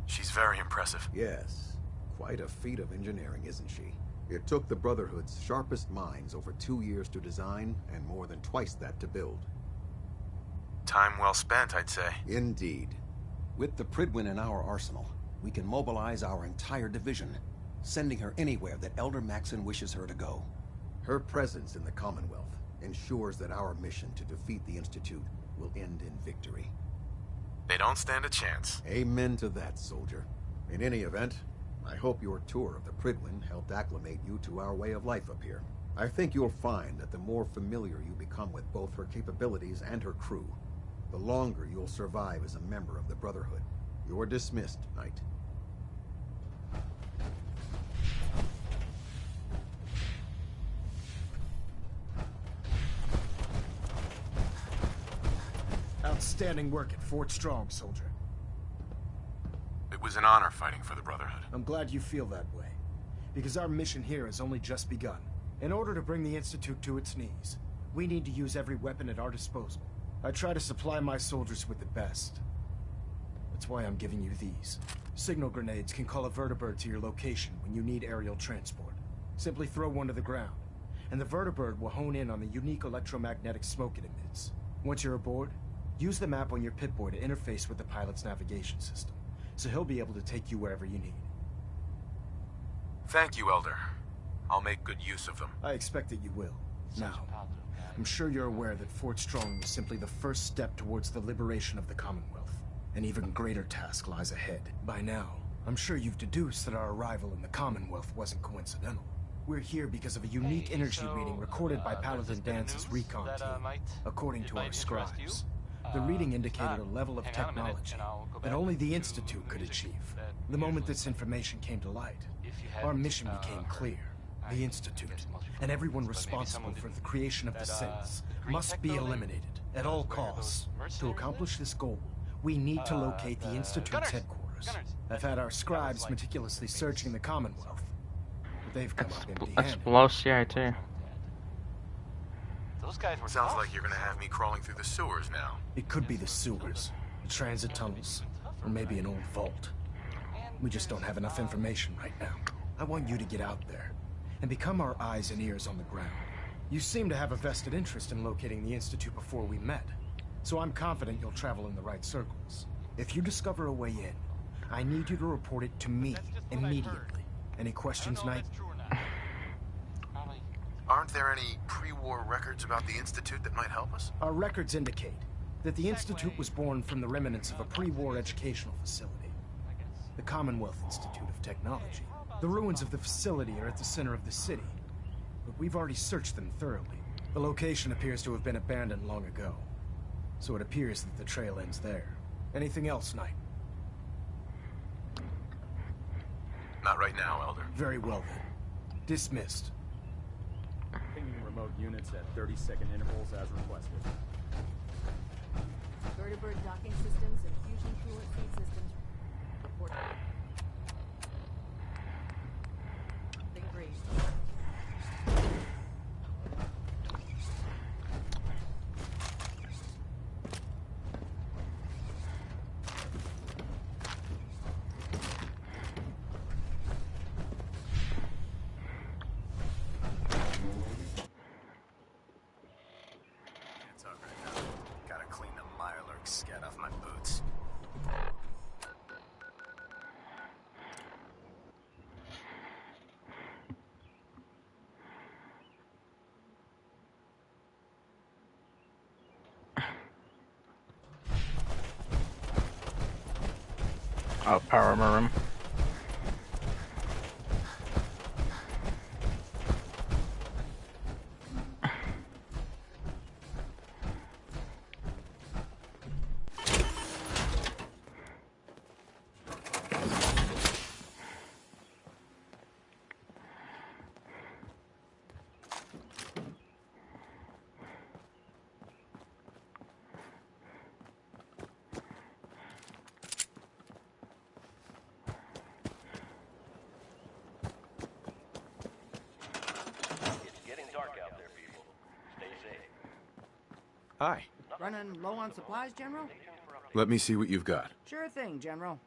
She's very impressive. Yes. Quite a feat of engineering, isn't she? It took the Brotherhood's sharpest minds over 2 years to design, and more than twice that to build. Time well spent, I'd say. Indeed. With the Prydwen in our arsenal, we can mobilize our entire division, sending her anywhere that Elder Maxson wishes her to go. Her presence in the Commonwealth ensures that our mission to defeat the Institute will end in victory. They don't stand a chance. Amen to that, soldier. In any event, I hope your tour of the Prydwen helped acclimate you to our way of life up here. I think you'll find that the more familiar you become with both her capabilities and her crew, the longer you'll survive as a member of the Brotherhood. You're dismissed, Knight. Outstanding work at Fort Strong, soldier. It was an honor fighting for the Brotherhood. I'm glad you feel that way, because our mission here has only just begun. In order to bring the Institute to its knees, we need to use every weapon at our disposal. I try to supply my soldiers with the best. That's why I'm giving you these. Signal grenades can call a vertibird to your location when you need aerial transport. Simply throw one to the ground, and the vertibird will hone in on the unique electromagnetic smoke it emits. Once you're aboard, use the map on your Pip-Boy to interface with the pilot's navigation system, so he'll be able to take you wherever you need. Thank you, Elder. I'll make good use of them. I expect that you will. Now, I'm sure you're aware that Fort Strong was simply the first step towards the liberation of the Commonwealth. An even greater task lies ahead. By now, I'm sure you've deduced that our arrival in the Commonwealth wasn't coincidental. We're here because of a unique energy reading recorded by Paladin Dance's recon team, according to our scribes. The reading indicated a level of technology that only the Institute could achieve. The moment this information came to light, our mission became clear. The Institute, and everyone responsible for the creation of the Synths, must be eliminated at all costs. To accomplish this goal, we need to locate the Institute's headquarters. I've had our scribes meticulously searching the Commonwealth, but they've come up empty-handed. Let's blow CI too. Those guys were Sounds tough. like you're gonna have me crawling through the sewers now. It could be the sewers, the transit tunnels, or maybe an old vault. We just don't have enough information right now. I want you to get out there and become our eyes and ears on the ground. You seem to have a vested interest in locating the Institute before we met, so I'm confident you'll travel in the right circles. If you discover a way in, I need you to report it to me immediately. Any questions, Knight? Aren't there any pre-war records about the Institute that might help us? Our records indicate that the Institute was born from the remnants of a pre-war educational facility, the Commonwealth Institute of Technology. The ruins of the facility are at the center of the city, but we've already searched them thoroughly. The location appears to have been abandoned long ago, so it appears that the trail ends there. Anything else, Knight? Not right now, Elder. Very well then. Dismissed. Pinging remote units at 30-second intervals as requested. Vertibird docking systems and fusion coolant feed systems report. Big breeze. It's all right now. Gotta clean the Mirelurk scat off my boots. Oh, power room. Hi. Running low on supplies, General? Let me see what you've got. Sure thing, General.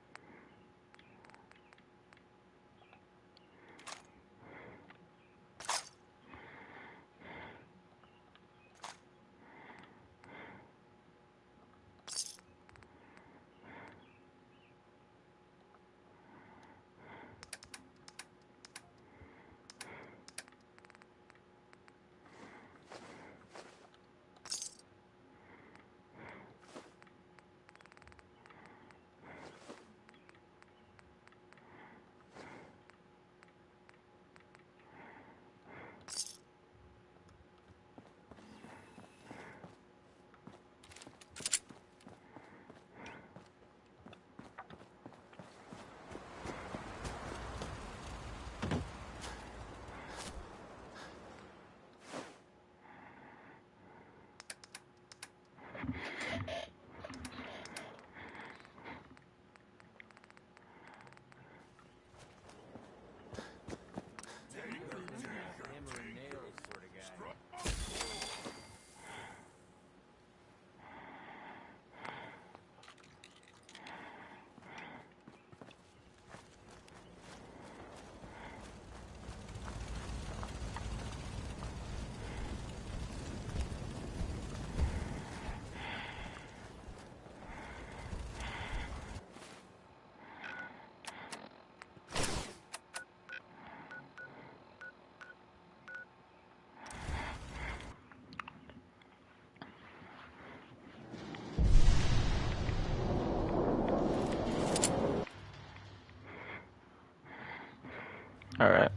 All right.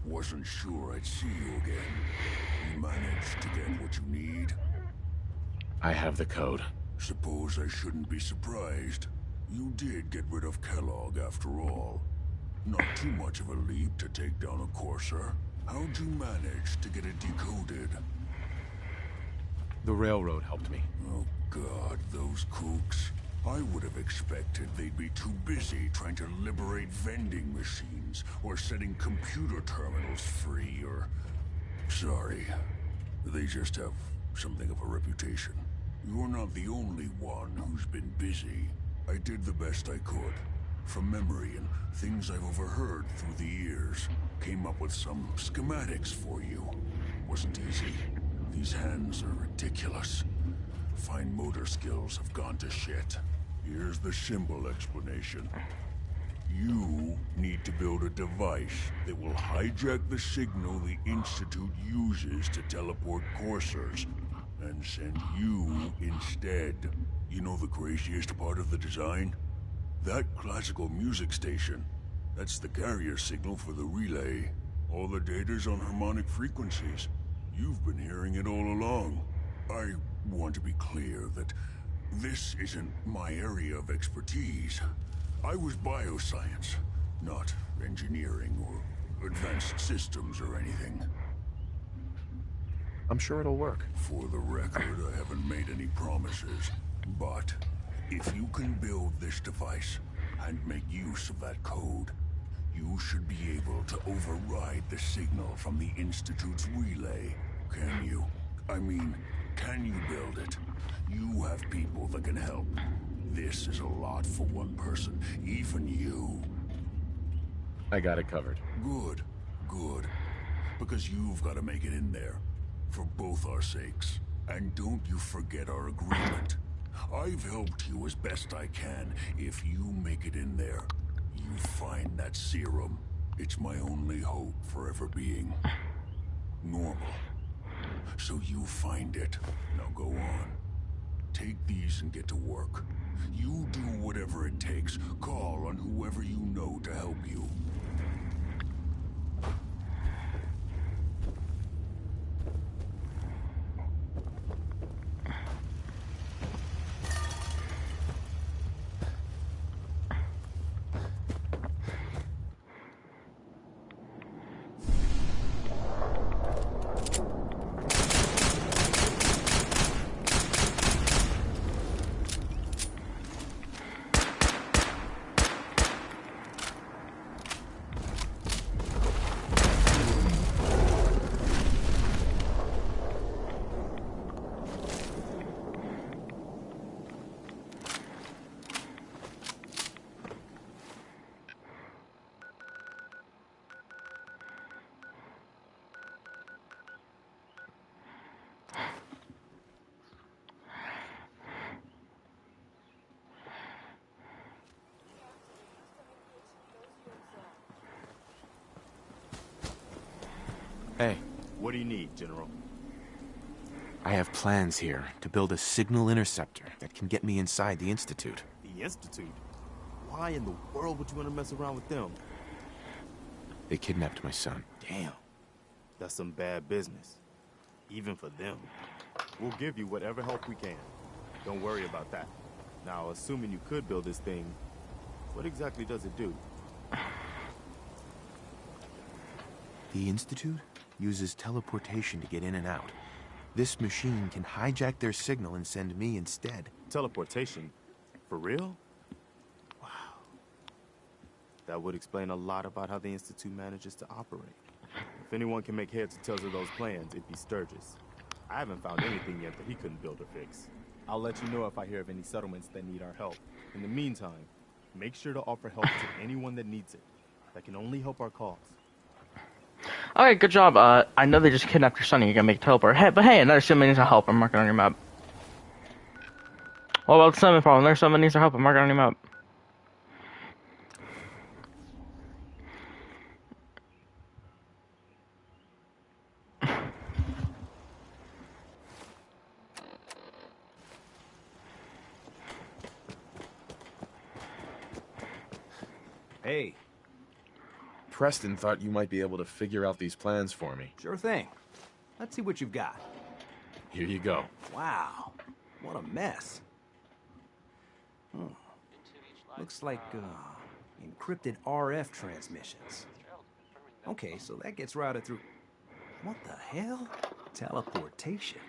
Wasn't sure I'd see you again. You managed to get what you need? I have the code. Suppose I shouldn't be surprised. You did get rid of Kellogg after all. Not too much of a leap to take down a Courser. How'd you manage to get it decoded? The railroad helped me. Oh God, those kooks. I would have expected they'd be too busy trying to liberate vending machines or setting computer terminals free or... Sorry. They just have something of a reputation. You're not the only one who's been busy. I did the best I could. From memory and things I've overheard through the years. Came up with some schematics for you. Wasn't easy. These hands are ridiculous. Fine motor skills have gone to shit. Here's the symbol explanation. You need to build a device that will hijack the signal the Institute uses to teleport coursers, and send you instead. You know the craziest part of the design? That classical music station. That's the carrier signal for the relay. All the data's on harmonic frequencies. You've been hearing it all along. I want to be clear that this isn't my area of expertise. I was bioscience, not engineering or advanced systems or anything. I'm sure it'll work. For the record, I haven't made any promises, but if you can build this device and make use of that code, you should be able to override the signal from the Institute's relay. Can you? I mean, can you build it? You have people that can help. This is a lot for one person, even you. I got it covered. Good, good. Because you've got to make it in there. For both our sakes. And don't you forget our agreement. I've helped you as best I can. If you make it in there, you find that serum. It's my only hope for ever being normal. So you find it. Now go on. Take these and get to work. You do whatever it takes. Call on whoever you know to help you. Hey. What do you need, General? I have plans here to build a signal interceptor that can get me inside the Institute. The Institute? Why in the world would you want to mess around with them? They kidnapped my son. Damn. That's some bad business. Even for them. We'll give you whatever help we can. Don't worry about that. Now, assuming you could build this thing, what exactly does it do? The Institute uses teleportation to get in and out. This machine can hijack their signal and send me instead. Teleportation? For real? Wow. That would explain a lot about how the Institute manages to operate. If anyone can make heads or tails of those plans, it'd be Sturgis. I haven't found anything yet that he couldn't build or fix. I'll let you know if I hear of any settlements that need our help. In the meantime, make sure to offer help to anyone that needs it. That can only help our cause. Okay, good job. I know they just kidnapped your son and you're gonna make a teleport. Hey, but hey, another Simba needs help. I'm marking on your map. What about the Simba problem? There's someone needs help. I'm marking on your map. Hey. Preston thought you might be able to figure out these plans for me. Sure thing. Let's see what you've got. Here you go. Wow. What a mess. Looks like, encrypted RF transmissions. Okay, so that gets routed through... What the hell? Teleportation.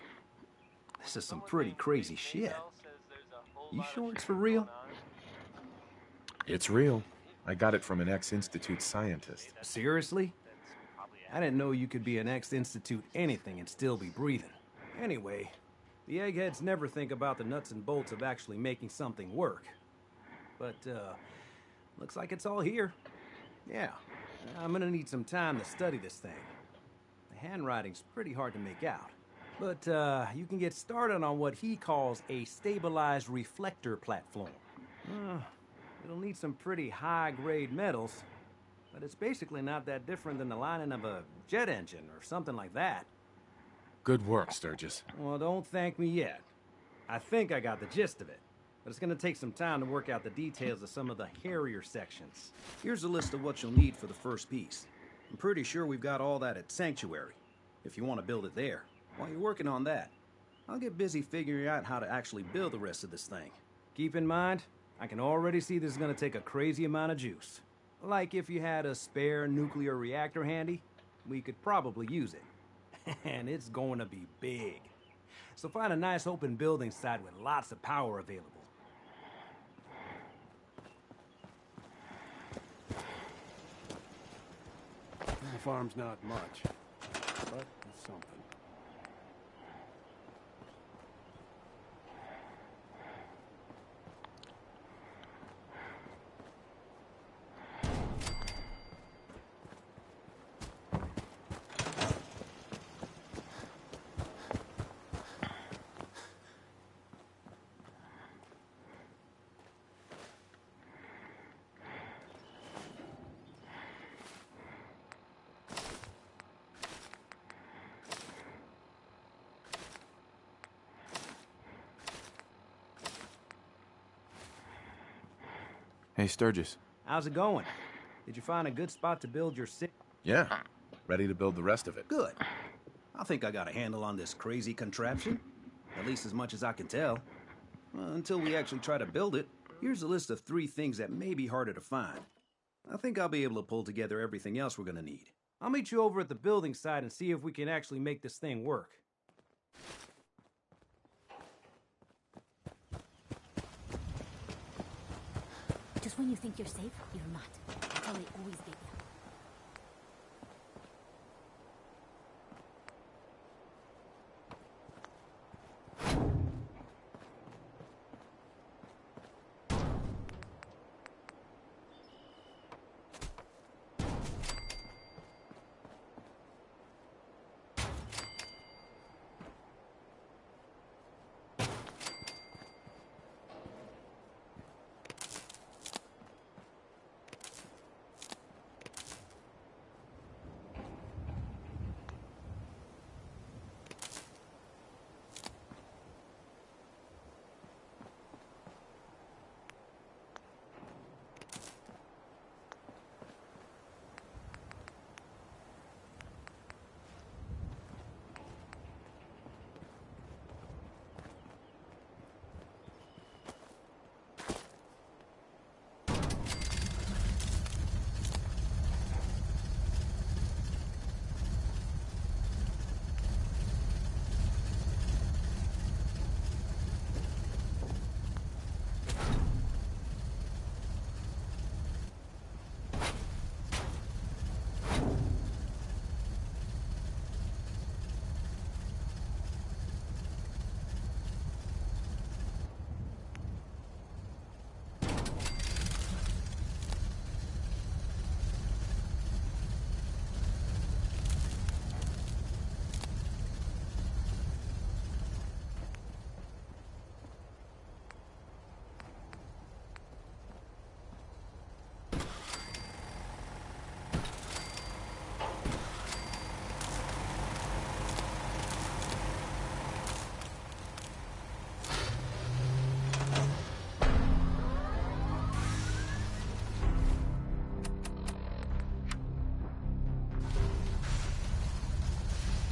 This is some pretty crazy shit. You sure it's for real? It's real. I got it from an ex-Institute scientist. Seriously? I didn't know you could be an ex-Institute anything and still be breathing. Anyway, the eggheads never think about the nuts and bolts of actually making something work. But, looks like it's all here. Yeah, I'm gonna need some time to study this thing. The handwriting's pretty hard to make out. But, you can get started on what he calls a stabilized reflector platform. It'll need some pretty high-grade metals, but it's basically not that different than the lining of a jet engine or something like that. Good work, Sturgis. Well, don't thank me yet. I think I got the gist of it, but it's gonna take some time to work out the details of some of the hairier sections. Here's a list of what you'll need for the first piece. I'm pretty sure we've got all that at Sanctuary, if you want to build it there. While you're working on that, I'll get busy figuring out how to actually build the rest of this thing. Keep in mind, I can already see this is gonna take a crazy amount of juice. Like if you had a spare nuclear reactor handy, we could probably use it. And it's going to be big. So find a nice open building site with lots of power available. The farm's not much, but it's something. Hey, Sturgis. How's it going? Did you find a good spot to build your sit? Yeah, ready to build the rest of it. Good. I think I got a handle on this crazy contraption. At least as much as I can tell. Until we actually try to build it, here's a list of 3 things that may be harder to find. I think I'll be able to pull together everything else we're gonna need. I'll meet you over at the building site and see if we can actually make this thing work. Just when you think you're safe, you're not. That's how they always get you.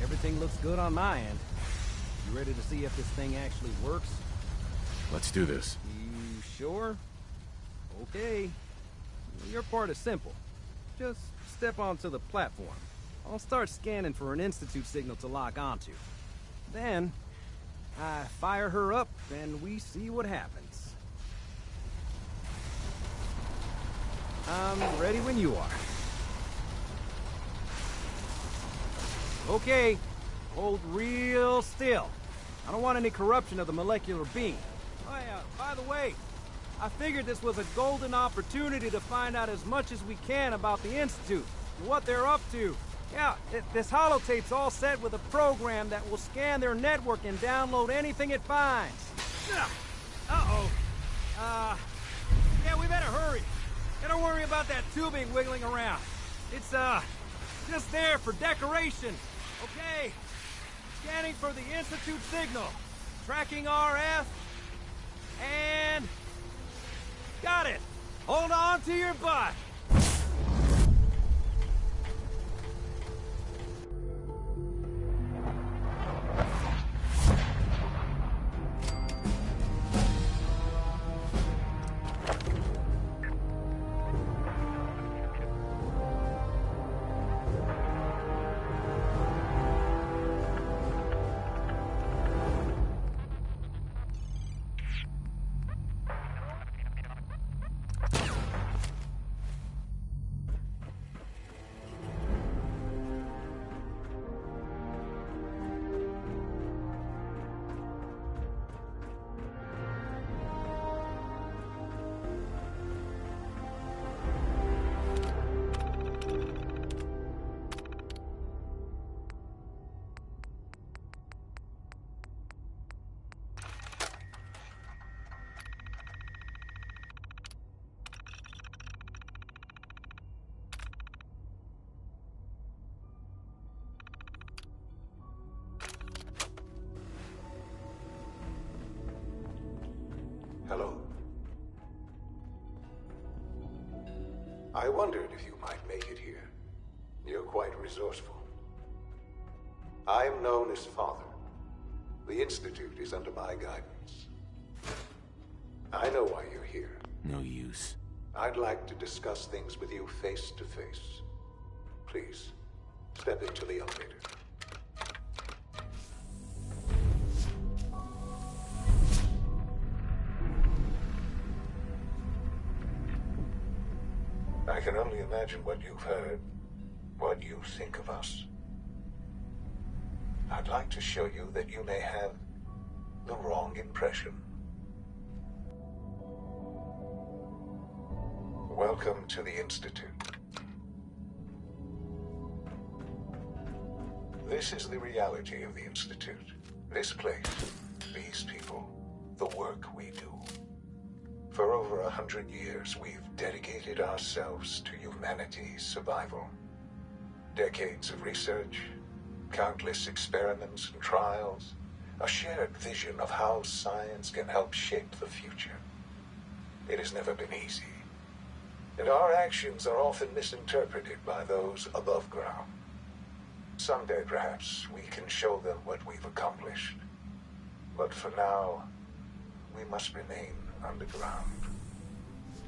Everything looks good on my end. You ready to see if this thing actually works? Let's do this. You sure? Okay. Your part is simple. Just step onto the platform. I'll start scanning for an Institute signal to lock onto. Then, I fire her up and we see what happens. I'm ready when you are. Okay, hold real still. I don't want any corruption of the molecular beam. Oh yeah, by the way, I figured this was a golden opportunity to find out as much as we can about the Institute and what they're up to. Yeah, this holotape's all set with a program that will scan their network and download anything it finds. Uh-oh. Yeah, we better hurry. And don't worry about that tubing wiggling around. It's, just there for decoration. Okay. Scanning for the Institute signal. Tracking RF. And... got it. Hold on to your butt. Hello. I wondered if you might make it here. You're quite resourceful. I'm known as Father. The Institute is under my guidance. I know why you're here. No use. I'd like to discuss things with you face to face. Please, step into the elevator. I can only imagine what you've heard, what you think of us. I'd like to show you that you may have the wrong impression. Welcome to the Institute. This is the reality of the Institute. This place, these people, the work we do. For over 100 years, we've dedicated ourselves to humanity's survival. Decades of research, countless experiments and trials, a shared vision of how science can help shape the future. It has never been easy, and our actions are often misinterpreted by those above ground. Someday, perhaps, we can show them what we've accomplished. But for now, we must remain underground.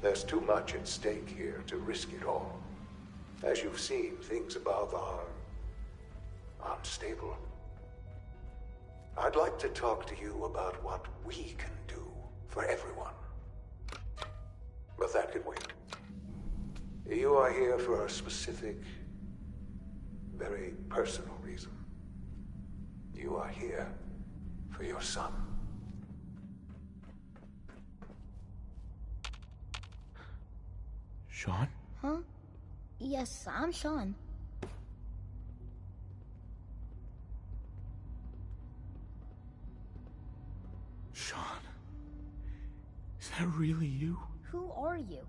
There's too much at stake here to risk it all. As you've seen, things above are unstable. I'd like to talk to you about what we can do for everyone. But that can wait. You are here for a specific, very personal reason. You are here for your son. Sean? Huh? Yes, I'm Sean. Sean? Is that really you? Who are you?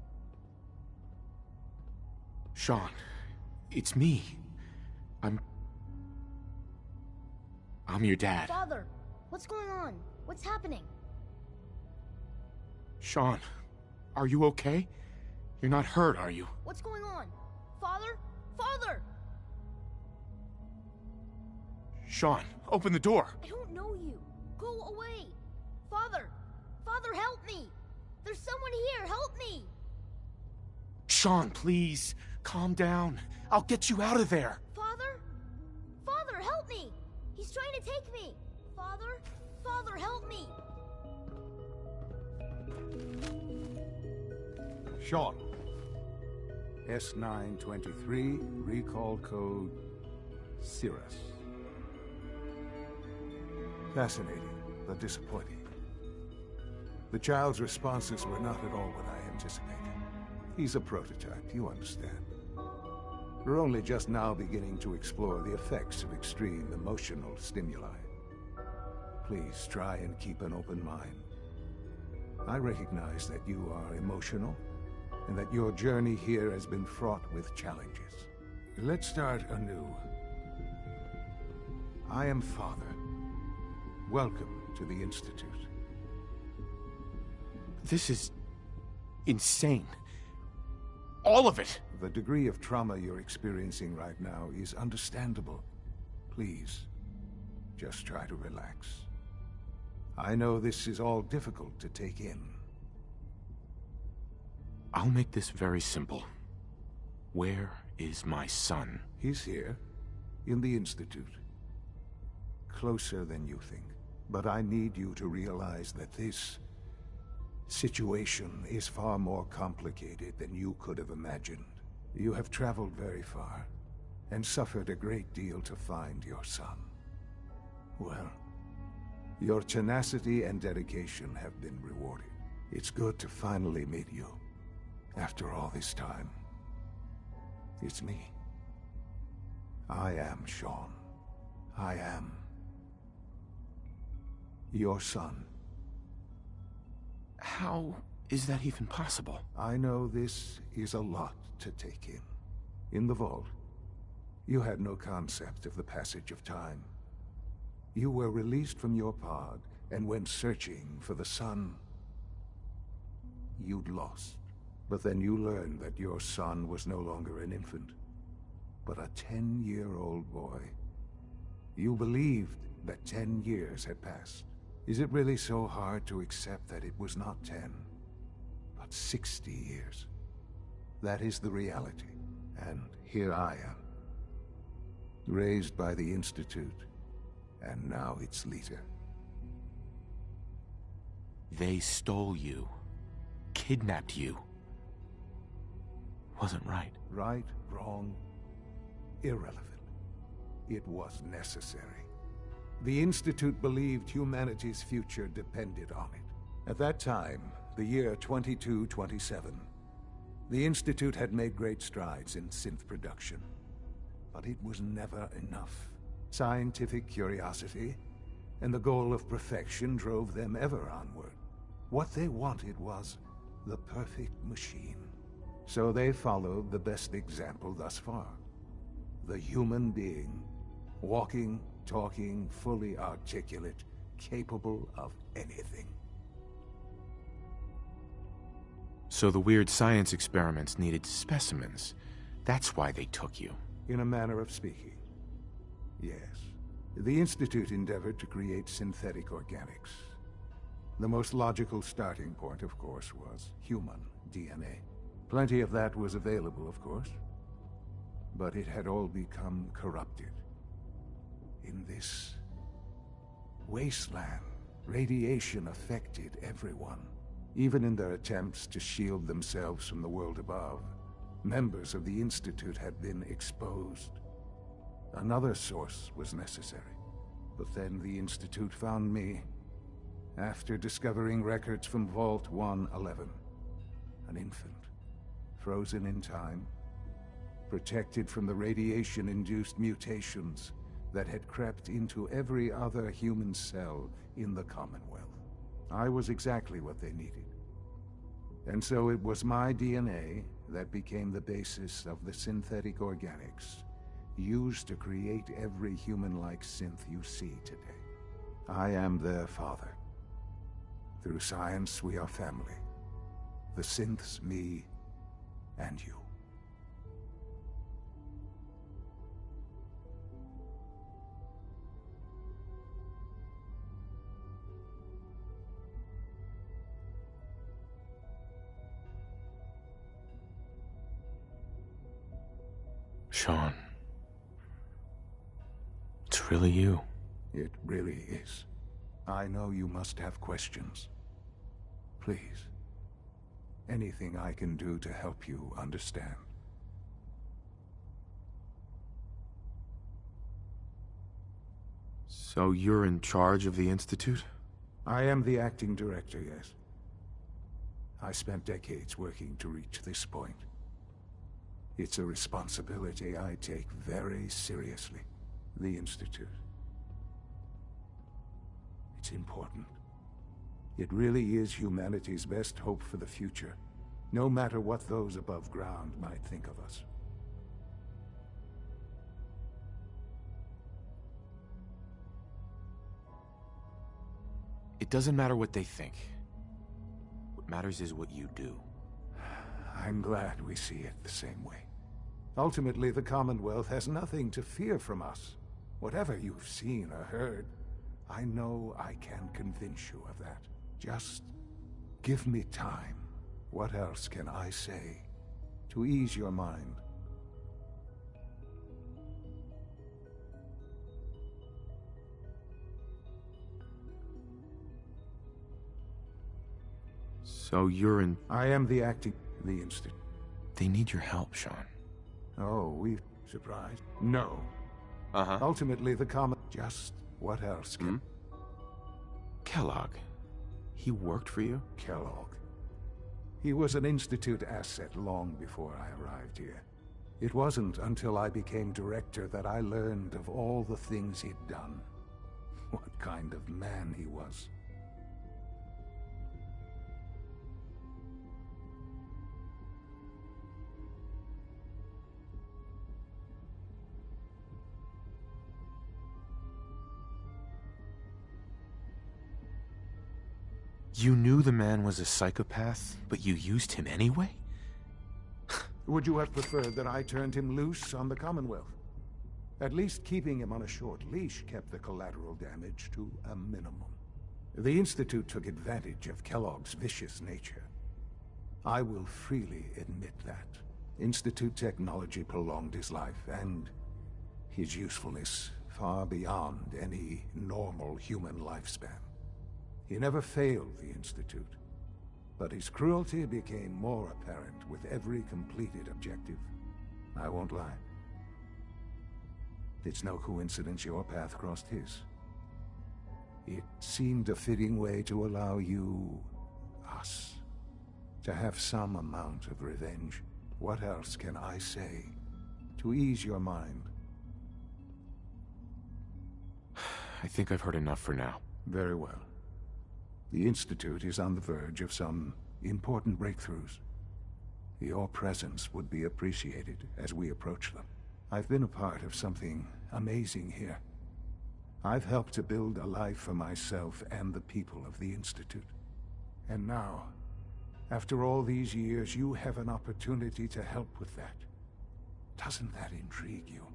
Sean, it's me. I'm your dad. Father, what's going on? What's happening? Sean, are you okay? You're not hurt, are you? What's going on? Father? Father! Sean, open the door. I don't know you. Go away. Father! Father, help me! There's someone here, help me! Sean, please, calm down. I'll get you out of there. Father? Father, help me! He's trying to take me! Father? Father, help me! Sean, S923, recall code Cirrus. Fascinating, but disappointing. The child's responses were not at all what I anticipated. He's a prototype, you understand. We're only just now beginning to explore the effects of extreme emotional stimuli. Please try and keep an open mind. I recognize that you are emotional, and that your journey here has been fraught with challenges. Let's start anew. I am Father. Welcome to the Institute. This is insane. All of it! The degree of trauma you're experiencing right now is understandable. Please, just try to relax. I know this is all difficult to take in. I'll make this very simple. Where is my son? He's here, in the Institute. Closer than you think. But I need you to realize that this situation is far more complicated than you could have imagined. You have traveled very far, and suffered a great deal to find your son. Well, your tenacity and dedication have been rewarded. It's good to finally meet you, after all this time. It's me. I am Sean. I am your son. How is that even possible? I know this is a lot to take in. In the vault, you had no concept of the passage of time. You were released from your pod and went searching for the son you'd lost. But then you learned that your son was no longer an infant, but a 10-year-old boy. You believed that 10 years had passed. Is it really so hard to accept that it was not 10, but 60 years? That is the reality, and here I am. Raised by the Institute, and now its leader. They stole you. Kidnapped you. Wasn't right. Right, wrong, irrelevant. It was necessary. The Institute believed humanity's future depended on it. At that time, the year 2227, the Institute had made great strides in synth production. But it was never enough. Scientific curiosity and the goal of perfection drove them ever onward. What they wanted was the perfect machine. So they followed the best example thus far. The human being, walking, talking, fully articulate, capable of anything. So the weird science experiments needed specimens. That's why they took you. In a manner of speaking, yes. The Institute endeavored to create synthetic organics. The most logical starting point, of course, was human DNA. Plenty of that was available, of course. But it had all become corrupted. In this wasteland, radiation affected everyone. Even in their attempts to shield themselves from the world above, members of the Institute had been exposed. Another source was necessary. But then the Institute found me, after discovering records from Vault 111. An infant, frozen in time, protected from the radiation-induced mutations that had crept into every other human cell in the Commonwealth. I was exactly what they needed. And so it was my DNA that became the basis of the synthetic organics used to create every human-like synth you see today. I am their father. Through science, we are family. The synths, me, and you. Sean. It's really you. It really is. I know you must have questions. Please. Anything I can do to help you understand. So you're in charge of the Institute? I am the acting director, yes. I spent decades working to reach this point. It's a responsibility I take very seriously. The Institute. It's important. It really is humanity's best hope for the future, no matter what those above ground might think of us. It doesn't matter what they think. What matters is what you do. I'm glad we see it the same way. Ultimately, the Commonwealth has nothing to fear from us. Whatever you've seen or heard, I know I can convince you of that. Just give me time. What else can I say to ease your mind? So you're in... I am the Institute. They need your help, Sean. Oh, we've surprised? No. Uh-huh. Ultimately, the Just what else can... Kellogg. He worked for you? Kellogg. He was an Institute asset long before I arrived here. It wasn't until I became director that I learned of all the things he'd done. What kind of man he was. You knew the man was a psychopath, but you used him anyway? Would you have preferred that I turned him loose on the Commonwealth? At least keeping him on a short leash kept the collateral damage to a minimum. The Institute took advantage of Kellogg's vicious nature. I will freely admit that. Institute technology prolonged his life, and his usefulness far beyond any normal human lifespan. He never failed the Institute, but his cruelty became more apparent with every completed objective. I won't lie. It's no coincidence your path crossed his. It seemed a fitting way to allow you, us, to have some amount of revenge. What else can I say to ease your mind? I think I've heard enough for now. Very well. The Institute is on the verge of some important breakthroughs. Your presence would be appreciated as we approach them. I've been a part of something amazing here. I've helped to build a life for myself and the people of the Institute. And now, after all these years, you have an opportunity to help with that. Doesn't that intrigue you?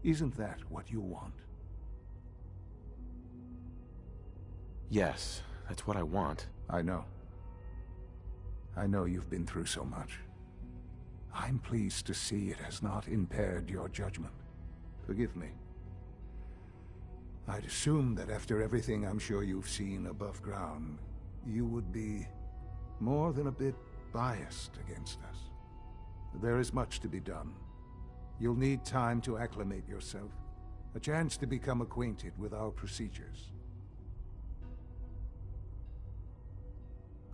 Isn't that what you want? Yes, that's what I want. I know. I know you've been through so much. I'm pleased to see it has not impaired your judgment. Forgive me. I'd assumed that after everything I'm sure you've seen above ground, you would be more than a bit biased against us. There is much to be done. You'll need time to acclimate yourself, a chance to become acquainted with our procedures.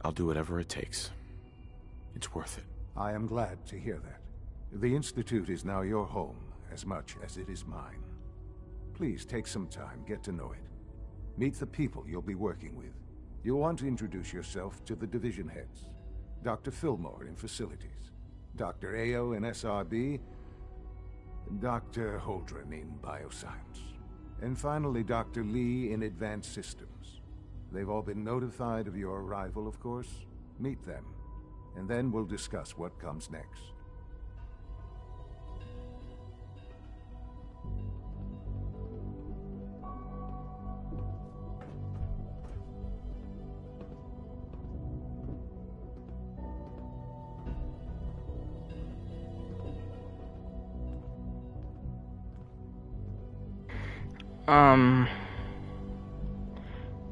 I'll do whatever it takes. It's worth it. I am glad to hear that. The Institute is now your home as much as it is mine. Please take some time, get to know it. Meet the people you'll be working with. You'll want to introduce yourself to the division heads. Dr. Fillmore in Facilities, Dr. Ayo in SRB, Dr. Holdren in Bioscience, and finally Dr. Lee in Advanced Systems. They've all been notified of your arrival, of course. Meet them, and then we'll discuss what comes next.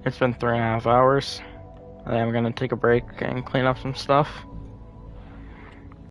It's been 3.5 hours. I'm gonna take a break and clean up some stuff.